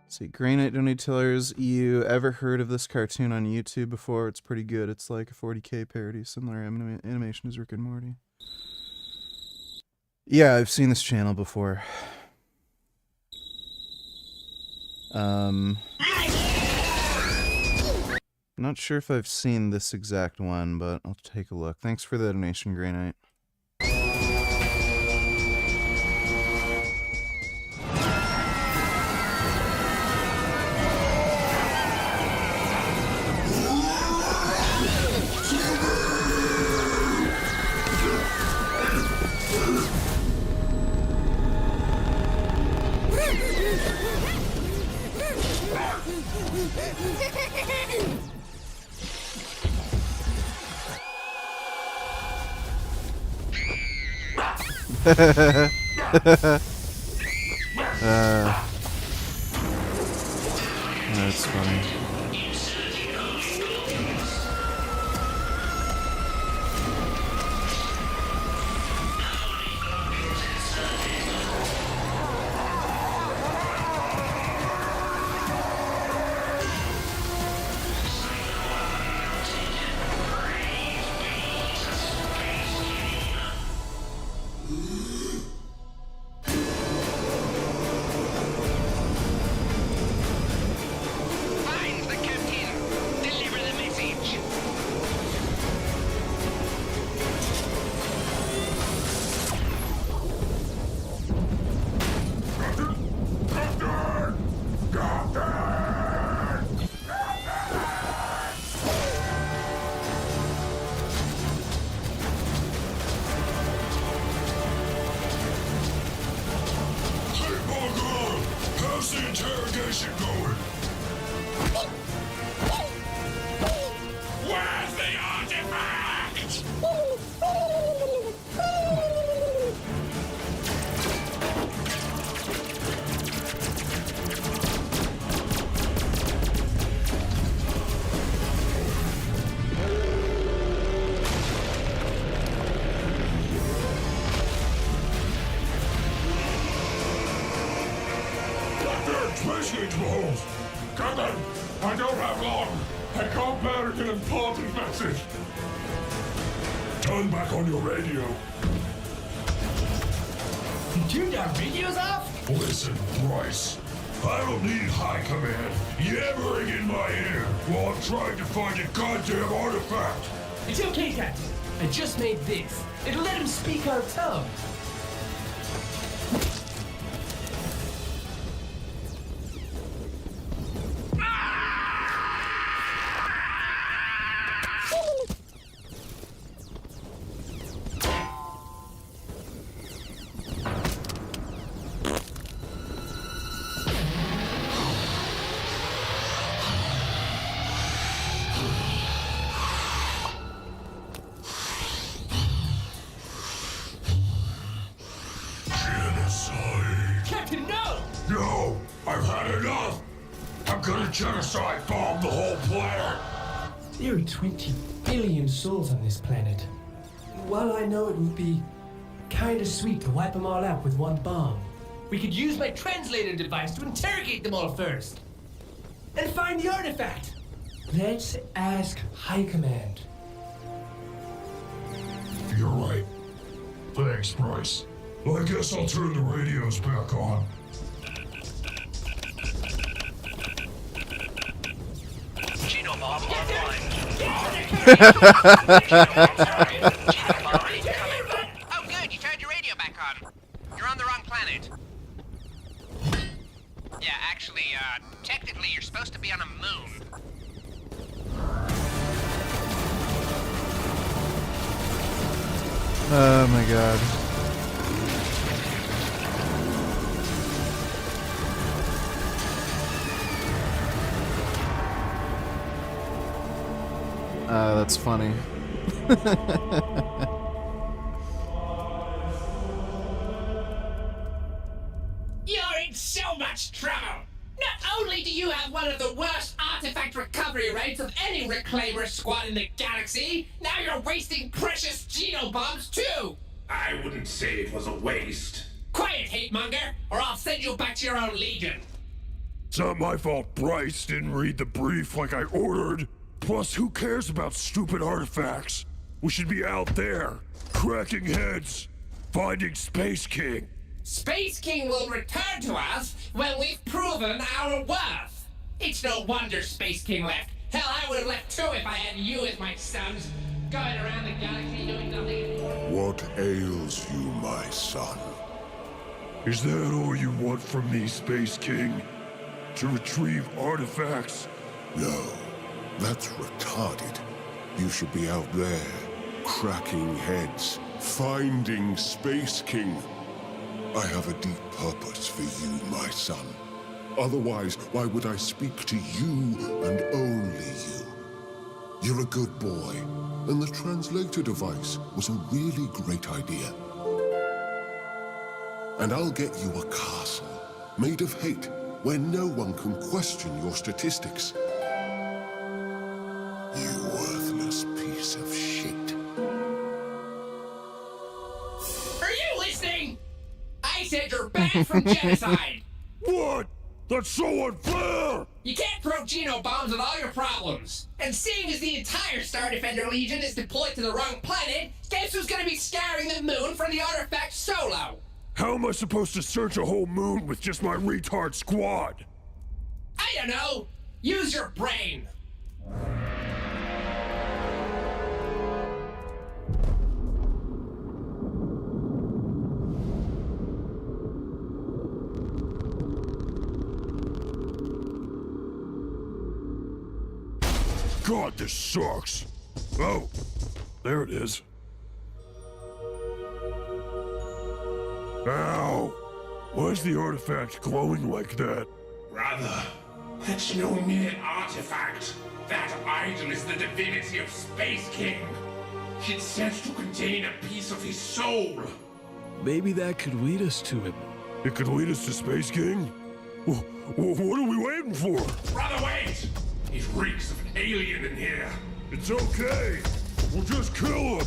See, Grey Knight Donate Tillers, you ever heard of this cartoon on YouTube before? It's pretty good. It's like a 40K parody. Similar animation as Rick and Morty. Yeah, I've seen this channel before. I'm not sure if I've seen this exact one, but I'll take a look. Thanks for the donation, Grey Knight. That's funny. Appreciate to behold. Cutler, I don't have long. I can't bear an important message. Turn back on your radio. You turned our radios off? Listen, Bryce. I don't need high command yammering in my ear while I'm trying to find a goddamn artifact. It's okay, Captain. I just made this. It'll let him speak our tongue. Genocide bomb the whole planet! There are 20 billion souls on this planet. While I know it would be kinda sweet to wipe them all out with one bomb, we could use my translator device to interrogate them all first. And find the artifact. Let's ask High Command. You're right. Thanks, Bryce. Well, I guess I'll turn the radios back on. Oh, good, you turned your radio back on. You're on the wrong planet. Yeah, actually, technically you're supposed to be on a moon. Oh my god. That's funny. You're in so much trouble! Not only do you have one of the worst artifact recovery rates of any reclaimer squad in the galaxy, now you're wasting precious genobombs too! I wouldn't say it was a waste. Quiet, hate monger, or I'll send you back to your own legion. It's not my fault Bryce didn't read the brief like I ordered. Plus, who cares about stupid artifacts? We should be out there, cracking heads, finding Space King. Space King will return to us when we've proven our worth. It's no wonder Space King left. Hell, I would have left too if I had you as my sons, going around the galaxy doing nothing important. What ails you, my son? Is that all you want from me, Space King? To retrieve artifacts? No, that's retarded. You should be out there, cracking heads, finding Space King. I have a deep purpose for you, my son. Otherwise, why would I speak to you and only you? You're a good boy, and the translator device was a really great idea. And I'll get you a castle made of hate, where no one can question your statistics. You worthless piece of shit. Are you listening? I said you're banned from genocide. What? That's so unfair! You can't throw Geno bombs at all your problems. And seeing as the entire Star Defender Legion is deployed to the wrong planet, guess who's gonna be scouring the moon for the artifact solo? How am I supposed to search a whole moon with just my retard squad? I don't know. Use your brain. God, this sucks. Oh, there it is. Ow! Why is the artifact glowing like that? Brother, that's no mere artifact. That idol is the divinity of Space King. It's said to contain a piece of his soul. Maybe that could lead us to him. It could lead us to Space King? What are we waiting for? Brother, wait! It reeks of an alien in here. It's okay. We'll just kill him.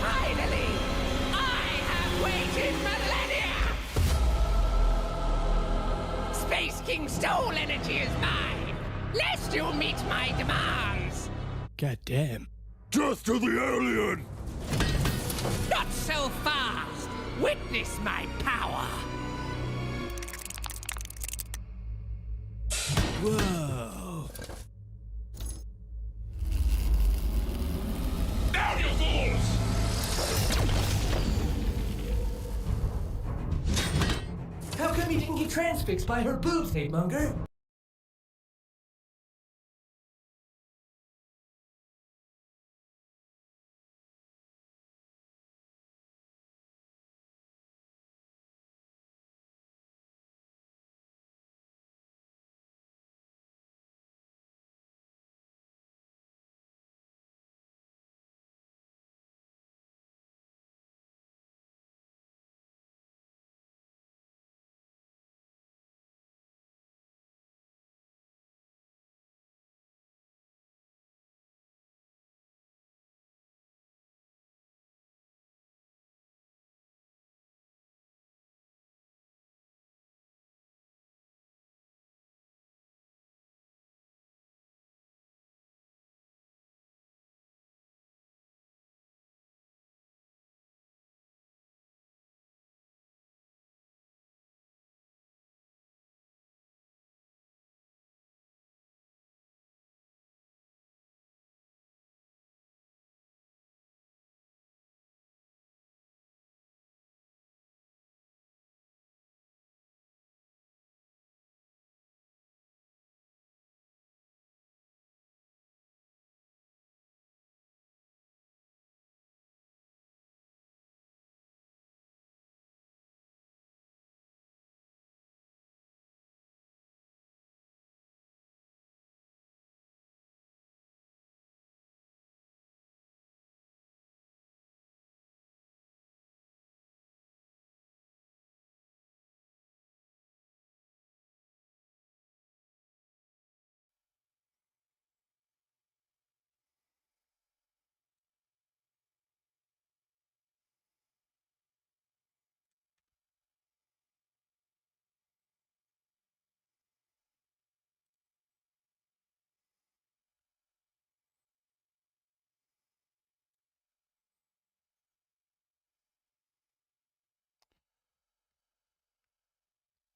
Finally! I have waited millennia! Space King's soul energy is mine! Lest you meet my demands! God damn. Death to the alien! Not so fast! Witness my power! Whoa. Down, you fools! How come you didn't get transfixed by her boobs, hate monger?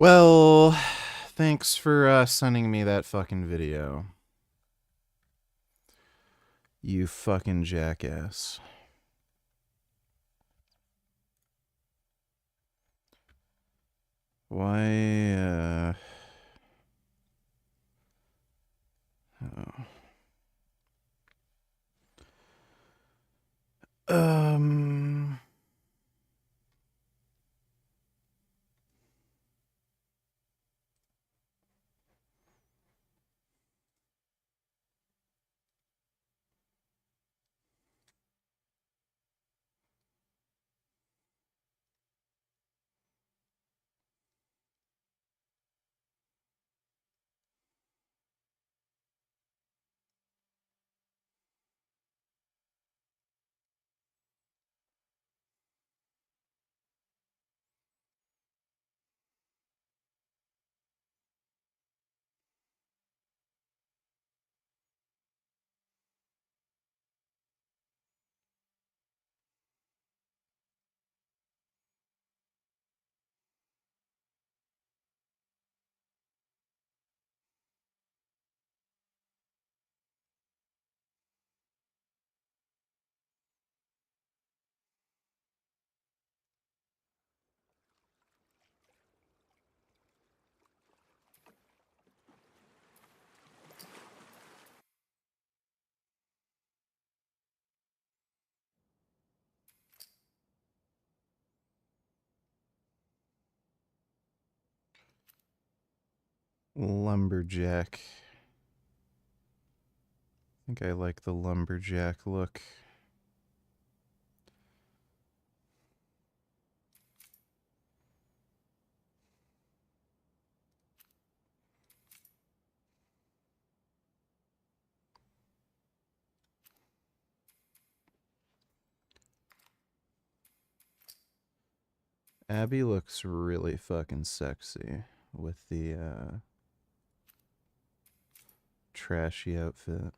Well, thanks for sending me that fucking video. You fucking jackass. Why, oh. Lumberjack. I think I like the lumberjack look. Abby looks really fucking sexy with the trashy outfit.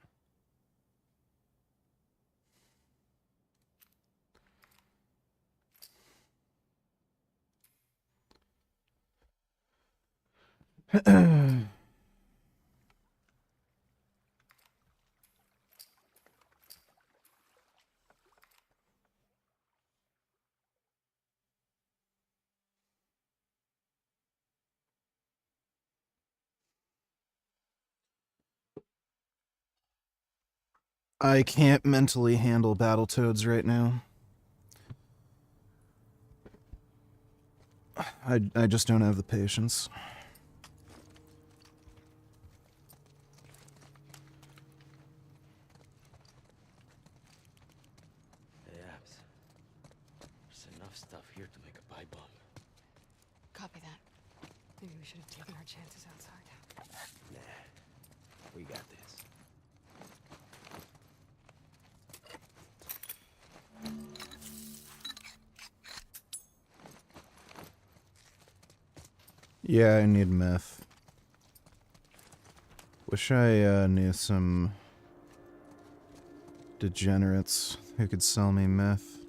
I can't mentally handle Battletoads right now. I just don't have the patience. Hey, Abs. There's enough stuff here to make a pie bomb. Copy that. Maybe we should have taken our chances outside. Nah, we got this. Yeah, I need meth. Wish I knew some degenerates who could sell me meth.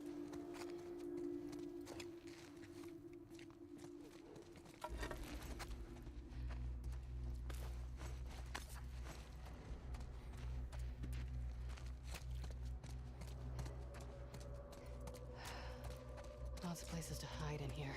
Lots of places to hide in here.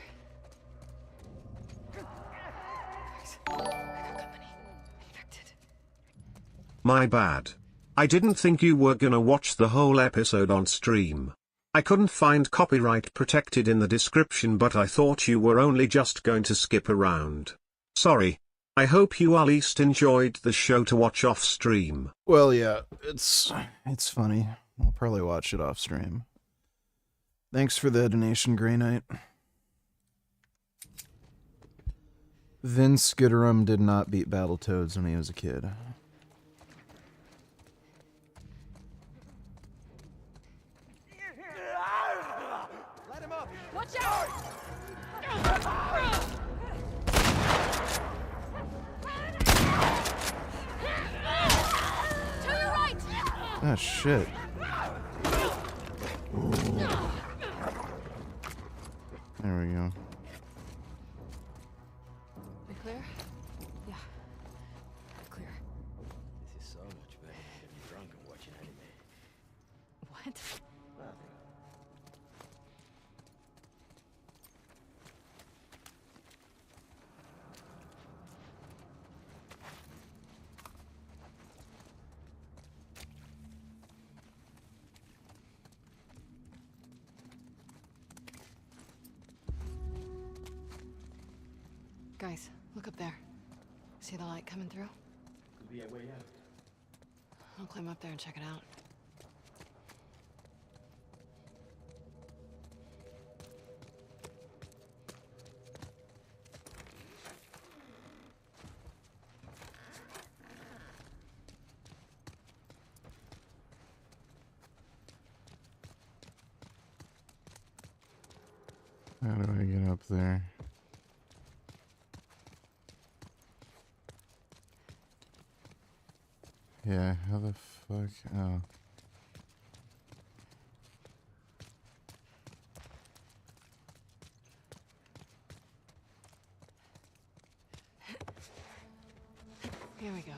My bad. I didn't think you were gonna watch the whole episode on stream. I couldn't find copyright protected in the description, but I thought you were only just going to skip around. Sorry. I hope you at least enjoyed the show to watch off stream. Well, yeah, it's funny. I'll probably watch it off stream. Thanks for the donation, Grey Knight. Vince Gooderum did not beat Battletoads when he was a kid. Let him up! Watch out! To your right! Ah, shit. Ooh. There we go. Guys, look up there. See the light coming through? Could be a way out. I'll climb up there and check it out. How do I get up there? Yeah, how the fuck? Oh. Here we go.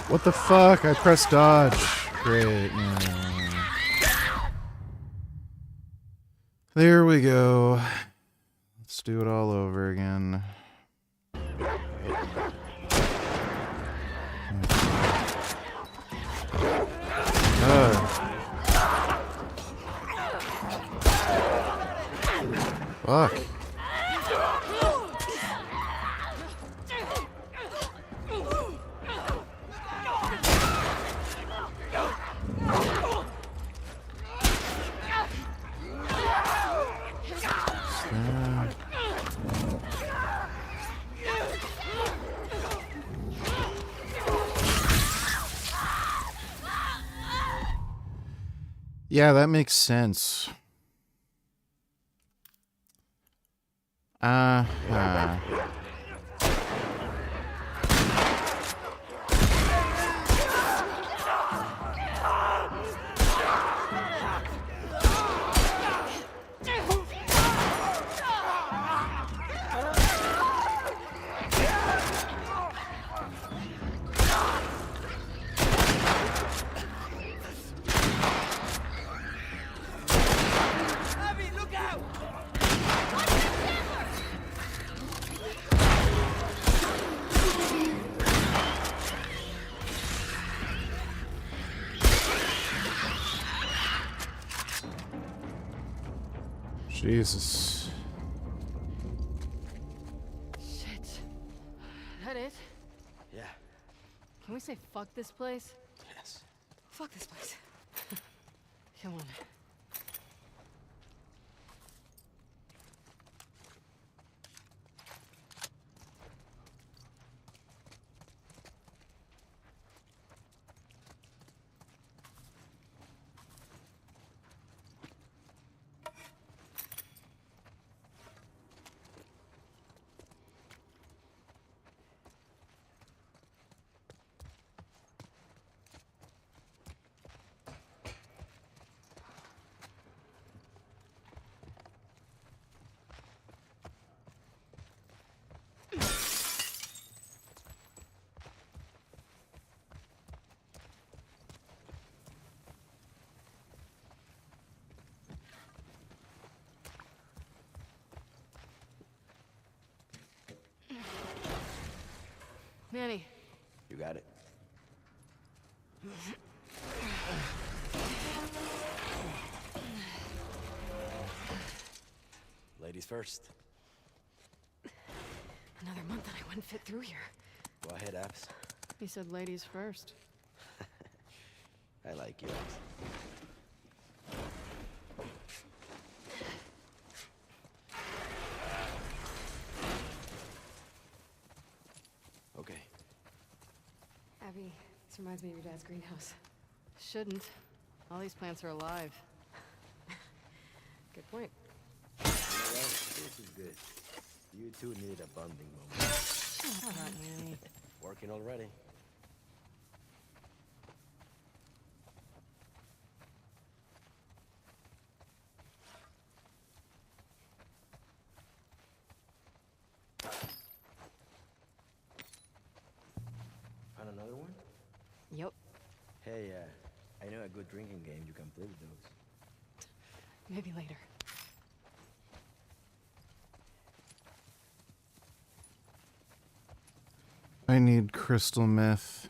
What the fuck? I pressed dodge. Great. Yeah. There we go. Let's do it all over again. Fuck. Yeah, that makes sense. Jesus. Shit. That it? Yeah. Can we say fuck this place? Yes. Fuck this place. Come on. Manny. You got it. Ladies first. Another month and I wouldn't fit through here. Go ahead, Abs. He said ladies first. I like you, Abs. This reminds me of your dad's greenhouse. Shouldn't. All these plants are alive. Good point. You know what? This is good. You two need a bonding moment. Shut up, Manny. Working already. Found another one? Yep. Hey, I know a good drinking game you can play with those. Maybe later. I need crystal meth.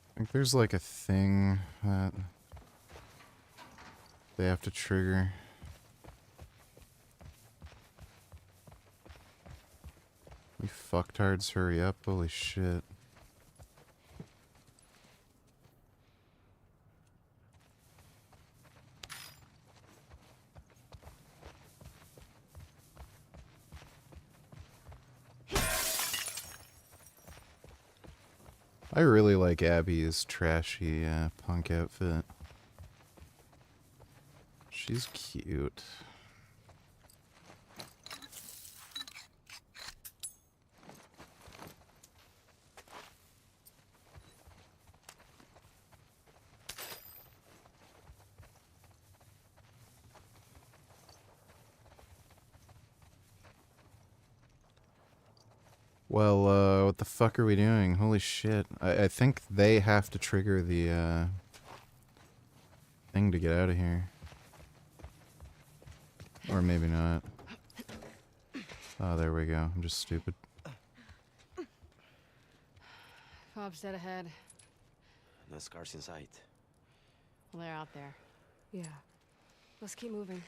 I think there's like a thing that they have to trigger. You fucktards, hurry up. Holy shit. I really like Abby's trashy punk outfit. She's cute. Well, what the fuck are we doing? Holy shit. I think they have to trigger the, thing to get out of here. Or maybe not. Oh, there we go. I'm just stupid. Fob's dead ahead. No scars in sight. Well, they're out there. Yeah. Let's keep moving.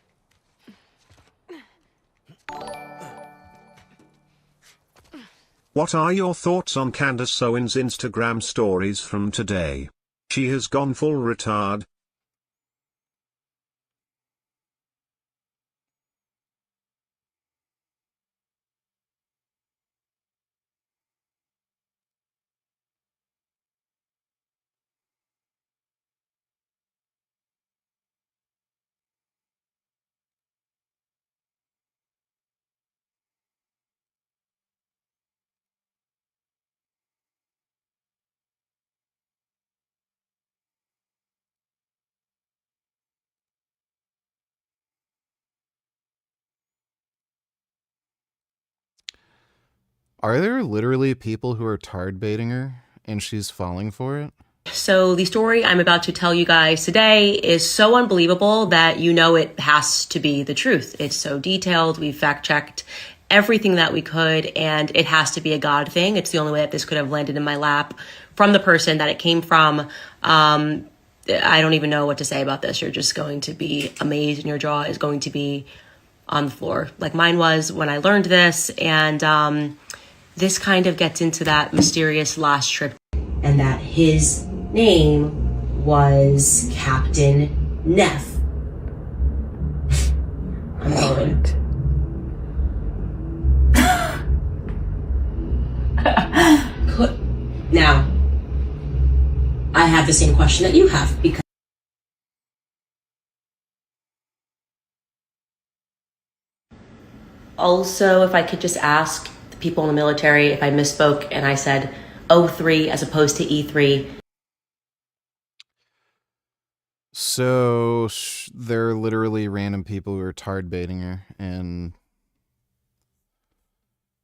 What are your thoughts on Candace Owens' Instagram stories from today? She has gone full retard. Are there literally people who are tard baiting her and she's falling for it? So the story I'm about to tell you guys today is so unbelievable that you know it has to be the truth. It's so detailed. We fact checked everything that we could, and it has to be a God thing. It's the only way that this could have landed in my lap from the person that it came from. I don't even know what to say about this. You're just going to be amazed, and your jaw is going to be on the floor like mine was when I learned this. And this kind of gets into that mysterious last trip, and that his name was Captain Neff. I'm going. Now, I have the same question that you have, because also, if I could just ask the people in the military if I misspoke and I said O3 as opposed to E3. So they're literally random people who are tard baiting her, and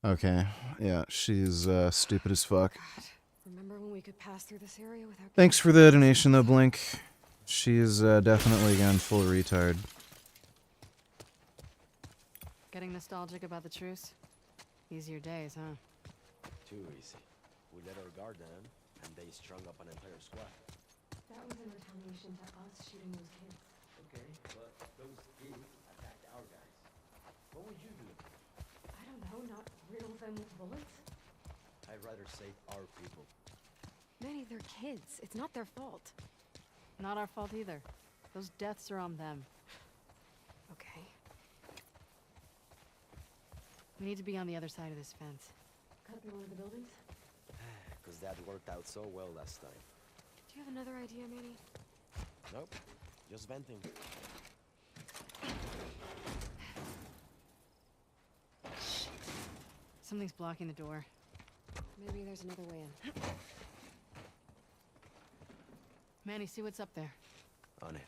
okay, yeah, she's stupid as fuck. Remember when we could pass through this area without... Thanks for the donation though, Blink. She's definitely gone full retard. Getting nostalgic about the truce? Easier days, huh? Too easy. We let our guard down, and they strung up an entire squad. That was in retaliation to us shooting those kids. Okay, but those kids attacked our guys. What would you do? don't know, not riddle them with bullets? I'd rather save our people. Manny, they're kids. It's not their fault. Not our fault either. Those deaths are on them. Okay. We need to be on the other side of this fence. Cut through one of the buildings? Because that worked out so well last time. Do you have another idea, Manny? Nope. Just venting. Something's blocking the door. Maybe there's another way in. Manny, see what's up there. On it.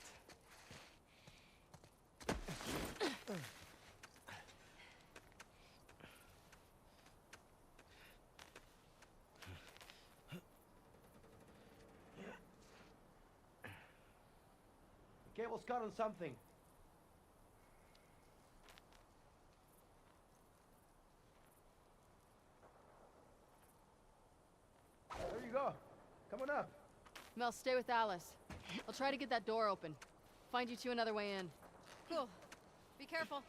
The cable's caught on something. There you go. Come on up. Mel, stay with Alice. I'll try to get that door open. Find you two another way in. Cool. Be careful.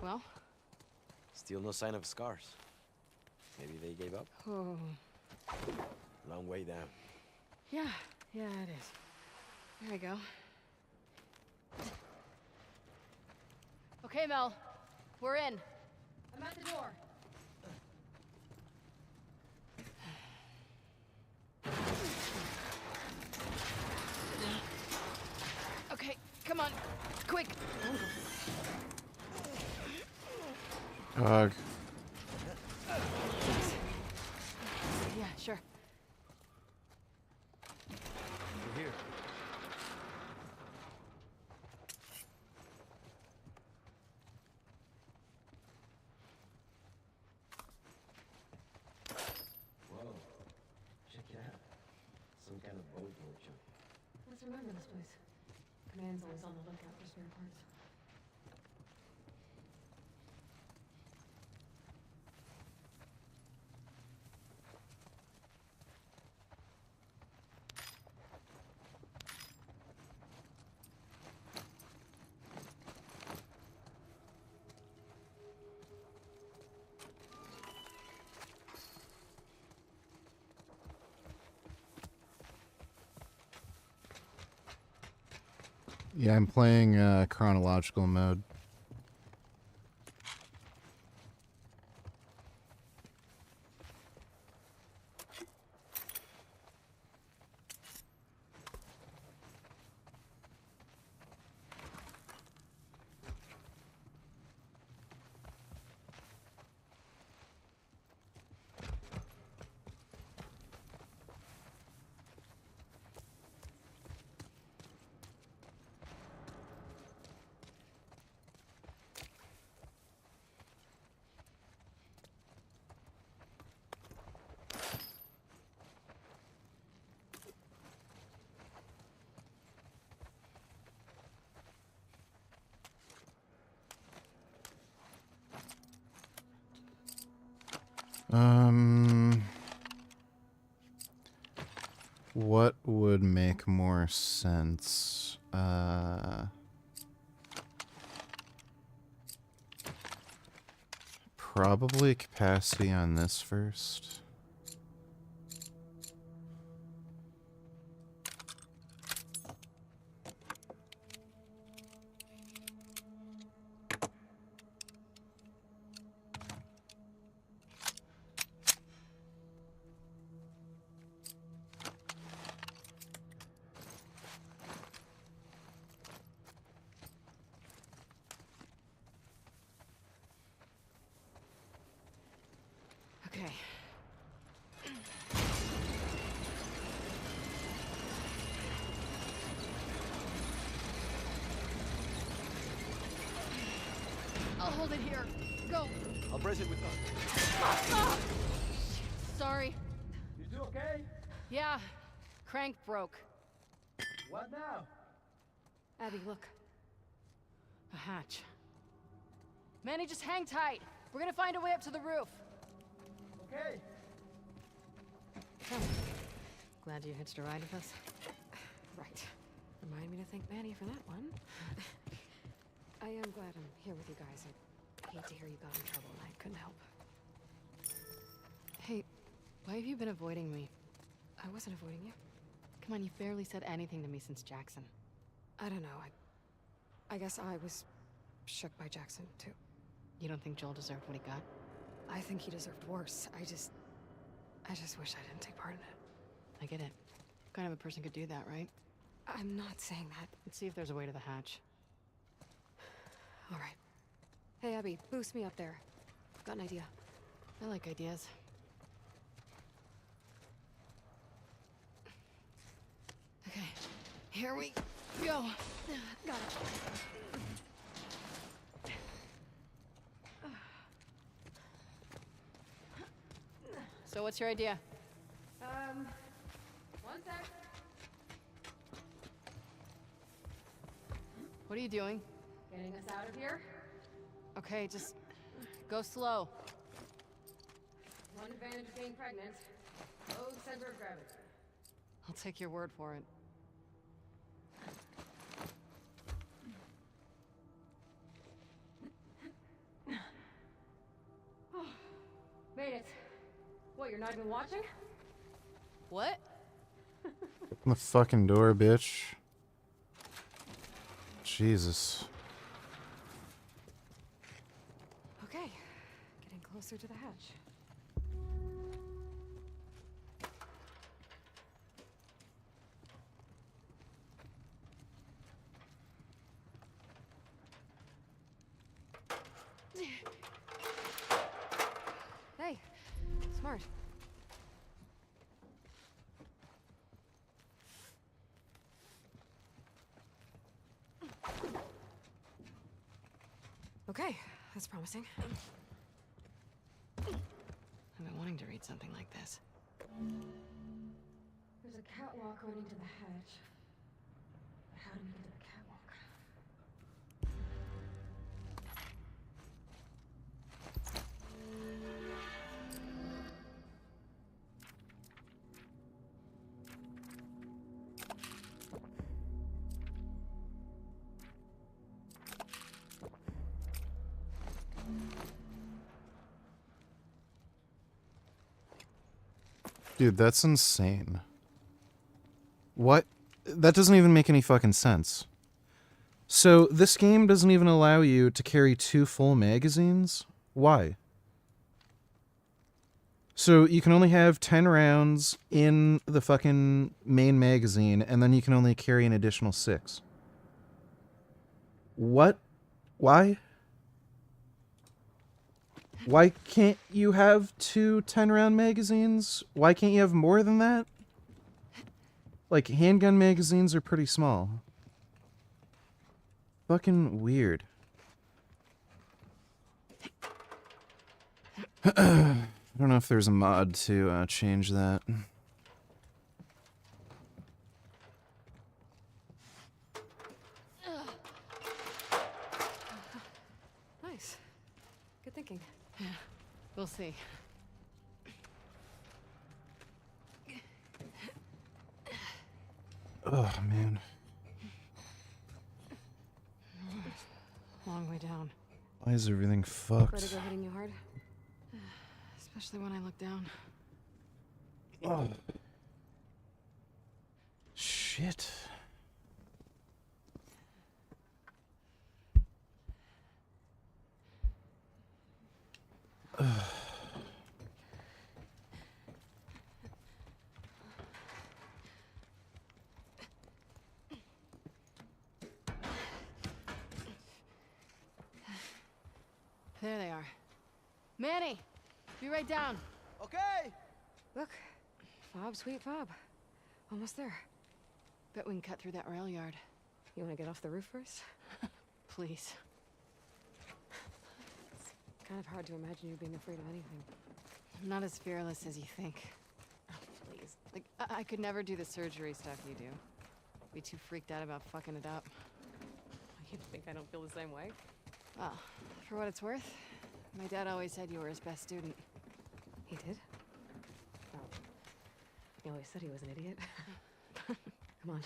Well? Still no sign of scars. Maybe they gave up? Oh. Long way down. Yeah, it is. There we go. Okay, Mel. We're in. I'm at the door. Okay, come on. Quick. Dog. Yeah, sure. We're here. Whoa. Check it out. Some kind of boat workshop. Let's remember this place. Command's always on the lookout for spare parts. Yeah, I'm playing chronological mode. What would make more sense? Probably capacity on this first. Okay. I'll hold it here. Go. I'll brace it with us. Ah! Sorry. You two okay? Yeah. Crank broke. What now? Abby, look. A hatch. Manny, just hang tight. We're gonna find a way up to the roof. Okay. Glad you hitched a ride with us. Right. Remind me to thank Manny for that one. I am glad I'm here with you guys. I hate to hear you got in trouble and I couldn't help. Hey, why have you been avoiding me? I wasn't avoiding you. Come on, you've barely said anything to me since Jackson. I don't know. I guess I was shook by Jackson, too. You don't think Joel deserved what he got? I think he deserved worse. I just wish I didn't take part in it. I get it. What kind of a person could do that, right? I'm not saying that. Let's see if there's a way to the hatch. All right. Hey, Abby, boost me up there. I've got an idea. I like ideas. Okay, here we go. Got it. So what's your idea? One sec. What are you doing? Getting us out of here. Okay, just go slow. One advantage of being pregnant. Low center of gravity. I'll take your word for it. Made it. What, you're not even watching? What? Open the fucking door, bitch. Jesus. Okay. Getting closer to the hatch. Hey, smart. Okay, that's promising. I've been wanting to read something like this. There's a catwalk running to the hatch. But how do we get to the catwalk? Dude, that's insane. What? That doesn't even make any fucking sense. So, this game doesn't even allow you to carry 2 full magazines? Why? So, you can only have 10 rounds in the fucking main magazine, and then you can only carry an additional 6. What? Why? Why can't you have 2 10-round magazines? Why can't you have more than that? Like, handgun magazines are pretty small. Fucking weird. I don't know if there's a mod to change that. Nice. Good thinking. Yeah, we'll see. Oh, man. Long way down. Why is everything fucked? Vertigo hitting you hard? Especially when I look down. Oh. Shit. There they are. Manny! Be right down. Okay! Look. Fob, sweet fob. Almost there. Bet we can cut through that rail yard. You want to get off the roof first? Please. It's kind of hard to imagine you being afraid of anything. I'm not as fearless as you think. Please. Like, I could never do the surgery stuff you do. Be too freaked out about fucking it up. You think I don't feel the same way? Well, for what it's worth, my dad always said you were his best student. He did? Well, he always said he was an idiot. Come on.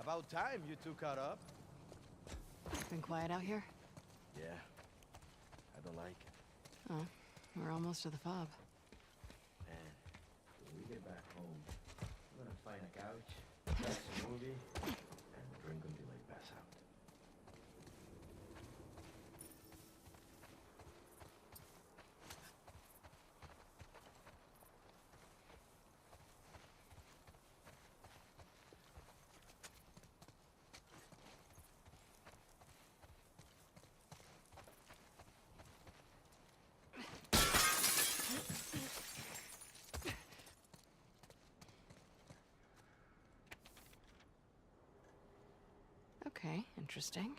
About time you two caught up. Been quiet out here? Yeah. I don't like it. Oh, we're almost to the fob. Man, when we get back home, I'm gonna find a couch, watch a movie, and drink until I pass out. Okay, interesting.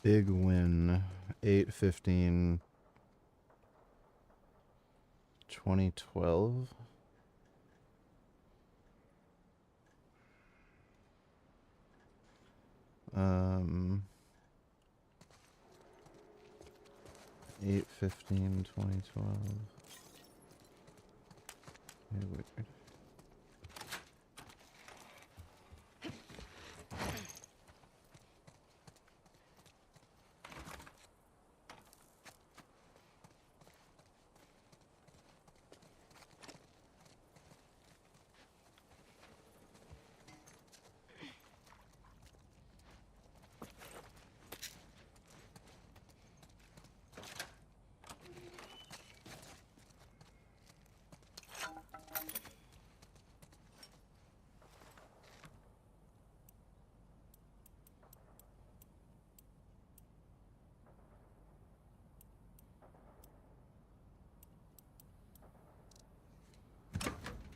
Big win. 8/15. 2012. Um, 8/15/2012. Weird.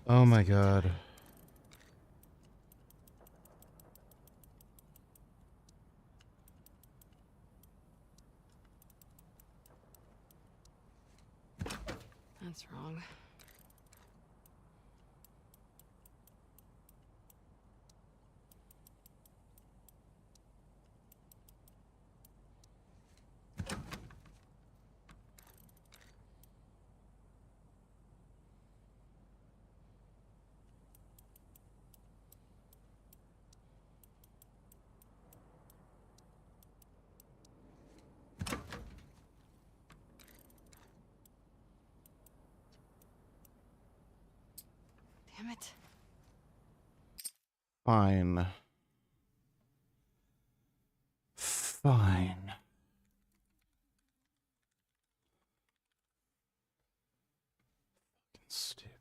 Oh my god. That's wrong. Damn it. Fine. Fine. Stupid.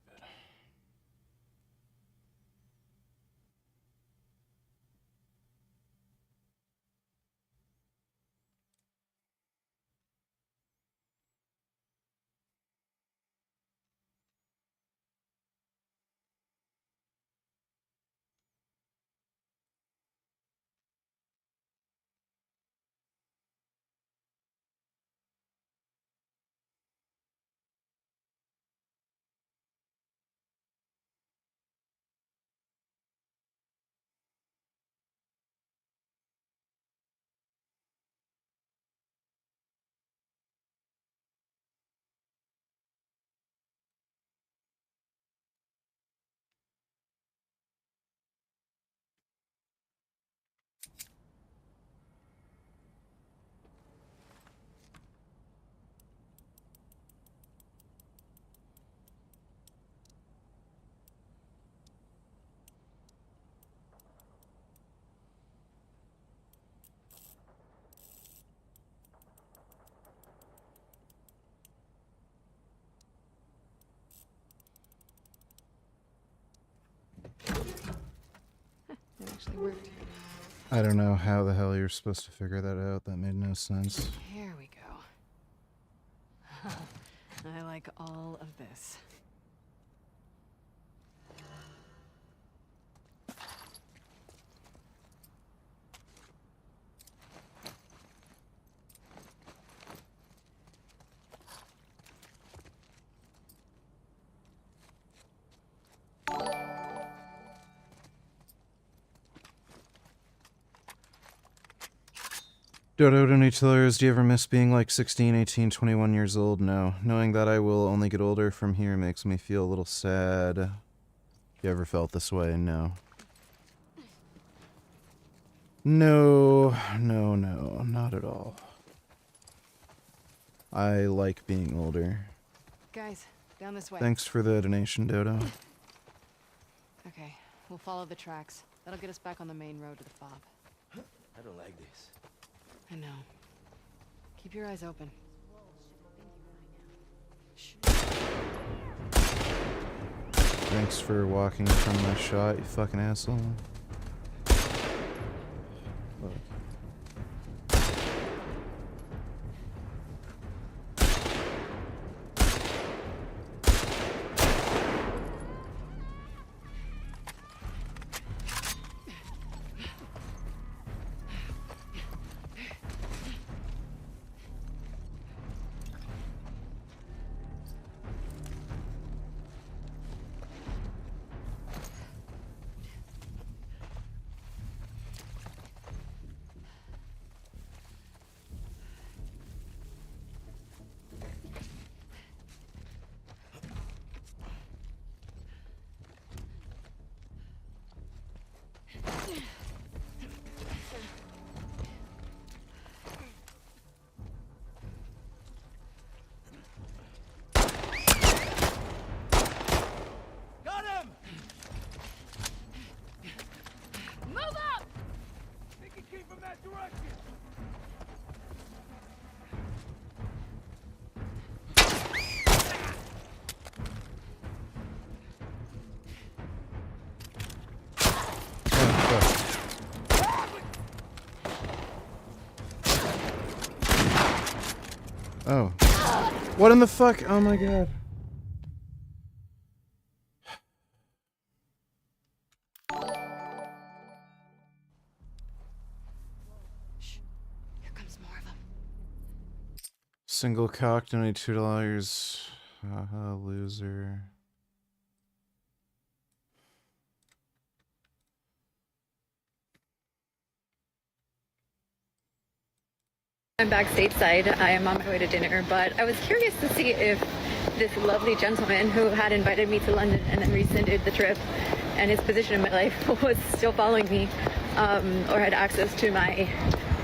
It actually worked. I don't know how the hell you're supposed to figure that out. That made no sense. Here we go. I like all of this. Dodo Donatillers, do you ever miss being like 16, 18, 21 years old? No. Knowing that I will only get older from here makes me feel a little sad. You ever felt this way? No. No, not at all. I like being older. Guys, down this way. Thanks for the donation, Dodo. Okay, we'll follow the tracks. That'll get us back on the main road to the fob. I don't like this. I know. Keep your eyes open. Thanks for walking from my shot, you fucking asshole. Got him! Move up! They can keep from that direction. Oh. What in the fuck? Oh my god. Here comes more of them. Single cocked, only $2. Haha, loser. I'm back stateside. I am on my way to dinner, but I was curious to see if this lovely gentleman who had invited me to London and then rescinded the trip and his position in my life was still following me or had access to my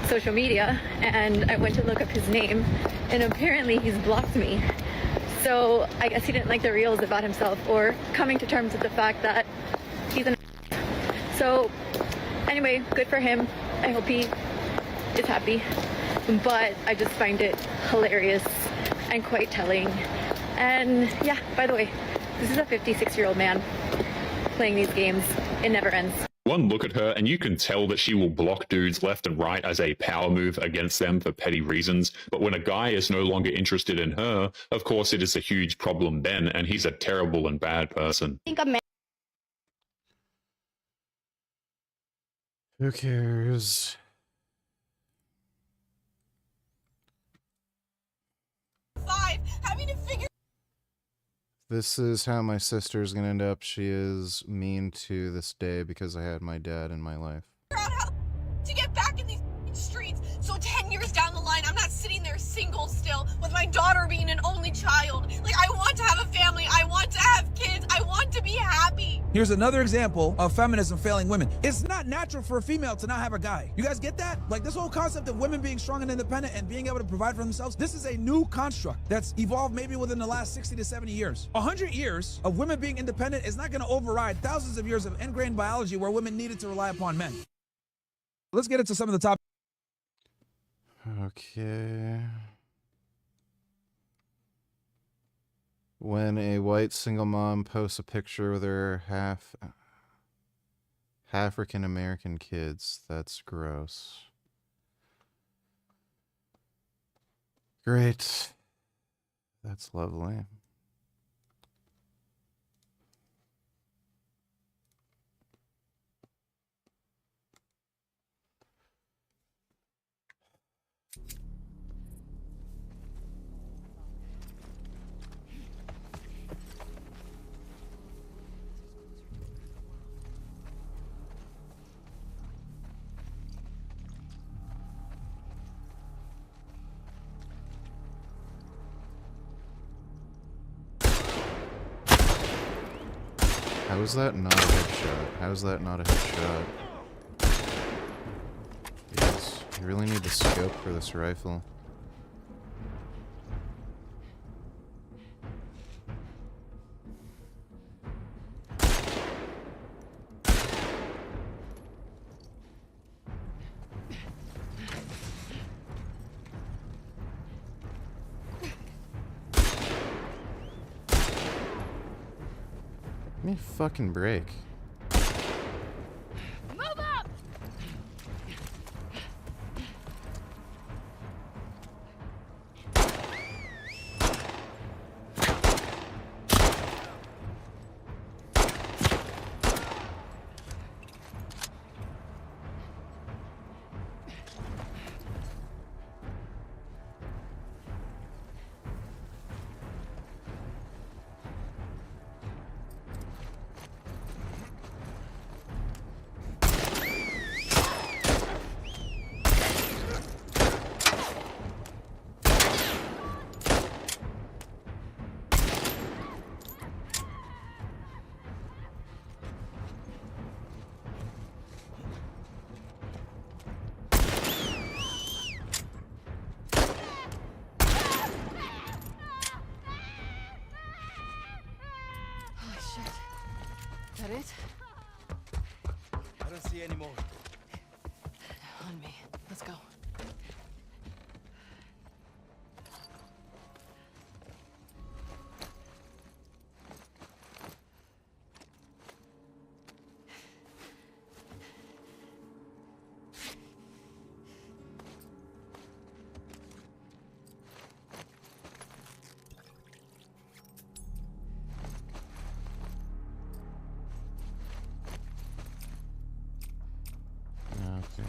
social media. And I went to look up his name and apparently he's blocked me. So I guess he didn't like the reels about himself or coming to terms with the fact that he's an So anyway, good for him. I hope he is happy. But I just find it hilarious and quite telling. And yeah, by the way, this is a 56-year-old man playing these games. It never ends. One look at her and you can tell that she will block dudes left and right as a power move against them for petty reasons. But when a guy is no longer interested in her, of course it is a huge problem then, and he's a terrible and bad person. Who cares? Having to figure. This is how my sister's gonna end up. She is mean to this day because I had my dad in my life. Out how to get back in these streets. So 10 years down the line, I'm not sitting there single still with my daughter being an only child. Like, I want to have a family. I want to have kids. I want to be happy. Here's another example of feminism failing women. It's not natural for a female to not have a guy. You guys get that? Like, this whole concept of women being strong and independent and being able to provide for themselves, this is a new construct that's evolved maybe within the last 60 to 70 years. 100 years of women being independent is not going to override thousands of years of ingrained biology where women needed to rely upon men. Let's get into some of the top. Okay. When a white single mom posts a picture with her African American kids, that's gross. Great. That's lovely. How is that not a headshot? How is that not a headshot? Jeez, you really need the scope for this rifle. Give me a fucking break. Move up! That it? I don't see any more. On me. Let's go. Okay.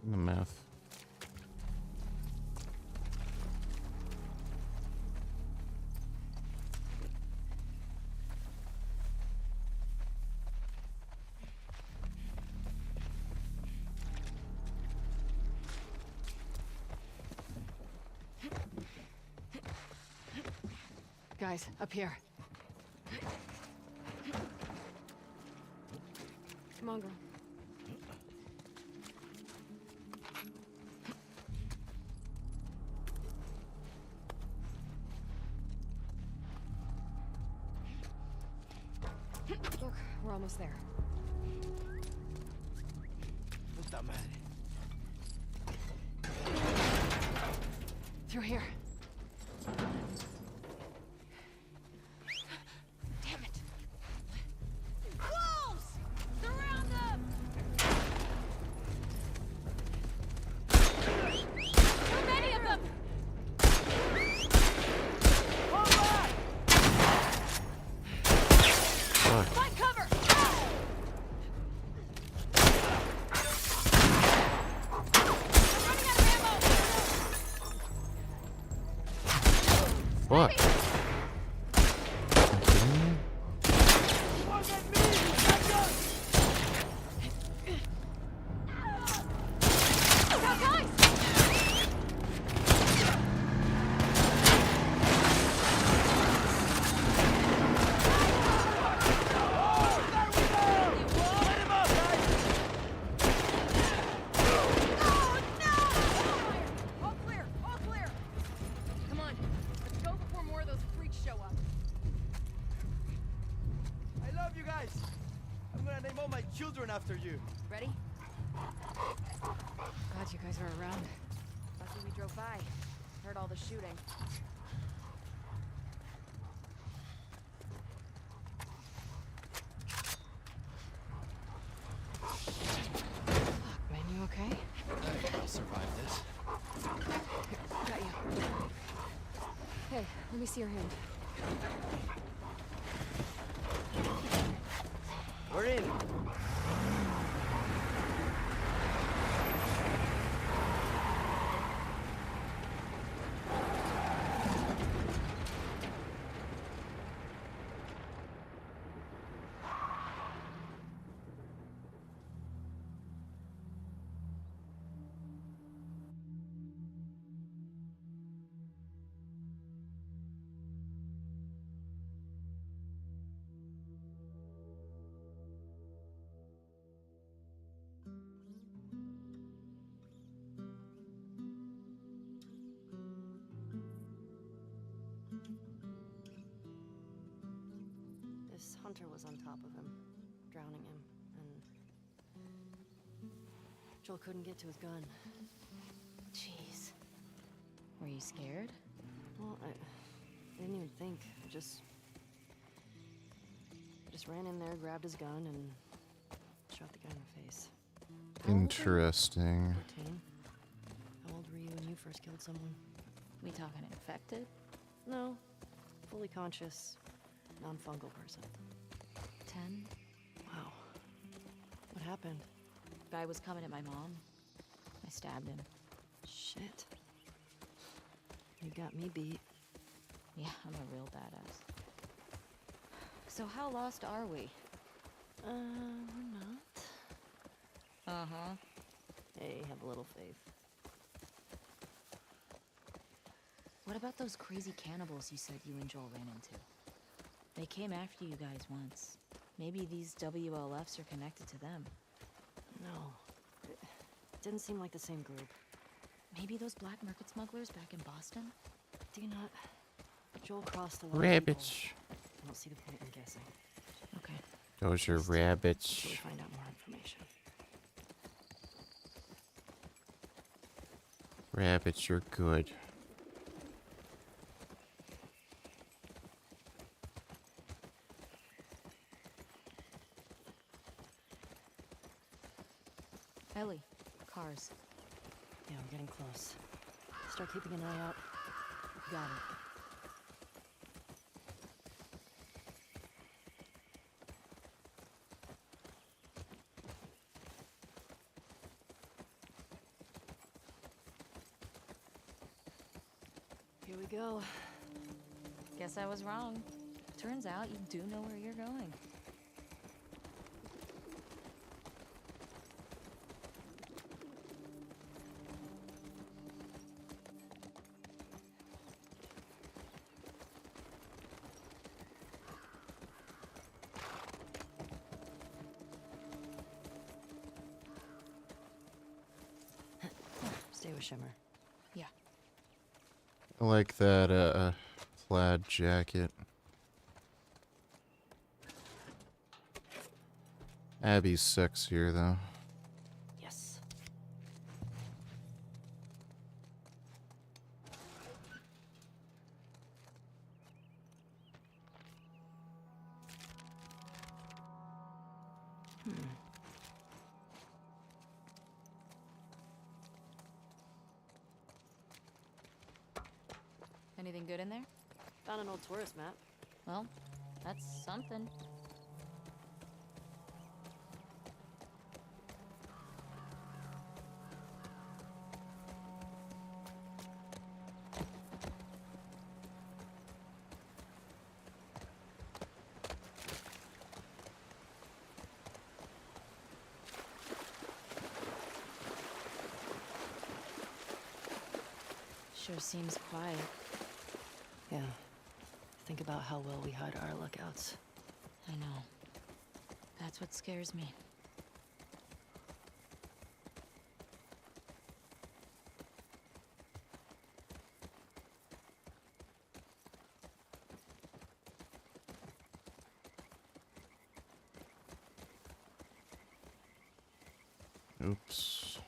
The meth. Guys, up here. Come on, girl. Look, we're almost there. Puta madre. Through here. Damn it. Wolves! Surround them! Too many of them! Fuck. Find cover! Fuck. Are you kidding me? love you guys. I'm gonna name all my children after you. Ready? Glad you guys are around. Lucky we drove by. Heard all the shooting. Fuck, man, you okay? I'll survive this. Here, got you. Hey, let me see your hand. We're in. This hunter was on top of him, drowning him, and Joel couldn't get to his gun. Jeez. Were you scared? Well, I didn't even think. I just ran in there, grabbed his gun, and shot the guy in the face. Interesting. 14. How old were you when you first killed someone? We talking infected? No. Fully conscious, non-fungal person. 10? Wow. What happened? Guy was coming at my mom. I stabbed him. Shit. You got me beat. Yeah, I'm a real badass. So how lost are we? We're not. Uh-huh. Hey, have a little faith. What about those crazy cannibals you said you and Joel ran into? They came after you guys once. Maybe these WLFs are connected to them. No. It didn't seem like the same group. Maybe those black market smugglers back in Boston? Do you not? Joel crossed a lot Rabbits. of people. I don't see the point in guessing. Okay. Those are Until rabbits. we find out more information. Rabbits are good. Ellie, cars. Yeah, I'm getting close. Start keeping an eye out. Got it. Here we go. Guess I was wrong. Turns out you do know where you're going. Stay with Shimmer. Yeah. I like that plaid jacket. Abby's sexier though. Yes. Anything good in there? Found an old tourist map. Well, that's something. Sure seems quiet. Yeah. Think about how well we hide our lookouts. I know. That's what scares me. Oops.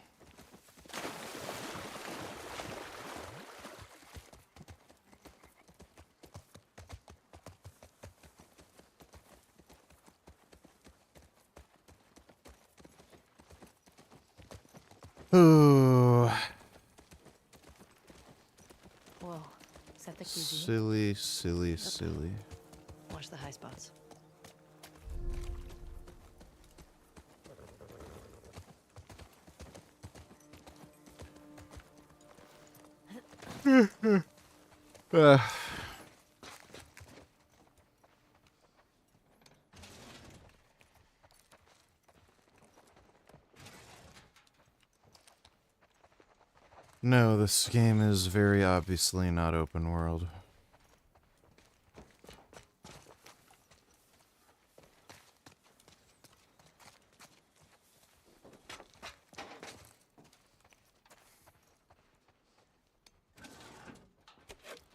Ooh. Whoa. Is that the QZ? Silly, silly, silly. Watch the high spots. uh. No, this game is very obviously not open world.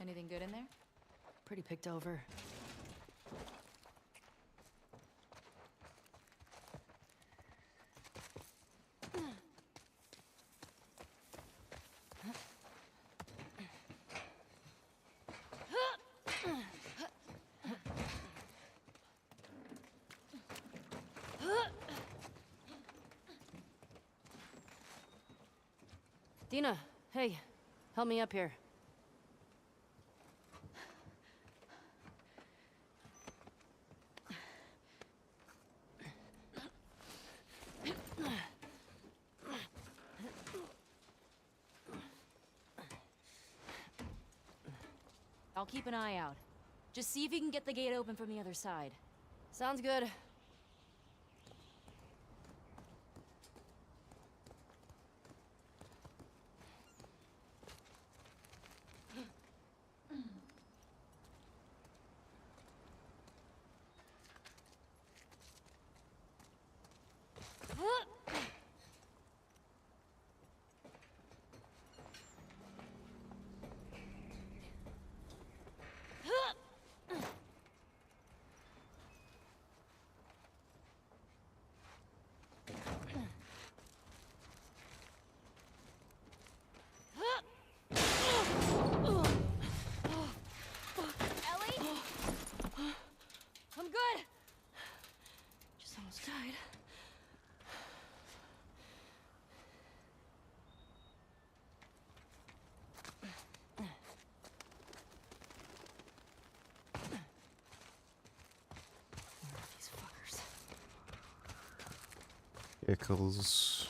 Anything good in there? Pretty picked over. Dina, hey, help me up here. I'll keep an eye out. Just see if you can get the gate open from the other side. Sounds good. I'm good. Just almost died. These fuckers. Pickles.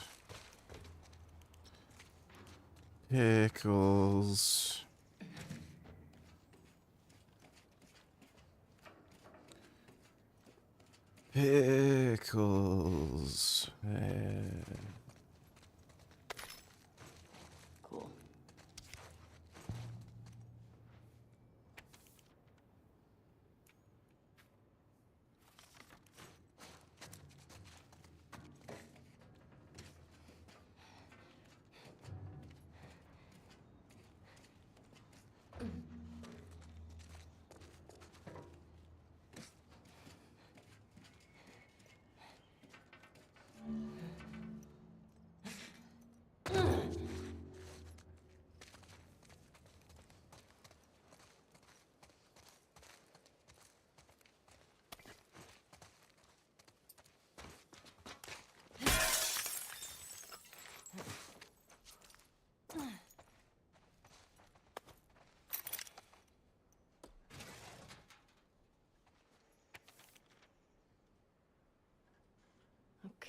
Pickles. Pickles. Cool.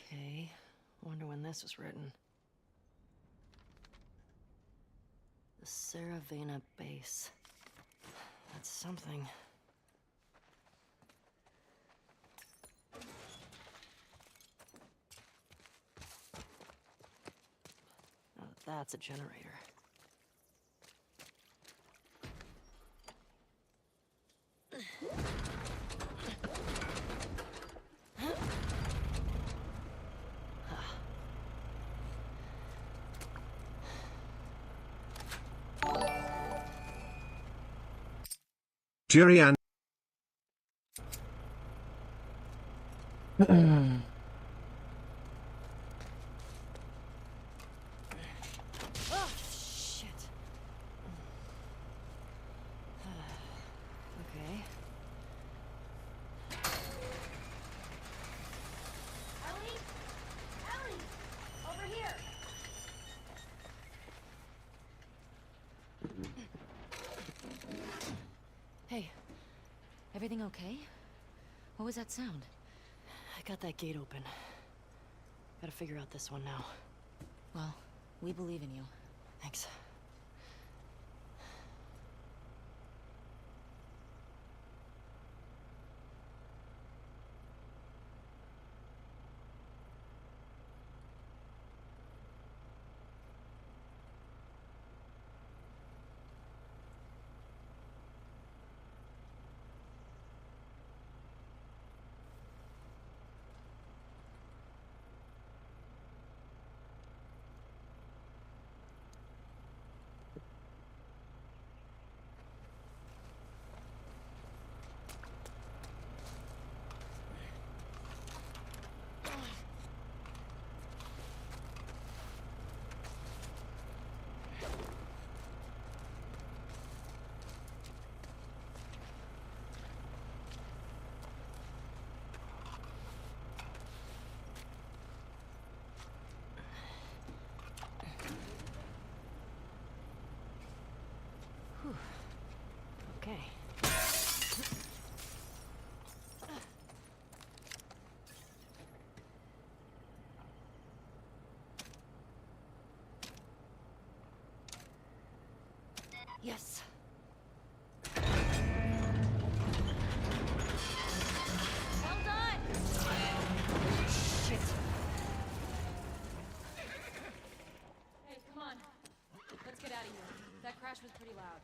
Okay, wonder when this was written. The Saravena base. That's something. Now that's a generator. Jerry and Everything okay? What was that sound? I got that gate open. Gotta figure out this one now. Well, we believe in you. Thanks. Okay. Yes. Well done. Shit. Hey, come on. Let's get out of here. That crash was pretty loud.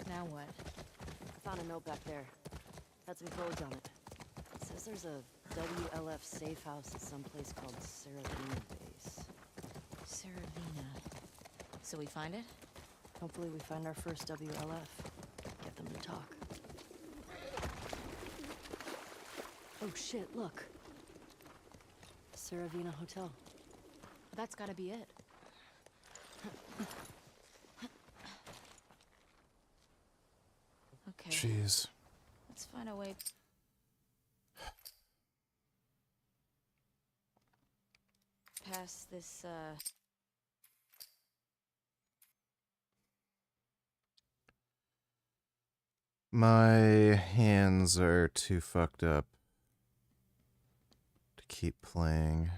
Now what? I found a note back there. Had some codes on it. It says there's a WLF safe house at some place called Saravina Base. Saravina. So we find it? Hopefully we find our first WLF. Get them to talk. Oh shit, look. Saravina Hotel. That's gotta be it. Okay. Jeez. Let's find a way. Past this, My hands are too fucked up to keep playing.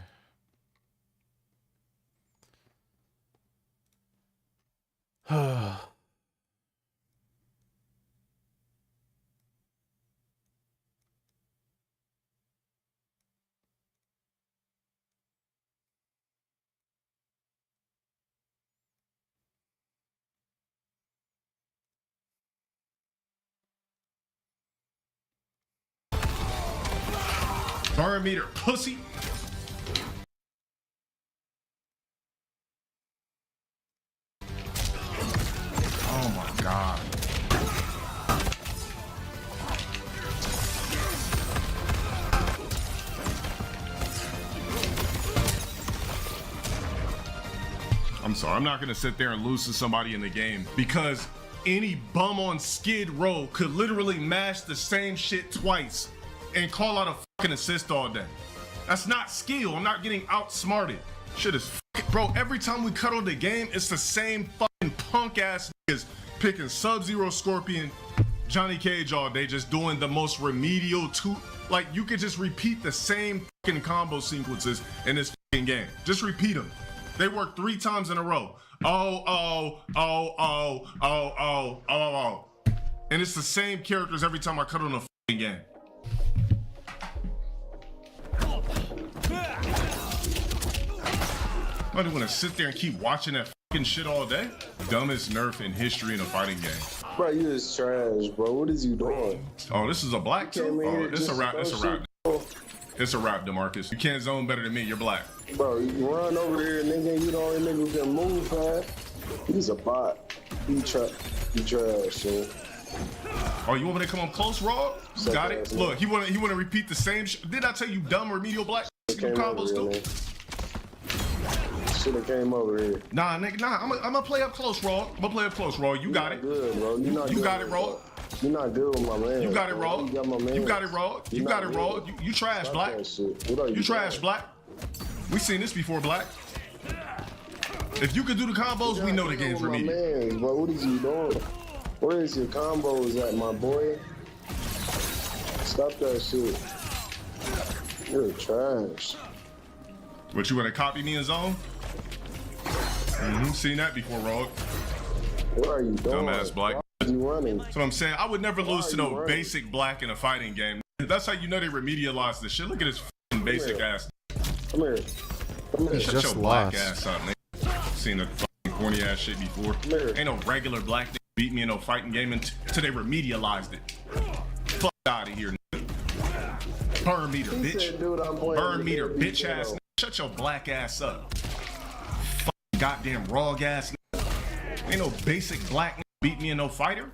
Burn meter, pussy. Oh my god. I'm sorry, I'm not gonna sit there and lose to somebody in the game because any bum on Skid Row could literally mash the same shit twice and call out a fucking assist all day. That's not skill. I'm not getting outsmarted. Shit is bro, every time we cut on the game, it's the same fucking punk ass niggas picking Sub-Zero, Scorpion, Johnny Cage all day, just doing the most remedial like you could just repeat the same fucking combo sequences in this fucking game. Just repeat them. They work 3 times in a row. Oh. And it's the same characters every time I cut on a fucking game. I don't want to sit there and keep watching that fucking shit all day. Dumbest nerf in history in a fighting game. Bro, you is trash, bro. What is you doing? Oh, this is a black too? Oh, it's a rap. It's a rap. It's a rap, DeMarcus. You can't zone better than me. You're black. Bro, you run over here, nigga. You the only nigga who can move, man. He's a bot. He trash, man. Oh, you want me to come up close, Raw? You got it. Look, he wanna repeat the same shit. Did I tell you dumb remedial black combos too? Should've came over here. Nah, nigga, nah. I'm gonna play up close, Raw. I'm gonna play up close, Raw. You got it. Good, bro. You got it, Raw. You're not good with my man. You got it, bro. Raw. You got my man. You got it, Raw. You got it, Raw. You trash, Stop Black. that shit. What are You trash, doing? Black. We seen this before, Black. If you can do the combos, we know the game's my remedial. man, bro. What is you doing? Where is your combos at, my boy? Stop that shit. You're trash. What, you want to copy me in zone? Seen that before, Raw. What are you doing? Dumbass Black. Why are you running? That's what I'm saying. I would never lose to you no running? basic Black in a fighting game. That's how you know they remedialized this shit. Look at this f***ing basic ass. Come here. Come here. Shut your black ass up, nigga. Seen that fucking corny ass shit before. Ain't no regular Black nigga beat me in no fighting game until they remedialized it. Fuck out of here, nigga. Burn meter, He bitch. said, dude, I'm playing Burn the meter, baby bitch ass channel. nigga. Shut your black ass up. Fucking goddamn raw ass nigga. Ain't no basic Black nigga beat me in no fighter.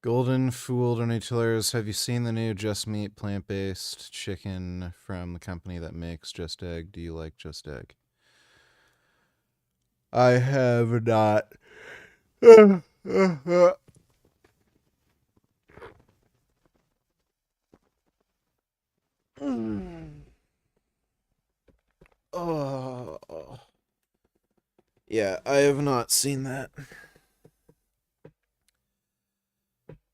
Golden Fool Donatillers, have you seen the new Just Meat plant-based chicken from the company that makes Just Egg? Do you like Just Egg? I have not. Oh. Yeah, I have not seen that.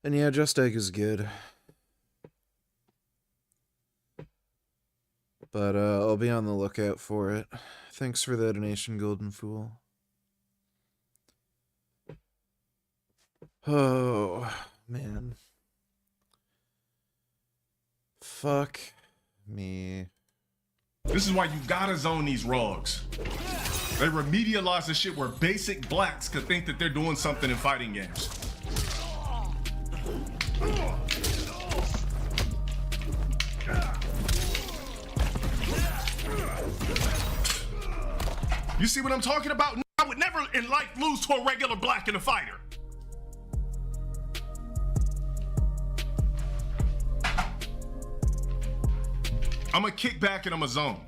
And yeah, Just Egg is good. But I'll be on the lookout for it. Thanks for the donation, Golden Fool. Oh, man. Fuck me. This is why you gotta zone these rogues. They remedialize the shit where basic Blacks could think that they're doing something in fighting games. You see what I'm talking about? I would never in life lose to a regular Black in a fighter. I'm gonna kick back and I'm gonna zone.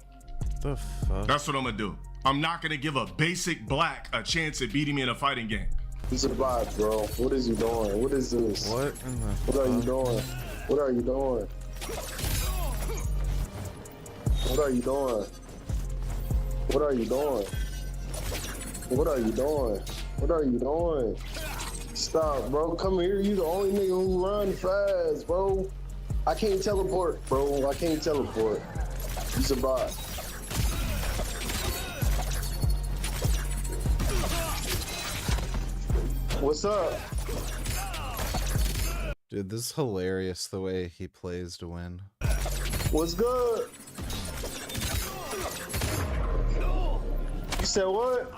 The fuck? That's what I'm gonna do. I'm not gonna give a basic Black a chance at beating me in a fighting game. He's a bot, bro. What is he doing? What is this? What in the What are you doing? What are you doing? What are you doing? What are you doing? What are you doing? What are you doing? Stop, bro. Come here. You the only nigga who run fast, bro. I can't teleport, bro. I can't teleport. He's a bot. What's up? Dude, this is hilarious the way he plays to win. What's good? You said what?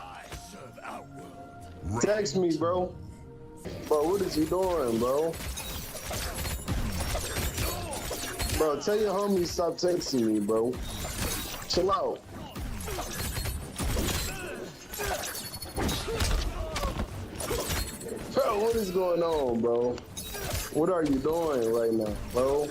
Text me, bro. Bro, what is you doing, bro? Bro, tell your homies stop texting me, bro. Chill out. Bro, what is going on, bro? What are you doing right now, bro?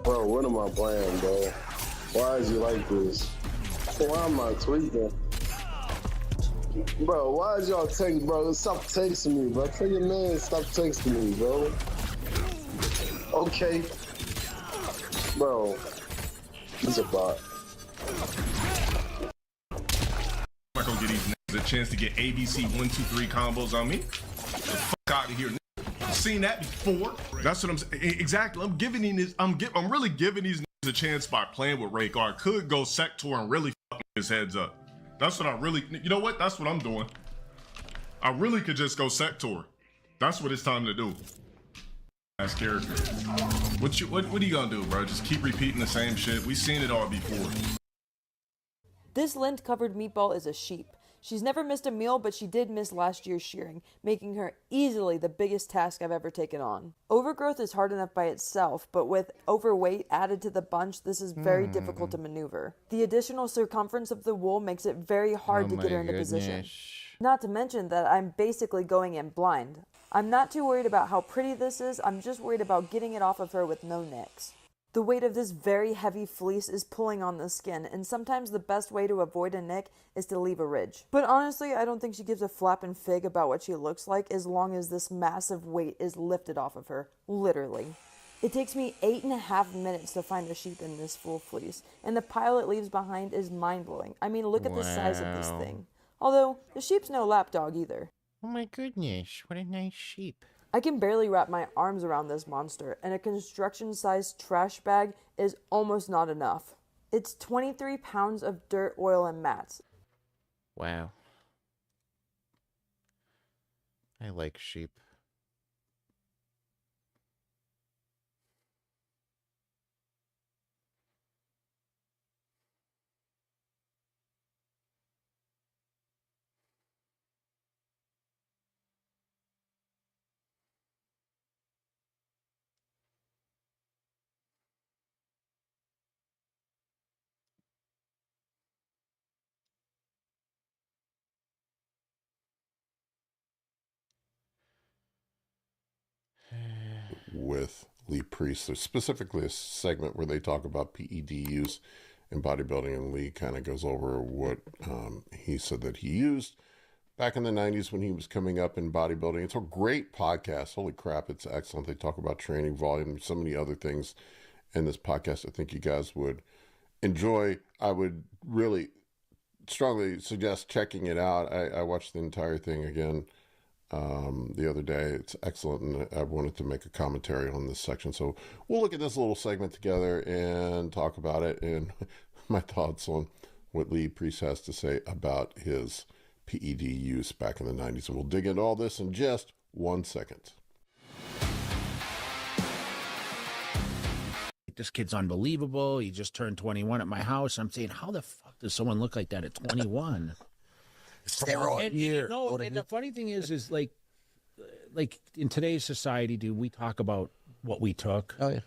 Bro, what am I playing, bro? Why is he like this? Why am I tweaking? Bro, why is y'all text, bro? Stop texting me, bro. Tell your man stop texting me, bro. Okay. Bro, he's a bot. I'm not gonna get these niggas a chance to get ABC 1, 2, 3 combos on me. Get the fuck out of here, nigga. I've seen that before. That's what I'm saying. Exactly. I'm really giving these niggas a chance by playing with Rhaegar. Could go Sector and really fuck his heads up. That's what I really. You know what? That's what I'm doing. I really could just go Sector. That's what it's time to do. Ass character. What are you gonna do, bro? Just keep repeating the same shit. We've seen it all before. This lint-covered meatball is a sheep. She's never missed a meal, but she did miss last year's shearing, making her easily the biggest task I've ever taken on. Overgrowth is hard enough by itself, but with overweight added to the bunch, this is very difficult to maneuver. The additional circumference of the wool makes it very hard to get her into position. Not to mention that I'm basically going in blind. I'm not too worried about how pretty this is, I'm just worried about getting it off of her with no nicks. The weight of this very heavy fleece is pulling on the skin, and sometimes the best way to avoid a nick is to leave a ridge. But honestly, I don't think she gives a flapping fig about what she looks like as long as this massive weight is lifted off of her. Literally. It takes me 8.5 minutes to find a sheep in this full fleece, and the pile it leaves behind is mind-blowing. I mean, look at the size of this thing. Although, the sheep's no lapdog either. Oh my goodness, what a nice sheep. I can barely wrap my arms around this monster, and a construction-sized trash bag is almost not enough. It's 23 pounds of dirt, oil, and mats. Wow. I like sheep. With Lee Priest. There's specifically a segment where they talk about PED use in bodybuilding, and Lee kind of goes over what he said that he used back in the 90s when he was coming up in bodybuilding. It's a great podcast. Holy crap, it's excellent. They talk about training volume, so many other things in this podcast I think you guys would enjoy. I would really strongly suggest checking it out. I watched the entire thing again the other day. It's excellent, and I wanted to make a commentary on this section. So we'll look at this little segment together and talk about it and my thoughts on what Lee Priest has to say about his PED use back in the 90s. And we'll dig into all this in just 1 second. This kid's unbelievable. He just turned 21 at my house. I'm saying, how the fuck does someone look like that at 21? Steroid. And the funny thing is like in today's society, dude, we talk about what we took. Oh, yeah.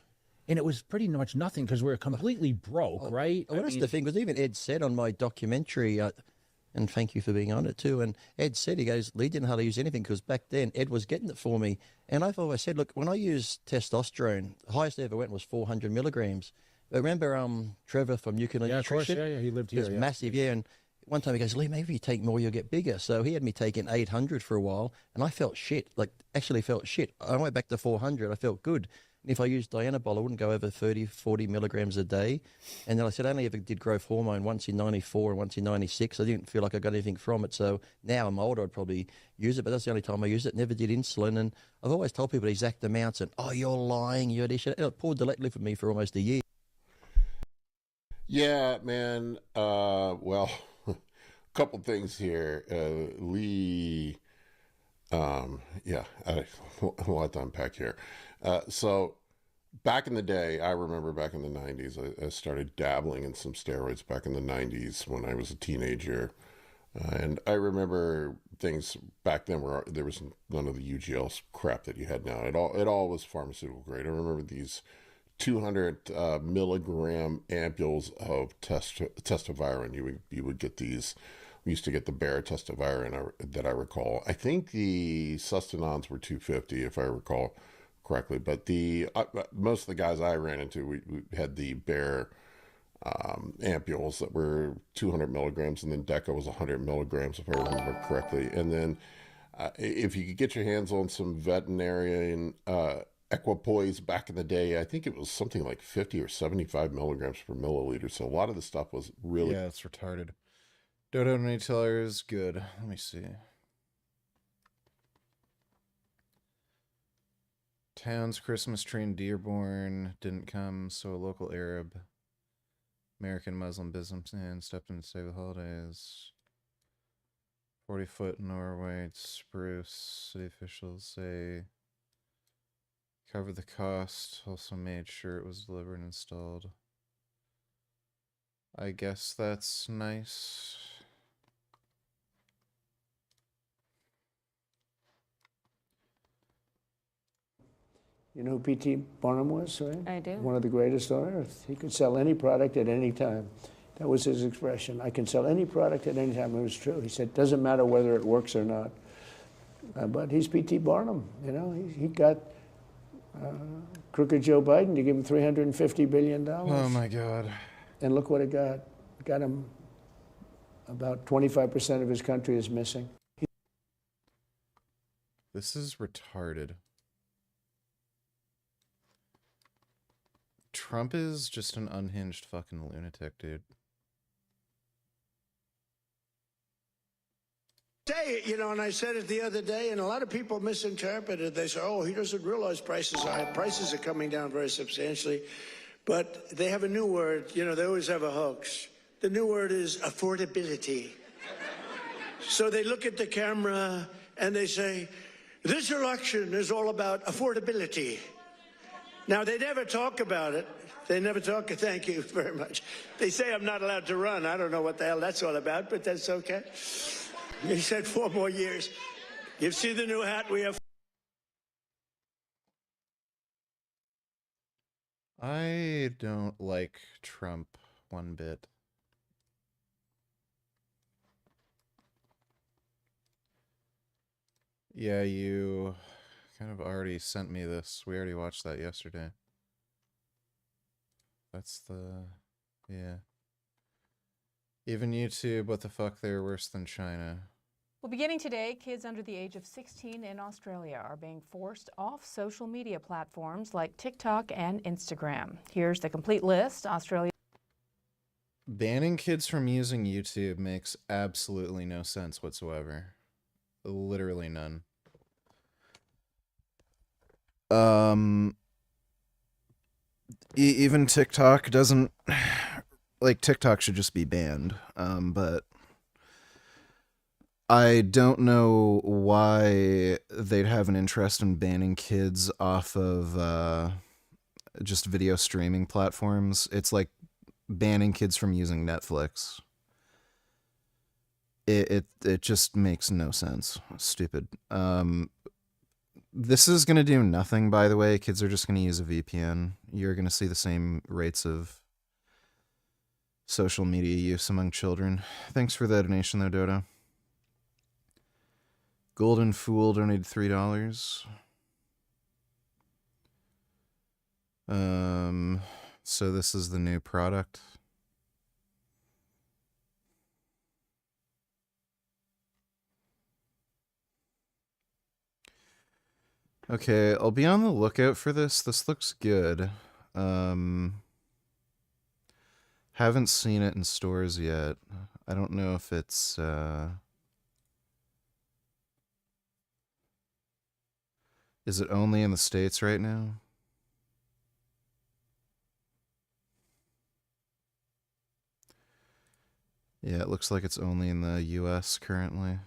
And it was pretty much nothing because we're completely broke, right? Well, that's the thing, because even Ed said on my documentary, and thank you for being on it too, and Ed said, he goes, Lee didn't hardly use anything because back then Ed was getting it for me. And I've always said, look, when I used testosterone, the highest I ever went was 400 milligrams. But remember Trevor from Nuclear Nutrition? Yeah, he lived He here. was massive, yeah. And one time he goes, Lee, maybe if you take more, you'll get bigger. So he had me taking 800 for a while, and I felt shit, actually felt shit. I went back to 400, I felt good. And if I used Dianabol, I wouldn't go over 30, 40 milligrams a day. And then I said I only ever did growth hormone once in 94 and once in 96. I didn't feel like I got anything from it. So now I'm older, I'd probably use it, but that's the only time I used it. Never did insulin. And I've always told people exact amounts, and, oh, you're lying, you're this. Poor Doucette lived with me for almost a year. Yeah, man. Well, a couple things here. Lee, yeah, a lot to unpack here. So back in the day, I remember back in the 90s, I started dabbling in some steroids back in the 90s when I was a teenager. And I remember things back then where there was none of the UGL crap that you had now. It all was pharmaceutical grade. I remember these 200 milligram ampules of testoviron. You would get these. We used to get the bare testoviron that I recall. I think the sustenance were 250 if I recall correctly. But the most of the guys I ran into, we had the bare ampules that were 200 milligrams, and then Deca was 100 milligrams if I remember correctly. And then if you could get your hands on some veterinarian equipoise back in the day, I think it was something like 50 or 75 milligrams per milliliter. So a lot of the stuff was really... Yeah, it's retarded. Dodo Nutella is good. Let me see. Town's Christmas tree in Dearborn didn't come, so a local Arab American Muslim businessman stepped in to save the holidays. 40-foot Norway spruce. City officials say covered the cost, also made sure it was delivered and installed. I guess that's nice. You know who P.T. Barnum was, right? I do. One of the greatest on earth. He could sell any product at any time. That was his expression. I can sell any product at any time. It was true. He said, doesn't matter whether it works or not. But he's P.T. Barnum, you know. He got crooked Joe Biden to give him $350 billion. Oh, my God. And look what it got. It got him about 25% of his country is missing. This is retarded. Trump is just an unhinged fucking lunatic, dude. Say it, you know, and I said it the other day, and a lot of people misinterpreted. They say, oh, he doesn't realize prices are high. Prices are coming down very substantially. But they have a new word. You know, they always have a hoax. The new word is affordability. So they look at the camera and they say, this election is all about affordability. Now, they never talk about it. They never talk. Thank you very much. They say I'm not allowed to run. I don't know what the hell that's all about, but that's okay. He said 4 more years. You see the new hat we have? I don't like Trump one bit. Yeah, you kind of already sent me this. We already watched that yesterday. That's the... yeah. Even YouTube, what the fuck, they're worse than China. Well, beginning today, kids under the age of 16 in Australia are being forced off social media platforms like TikTok and Instagram. Here's the complete list. Australia. Banning kids from using YouTube makes absolutely no sense whatsoever. Literally none. Even TikTok doesn't... like, TikTok should just be banned. But I don't know why they'd have an interest in banning kids off of just video streaming platforms. It's like banning kids from using Netflix. It just makes no sense. Stupid. This is going to do nothing, by the way. Kids are just going to use a VPN. You're going to see the same rates of social media use among children. Thanks for the donation, though, Dodo. Golden Fool donated $3. So this is the new product. Okay, I'll be on the lookout for this. This looks good. Haven't seen it in stores yet. I don't know if it's is it only in the States right now? Yeah, it looks like it's only in the US currently.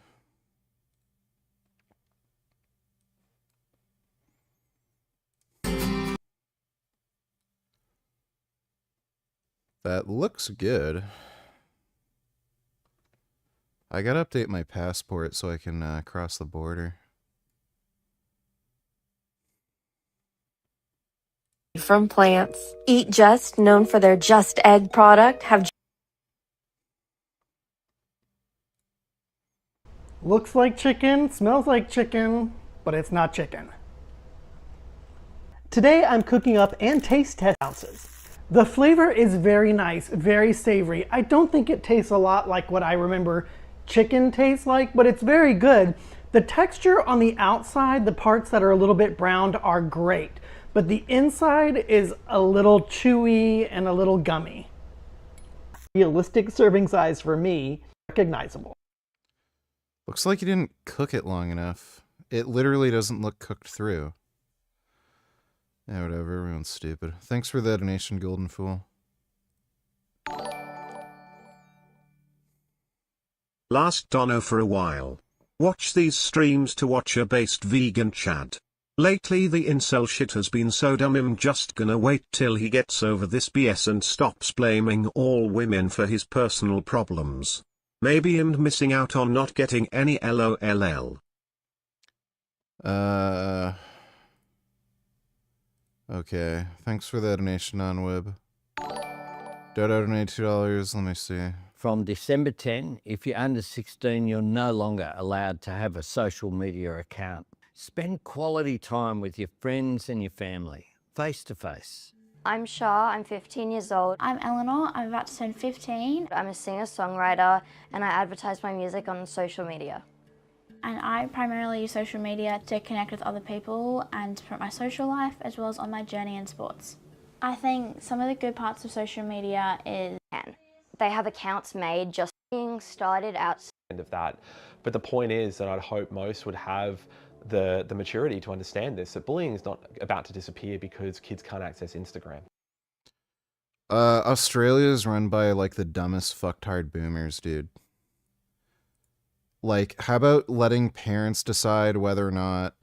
That looks good. I gotta update my passport so I can cross the border. From plants. Eat Just, known for their Just Egg product, have Looks like chicken, smells like chicken, but it's not chicken. Today I'm cooking up and taste test ounces. The flavor is very nice, very savory. I don't think it tastes a lot like what I remember chicken tastes like, but it's very good. The texture on the outside, the parts that are a little bit browned, are great, but the inside is a little chewy and a little gummy. Realistic serving size for me, recognizable. Looks like you didn't cook it long enough. It literally doesn't look cooked through. Yeah, whatever, everyone's stupid. Thanks for the donation, Golden Fool. Last Dono for a while. Watch these streams to watch a based vegan chat. Lately the incel shit has been so dumb I'm just gonna wait till he gets over this BS and stops blaming all women for his personal problems. Maybe him missing out on not getting any LOLL. Okay, thanks for the donation on Wib. Dodo donated $2. Let me see. From December 10, if you're under 16, you're no longer allowed to have a social media account. Spend quality time with your friends and your family, face to face. I'm Shah, I'm 15 years old. I'm Eleanor, I'm about to turn 15. I'm a singer-songwriter and I advertise my music on social media. And I primarily use social media to connect with other people and to promote my social life as well as on my journey in sports. I think some of the good parts of social media is they have accounts made just being started out. Of that. But the point is that I'd hope most would have the maturity to understand this, that bullying is not about to disappear because kids can't access Instagram. Australia is run by like the dumbest fucktard boomers, dude. Like, how about letting parents decide whether or not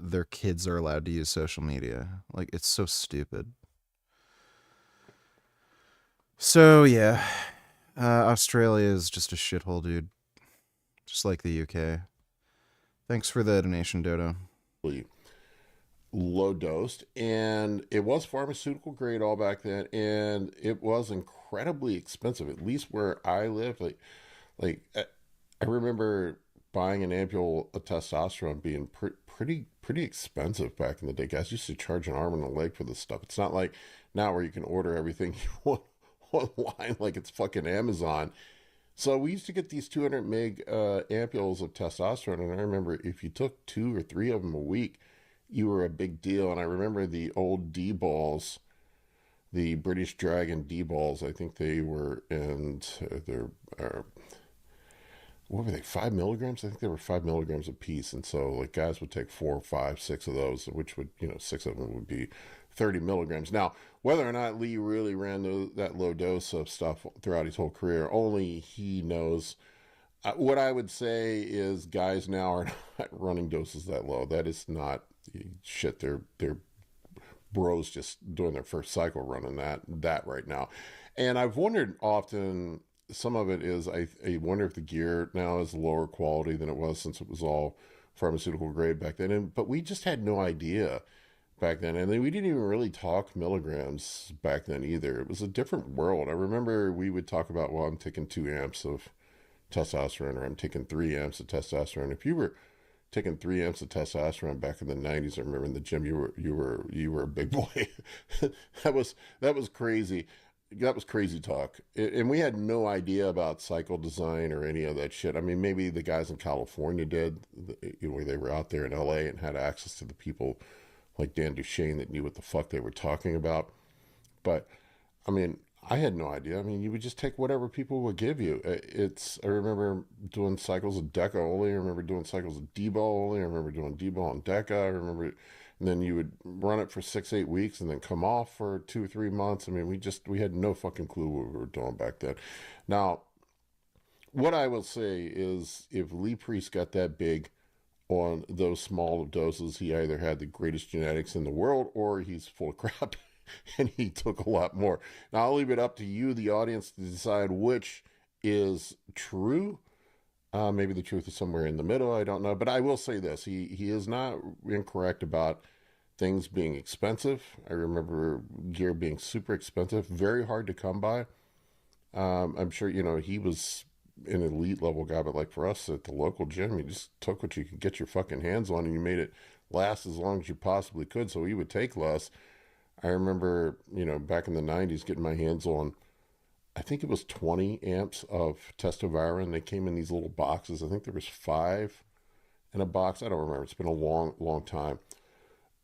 their kids are allowed to use social media? Like, it's so stupid. So yeah, Australia is just a shithole, dude. Just like the UK. Thanks for the donation, Dodo. Low dosed, and it was pharmaceutical grade all back then, and it was incredibly expensive. At least where I lived, like I remember buying an ampule of testosterone being pretty expensive back in the day. Guys used to charge an arm and a leg for this stuff. It's not like now where you can order everything you want online like it's fucking Amazon. So we used to get these 200 meg ampules of testosterone, and I remember if you took 2 or 3 of them a week, you were a big deal. And I remember the old D-balls, the British Dragon D-balls, I think they were, and they're, what were they, 5 milligrams? I think they were 5 milligrams a piece. And so like guys would take 4, 5, 6 of those, which would, 6 of them would be 30 milligrams. Now, whether or not Lee really ran that low dose of stuff throughout his whole career, only he knows. What I would say is guys now are not running doses that low. That is not shit. They're bros just doing their first cycle running that right now. And I've wondered often, some of it is I wonder if the gear now is lower quality than it was, since it was all pharmaceutical grade back then. But we just had no idea back then, and we didn't even really talk milligrams back then either. It was a different world. I remember we would talk about, well, I'm taking 2 amps of testosterone, or I'm taking 3 amps of testosterone. If you were taking 3 amps of testosterone back in the 90s, I remember in the gym, you were a big boy. that was crazy. That was crazy talk. And we had no idea about cycle design or any of that shit. I mean, maybe the guys in California did, where they were out there in LA and had access to the people like Dan Duchesne that knew what the fuck they were talking about. But I mean, I had no idea. I mean, you would just take whatever people would give you. I remember doing cycles of Deca only. I remember doing cycles of D-ball only. I remember doing D-ball and Deca. I remember, and then you would run it for 6-8 weeks and then come off for 2 or 3 months. I mean, we had no fucking clue what we were doing back then. Now, what I will say is, if Lee Priest got that big on those small doses, he either had the greatest genetics in the world or he's full of crap and he took a lot more. Now, I'll leave it up to you, the audience, to decide which is true. Maybe the truth is somewhere in the middle. I don't know. But I will say this. He is not incorrect about things being expensive. I remember gear being super expensive, very hard to come by. I'm sure, he was an elite level guy, but like for us at the local gym, you just took what you could get your fucking hands on and you made it last as long as you possibly could, so you would take less. I remember, back in the 90s getting my hands on, I think it was 20 amps of testoviron. They came in these little boxes. I think there was 5 in a box. I don't remember. It's been a long time.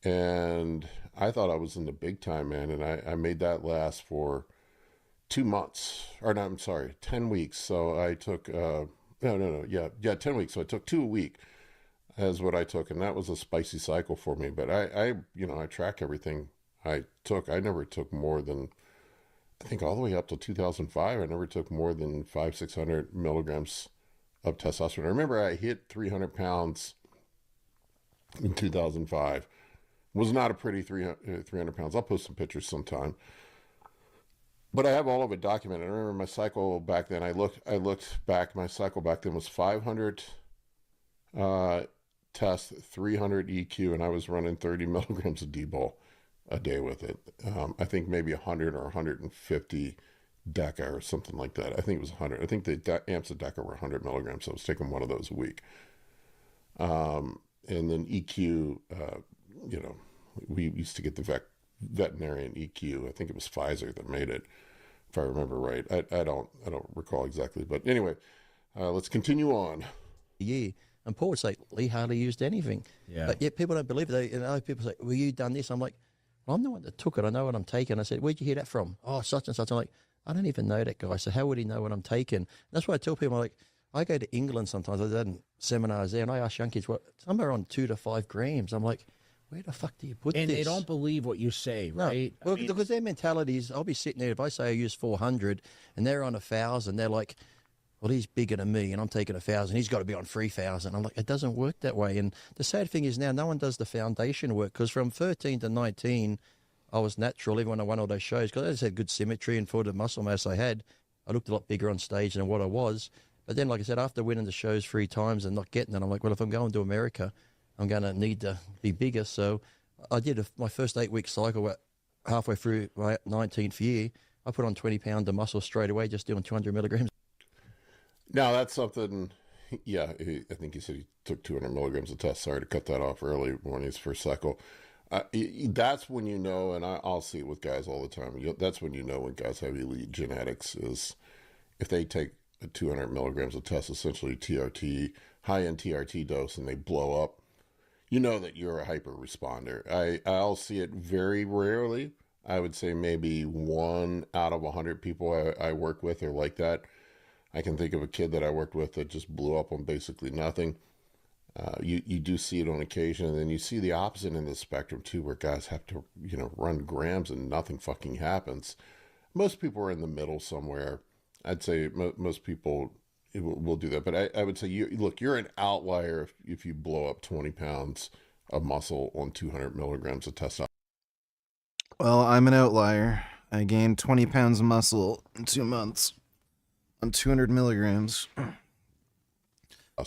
And I thought I was in the big time, man, and I made that last for 2 months, or no, I'm sorry, 10 weeks. So I took, 10 weeks. So I took 2 a week as what I took, and that was a spicy cycle for me. But I track everything I took. I never took more than, I think all the way up to 2005, I never took more than 500-600 milligrams of testosterone. I remember I hit 300 pounds in 2005. Was not a pretty 300 pounds. I'll post some pictures sometime. But I have all of it documented. I remember my cycle back then. I looked back. My cycle back then was 500 test, 300 EQ, and I was running 30 milligrams of D-ball. a day with it. I think maybe 100 or 150 deca or something like that. I think it was 100. I think the amps of deca were 100 milligrams, so I was taking one of those a week. And then EQ, we used to get the veterinarian EQ. I think it was Pfizer that made it, if I remember right. I don't recall exactly, but anyway, let's continue on. Yeah, and Paul would say Lee hardly used anything. Yeah. But yet people don't believe it. People say, "Well, you done this?" I'm like, "Well, I'm the one that took it. I know what I'm taking." I said, "Where'd you hear that from?" "Oh, such and such." I'm like, "I don't even know that guy. So how would he know what I'm taking?" That's why I tell people, like, I go to England sometimes. I've done seminars there, and I ask young kids, "What? Some are on 2 to 5 grams." I'm like, where the fuck do you put and this? they don't believe what you say, right? No. Well, because their mentality is, I'll be sitting there, if I say I use 400 and they're on 1,000, they're like, well, he's bigger than me and I'm taking 1,000. He's got to be on 3,000. I'm like, it doesn't work that way. And the sad thing is now no one does the foundation work, because from 13 to 19, I was natural even when I won all those shows, because I just had good symmetry, and for the muscle mass I had, I looked a lot bigger on stage than what I was. But then, like I said, after winning the shows 3 times and not getting it, I'm like, well, if I'm going to America, I'm going to need to be bigger. So I did my first 8-week cycle halfway through my 19th year. I put on 20 pounds of muscle straight away, just doing 200 milligrams. Now that's something, yeah, I think he said he took 200 milligrams of test. Sorry to cut that off early when his first cycle. That's when you know, and I'll see it with guys all the time. That's when you know when guys have elite genetics, is if they take 200 milligrams of test, essentially TRT, high-end TRT dose, and they blow up, you know that you're a hyper responder. I'll see it very rarely. I would say maybe 1 out of 100 people I work with are like that. I can think of a kid that I worked with that just blew up on basically nothing. You do see it on occasion, and then you see the opposite end of the spectrum too, where guys have to, run grams and nothing fucking happens. Most people are in the middle somewhere. I'd say most people will do that, but I would say you're an outlier if you blow up 20 pounds of muscle on 200 milligrams of testosterone. Well, I'm an outlier. I gained 20 pounds of muscle in 2 months on 200 milligrams.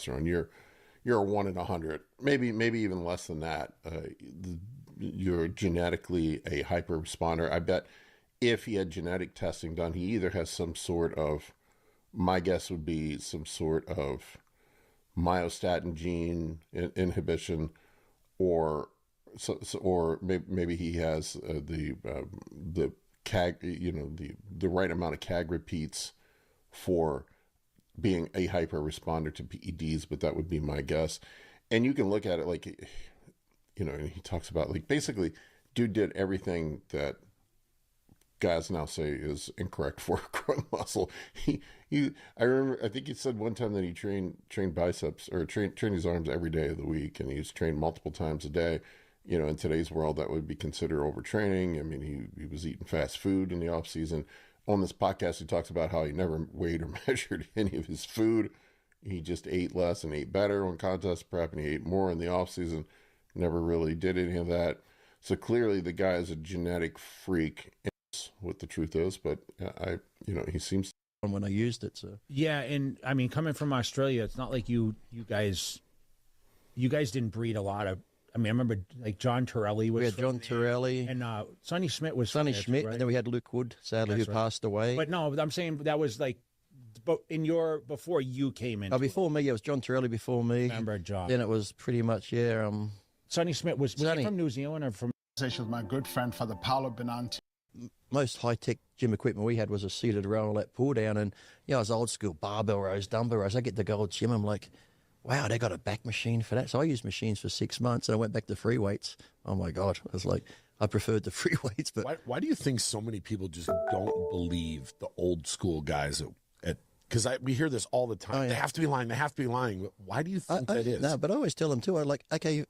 You're a 1 in 100, maybe even less than that. You're genetically a hyper responder. I bet if he had genetic testing done, he either has some sort of, my guess would be some sort of myostatin gene inhibition, or maybe he has the CAG, the right amount of CAG repeats for being a hyper responder to PEDs, but that would be my guess. And you can look at it like, he talks about, like, basically dude did everything that guys now say is incorrect for growing muscle. I remember, I think he said one time that he trained biceps, or trained his arms every day of the week, and he was trained multiple times a day. In today's world, that would be considered overtraining. I mean, he was eating fast food in the off season. On this podcast, he talks about how he never weighed or measured any of his food. He just ate less and ate better on contest prep, and he ate more in the off season. Never really did any of that. So clearly the guy is a genetic freak. What the truth is, but he seems when I used it. So yeah, and I mean, coming from Australia, it's not like you guys didn't breed a lot of. I mean, I remember like John Torelli was. We had John Torelli and Sonny Schmidt was. Sonny Schmidt, right? And then we had Luke Wood, sadly, who passed away. But no, I'm saying that was like, but before you came in. Before me, it was John Torelli before me. Remember John? Then it was pretty much Sonny Schmidt was he from New Zealand or from? She was my good friend for the Paolo Benanti. Most high-tech gym equipment we had was a seated row lat pull down, and it was old school barbell rows, dumbbell rows. I get to go to gym, I'm like, wow, they got a back machine for that. So I used machines for 6 months, and I went back to free weights. Oh my God, I was like, I preferred the free weights. But why do you think so many people just don't believe the old school guys because we hear this all the time. Oh, yeah. They have to be lying. They have to be lying. Why do you think that is? No, but I always tell them too. I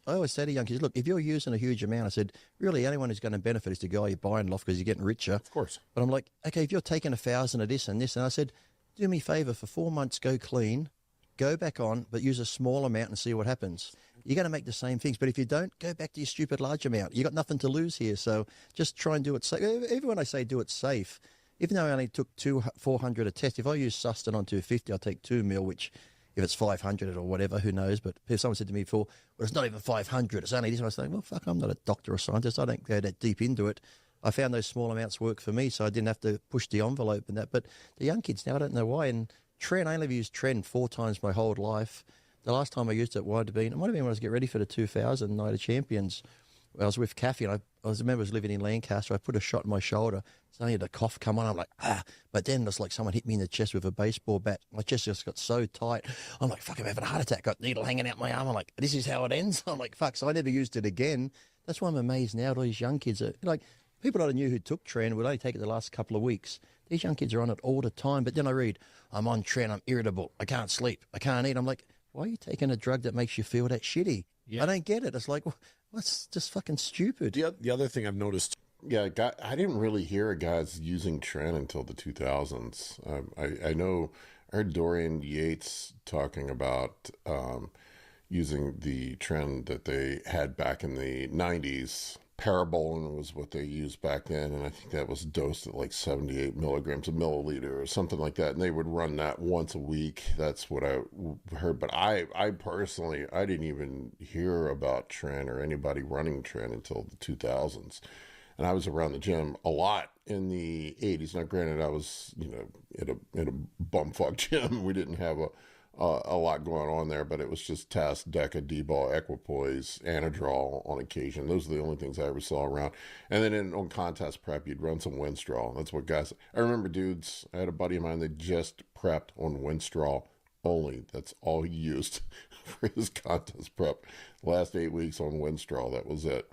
always say to young kids, look, if you're using a huge amount, I said, really, anyone who's going to benefit is the guy you're buying off because you're getting richer. Of course. But I'm like, okay, if you're taking 1,000 of this and this, and I said, do me a favor, for 4 months, go clean, go back on, but use a small amount and see what happens. You're going to make the same things. But if you don't, go back to your stupid large amount. You got nothing to lose here. So just try and do it safe. Even when I say do it safe, even though I only took 400 a test, if I use Sustain on 250, I'll take 2 mil, which if it's 500 or whatever, who knows? But if someone said to me before, well, it's not even 500, it's only this, I was like, well, fuck, I'm not a doctor or scientist. I don't go that deep into it. I found those small amounts work for me, so I didn't have to push the envelope and that. But the young kids now, I don't know why. And Tren, I only have used Tren 4 times my whole life. The last time I used it might have been when I was getting ready for the 2000 Night of Champions. I was with Kathy, and I remember I was living in Lancaster. I put a shot in my shoulder. Suddenly the cough come on. I'm like, ah. But then it's like someone hit me in the chest with a baseball bat. My chest just got so tight. I'm like, fuck, I'm having a heart attack. Got a needle hanging out my arm. I'm like, this is how it ends. I'm like, fuck. So I never used it again. That's why I'm amazed now at all these young kids. Like, people that I knew who took Tren would only take it the last couple of weeks. These young kids are on it all the time. But then I read, I'm on Tren. I'm irritable. I can't sleep. I can't eat. I'm like, why are you taking a drug that makes you feel that shitty? Yeah. I don't get it. It's like, well, that's just fucking stupid. The other thing I've noticed. Yeah, I didn't really hear guys using Tren until the 2000s. I know I heard Dorian Yates talking about using the Tren that they had back in the 90s. Parabolin was what they used back then, and I think that was dosed at like 78 milligrams a milliliter or something like that, and they would run that once a week. That's what I heard. But I personally, I didn't even hear about Tren or anybody running Tren until the 2000s. And I was around the gym a lot in the 80s. Now, granted, I was, in a bumfuck gym. We didn't have a lot going on there, but it was just Task, Deca, D-ball, Equipoise, Anadrol on occasion. Those are the only things I ever saw around. And then on contest prep, you'd run some Winstrol. That's what guys... I remember dudes, I had a buddy of mine that just prepped on Winstrol only. That's all he used for his contest prep. Last 8 weeks on Winstrol, that was it.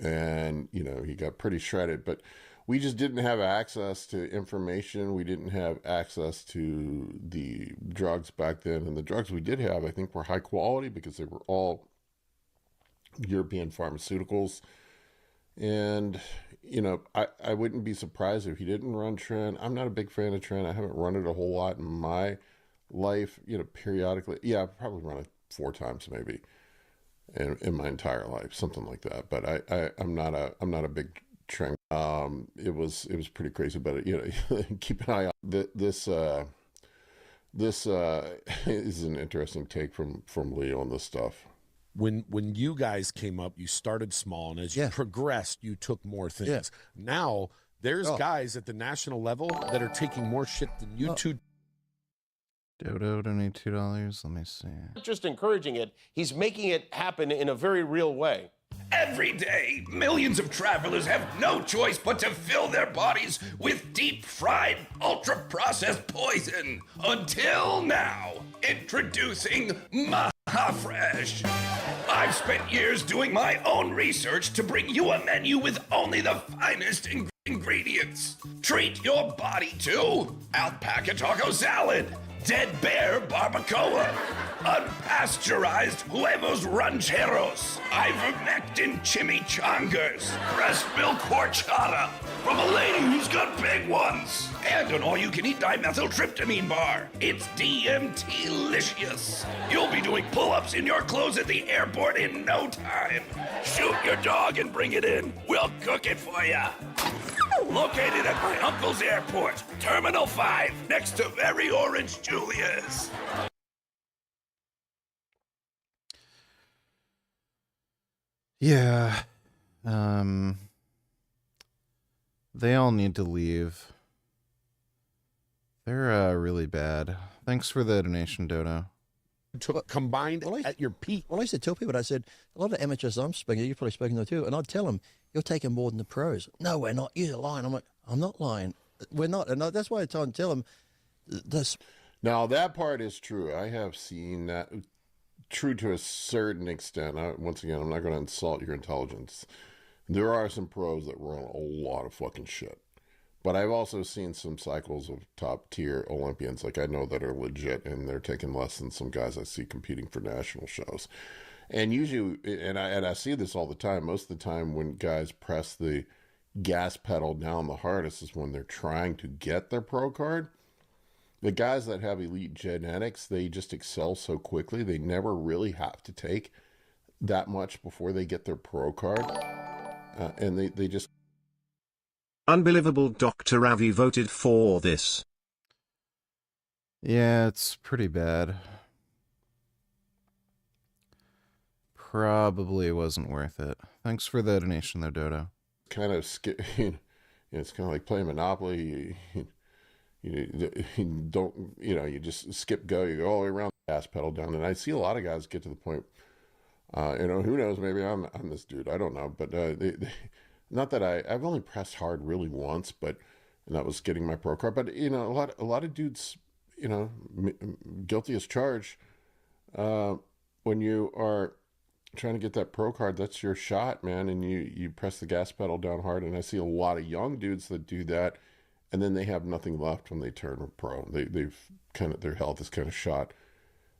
And, he got pretty shredded, but we just didn't have access to information. We didn't have access to the drugs back then. And the drugs we did have, I think, were high quality because they were all European pharmaceuticals. And, I wouldn't be surprised if he didn't run Tren. I'm not a big fan of Tren. I haven't run it a whole lot in my life, periodically. Yeah, I've probably run it 4 times maybe in my entire life, something like that. But I'm not a big Tren. It was pretty crazy, but keep an eye on this. This is an interesting take from Lee on this stuff. When you guys came up, you started small, and as you progressed, you took more things. Yeah. Now there's guys at the national level that are taking more shit than you two. Dodo donate $2. Let me see. Not just encouraging it, he's making it happen in a very real way. Every day, millions of travelers have no choice but to fill their bodies with deep-fried, ultra-processed poison. Until now, introducing Mahafresh. I've spent years doing my own research to bring you a menu with only the finest ingredients. Treat your body to alpaca taco salad, dead bear barbacoa, unpasteurized huevos rancheros, ivermectin chimichangas, breast milk horchata from a lady who's got big ones, and an all-you-can-eat dimethyltryptamine bar. It's DMT-licious. You'll be doing pull-ups in your clothes at the airport in no time. Shoot your dog and bring it in. We'll cook it for you. Located at my uncle's airport, Terminal 5, next to Very Orange Julia's. Yeah. They all need to leave. They're really bad. Thanks for the donation, Dodo. Combined at your peak. Well, I used to tell people, I said, a lot of amateurs I'm speaking to, you've probably spoken to too, and I'd tell them, you're taking more than the pros. No, we're not. You're lying. I'm like, I'm not lying. We're not. And that's why I try and tell them this. Now, that part is true. I have seen that true to a certain extent. Once again, I'm not going to insult your intelligence. There are some pros that run a lot of fucking shit. But I've also seen some cycles of top-tier Olympians, like I know that are legit, and they're taking less than some guys I see competing for national shows. And usually, and I see this all the time, most of the time when guys press the gas pedal down the hardest is when they're trying to get their pro card. The guys that have elite genetics, they just excel so quickly, they never really have to take that much before they get their pro card. And they just... Unbelievable. Dr. Ravi voted for this. Yeah, it's pretty bad. probably wasn't worth it. Thanks for the donation, though, Dodo. Kind of it's kind of like playing Monopoly. You don't, you just skip go. You go all the way around the gas pedal down. And I see a lot of guys get to the point, who knows, maybe I'm this dude. I don't know. But not that I've only pressed hard really once, and that was getting my pro card. But, a lot of dudes, guilty as charged. When you are trying to get that pro card, that's your shot, man. And you press the gas pedal down hard. And I see a lot of young dudes that do that. And then they have nothing left when they turn pro. They've their health is kind of shot.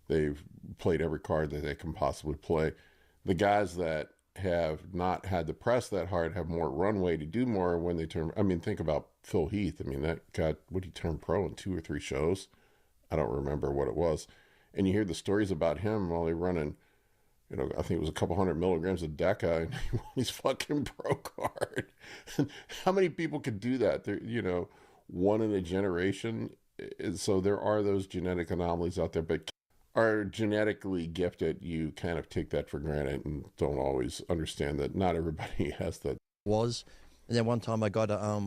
They've played every card that they can possibly play. The guys that have not had to press that hard have more runway to do more when they turn. I mean, think about Phil Heath. I mean, that guy, would he turn pro in 2 or 3 shows? I don't remember what it was. And you hear the stories about him while they're running, I think it was a couple 100 milligrams of Deca, and he won his fucking pro card. How many people could do that? They're, one in a generation. So there are those genetic anomalies out there, but are genetically gifted. You kind of take that for granted and don't always understand that not everybody has that. And then one time I got a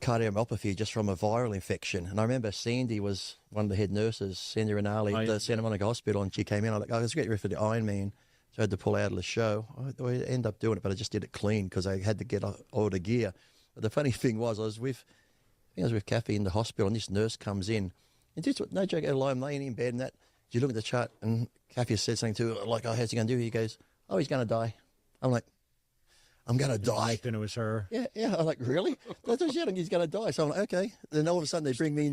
cardiomyopathy just from a viral infection. And I remember Sandy was one of the head nurses, Sandy Rinaldi, at the Santa Monica Hospital, and she came in. I was like, let's get ready for the Ironman. So I had to pull out of the show. I ended up doing it, but I just did it clean because I had to get all the gear. But the funny thing was, I was with Kathy in the hospital, and this nurse comes in. And just, no joke, I'm laying in bed and that. You look at the chart, and Kathy said something to her, like, how's he going to do? He goes, he's going to die. I'm like, I'm going to die. And it was her. Yeah. I'm like, really? That's what she said, he's going to die. So I'm like, okay. Then all of a sudden they bring me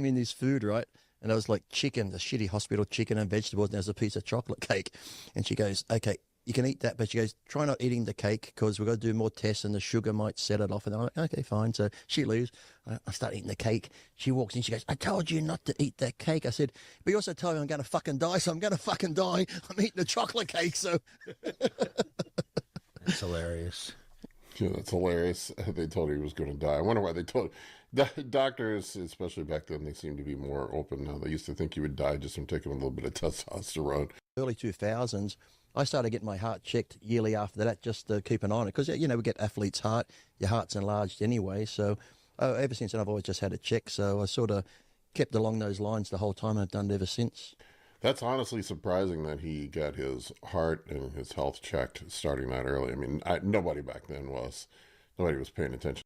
in this food, right? And I was like chicken, the shitty hospital chicken and vegetables, and there's a piece of chocolate cake. And she goes, okay, you can eat that, but she goes, try not eating the cake because we've got to do more tests and the sugar might set it off. And I'm like, okay, fine. So she leaves. I start eating the cake. She walks in. She goes, I told you not to eat that cake. I said, but you also told me I'm going to fucking die, so I'm going to fucking die. I'm eating the chocolate cake, so. That's hilarious. Yeah, that's hilarious. They told her he was going to die. I wonder why they told doctors, especially back then, they seem to be more open now. They used to think he would die just from taking a little bit of testosterone. Early 2000s, I started getting my heart checked yearly after that just to keep an eye on it because, we get athlete's heart. Your heart's enlarged anyway. So ever since then, I've always just had it checked. So I sort of kept along those lines the whole time, and I've done it ever since. That's honestly surprising that he got his heart and his health checked starting that early. I mean, nobody back then was. Nobody was paying attention.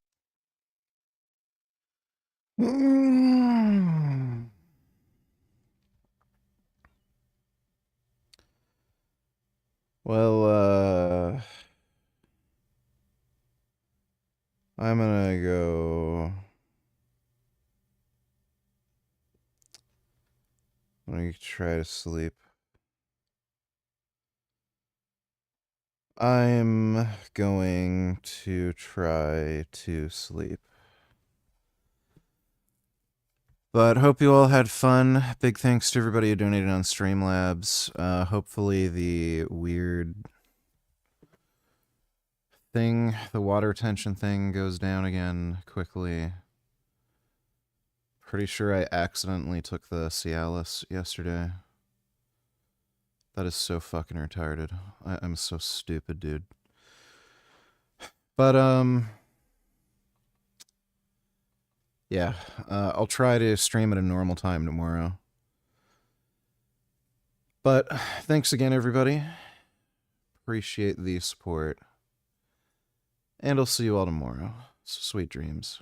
Well, I'm gonna go. I'm gonna try to sleep. I'm going to try to sleep. But hope you all had fun. Big thanks to everybody who donated on Streamlabs. Hopefully the weird thing, the water tension thing, goes down again quickly. Pretty sure I accidentally took the Cialis yesterday. That is so fucking retarded. I'm so stupid, dude. But, yeah, I'll try to stream at a normal time tomorrow. But thanks again, everybody. Appreciate the support. And I'll see you all tomorrow. Sweet dreams.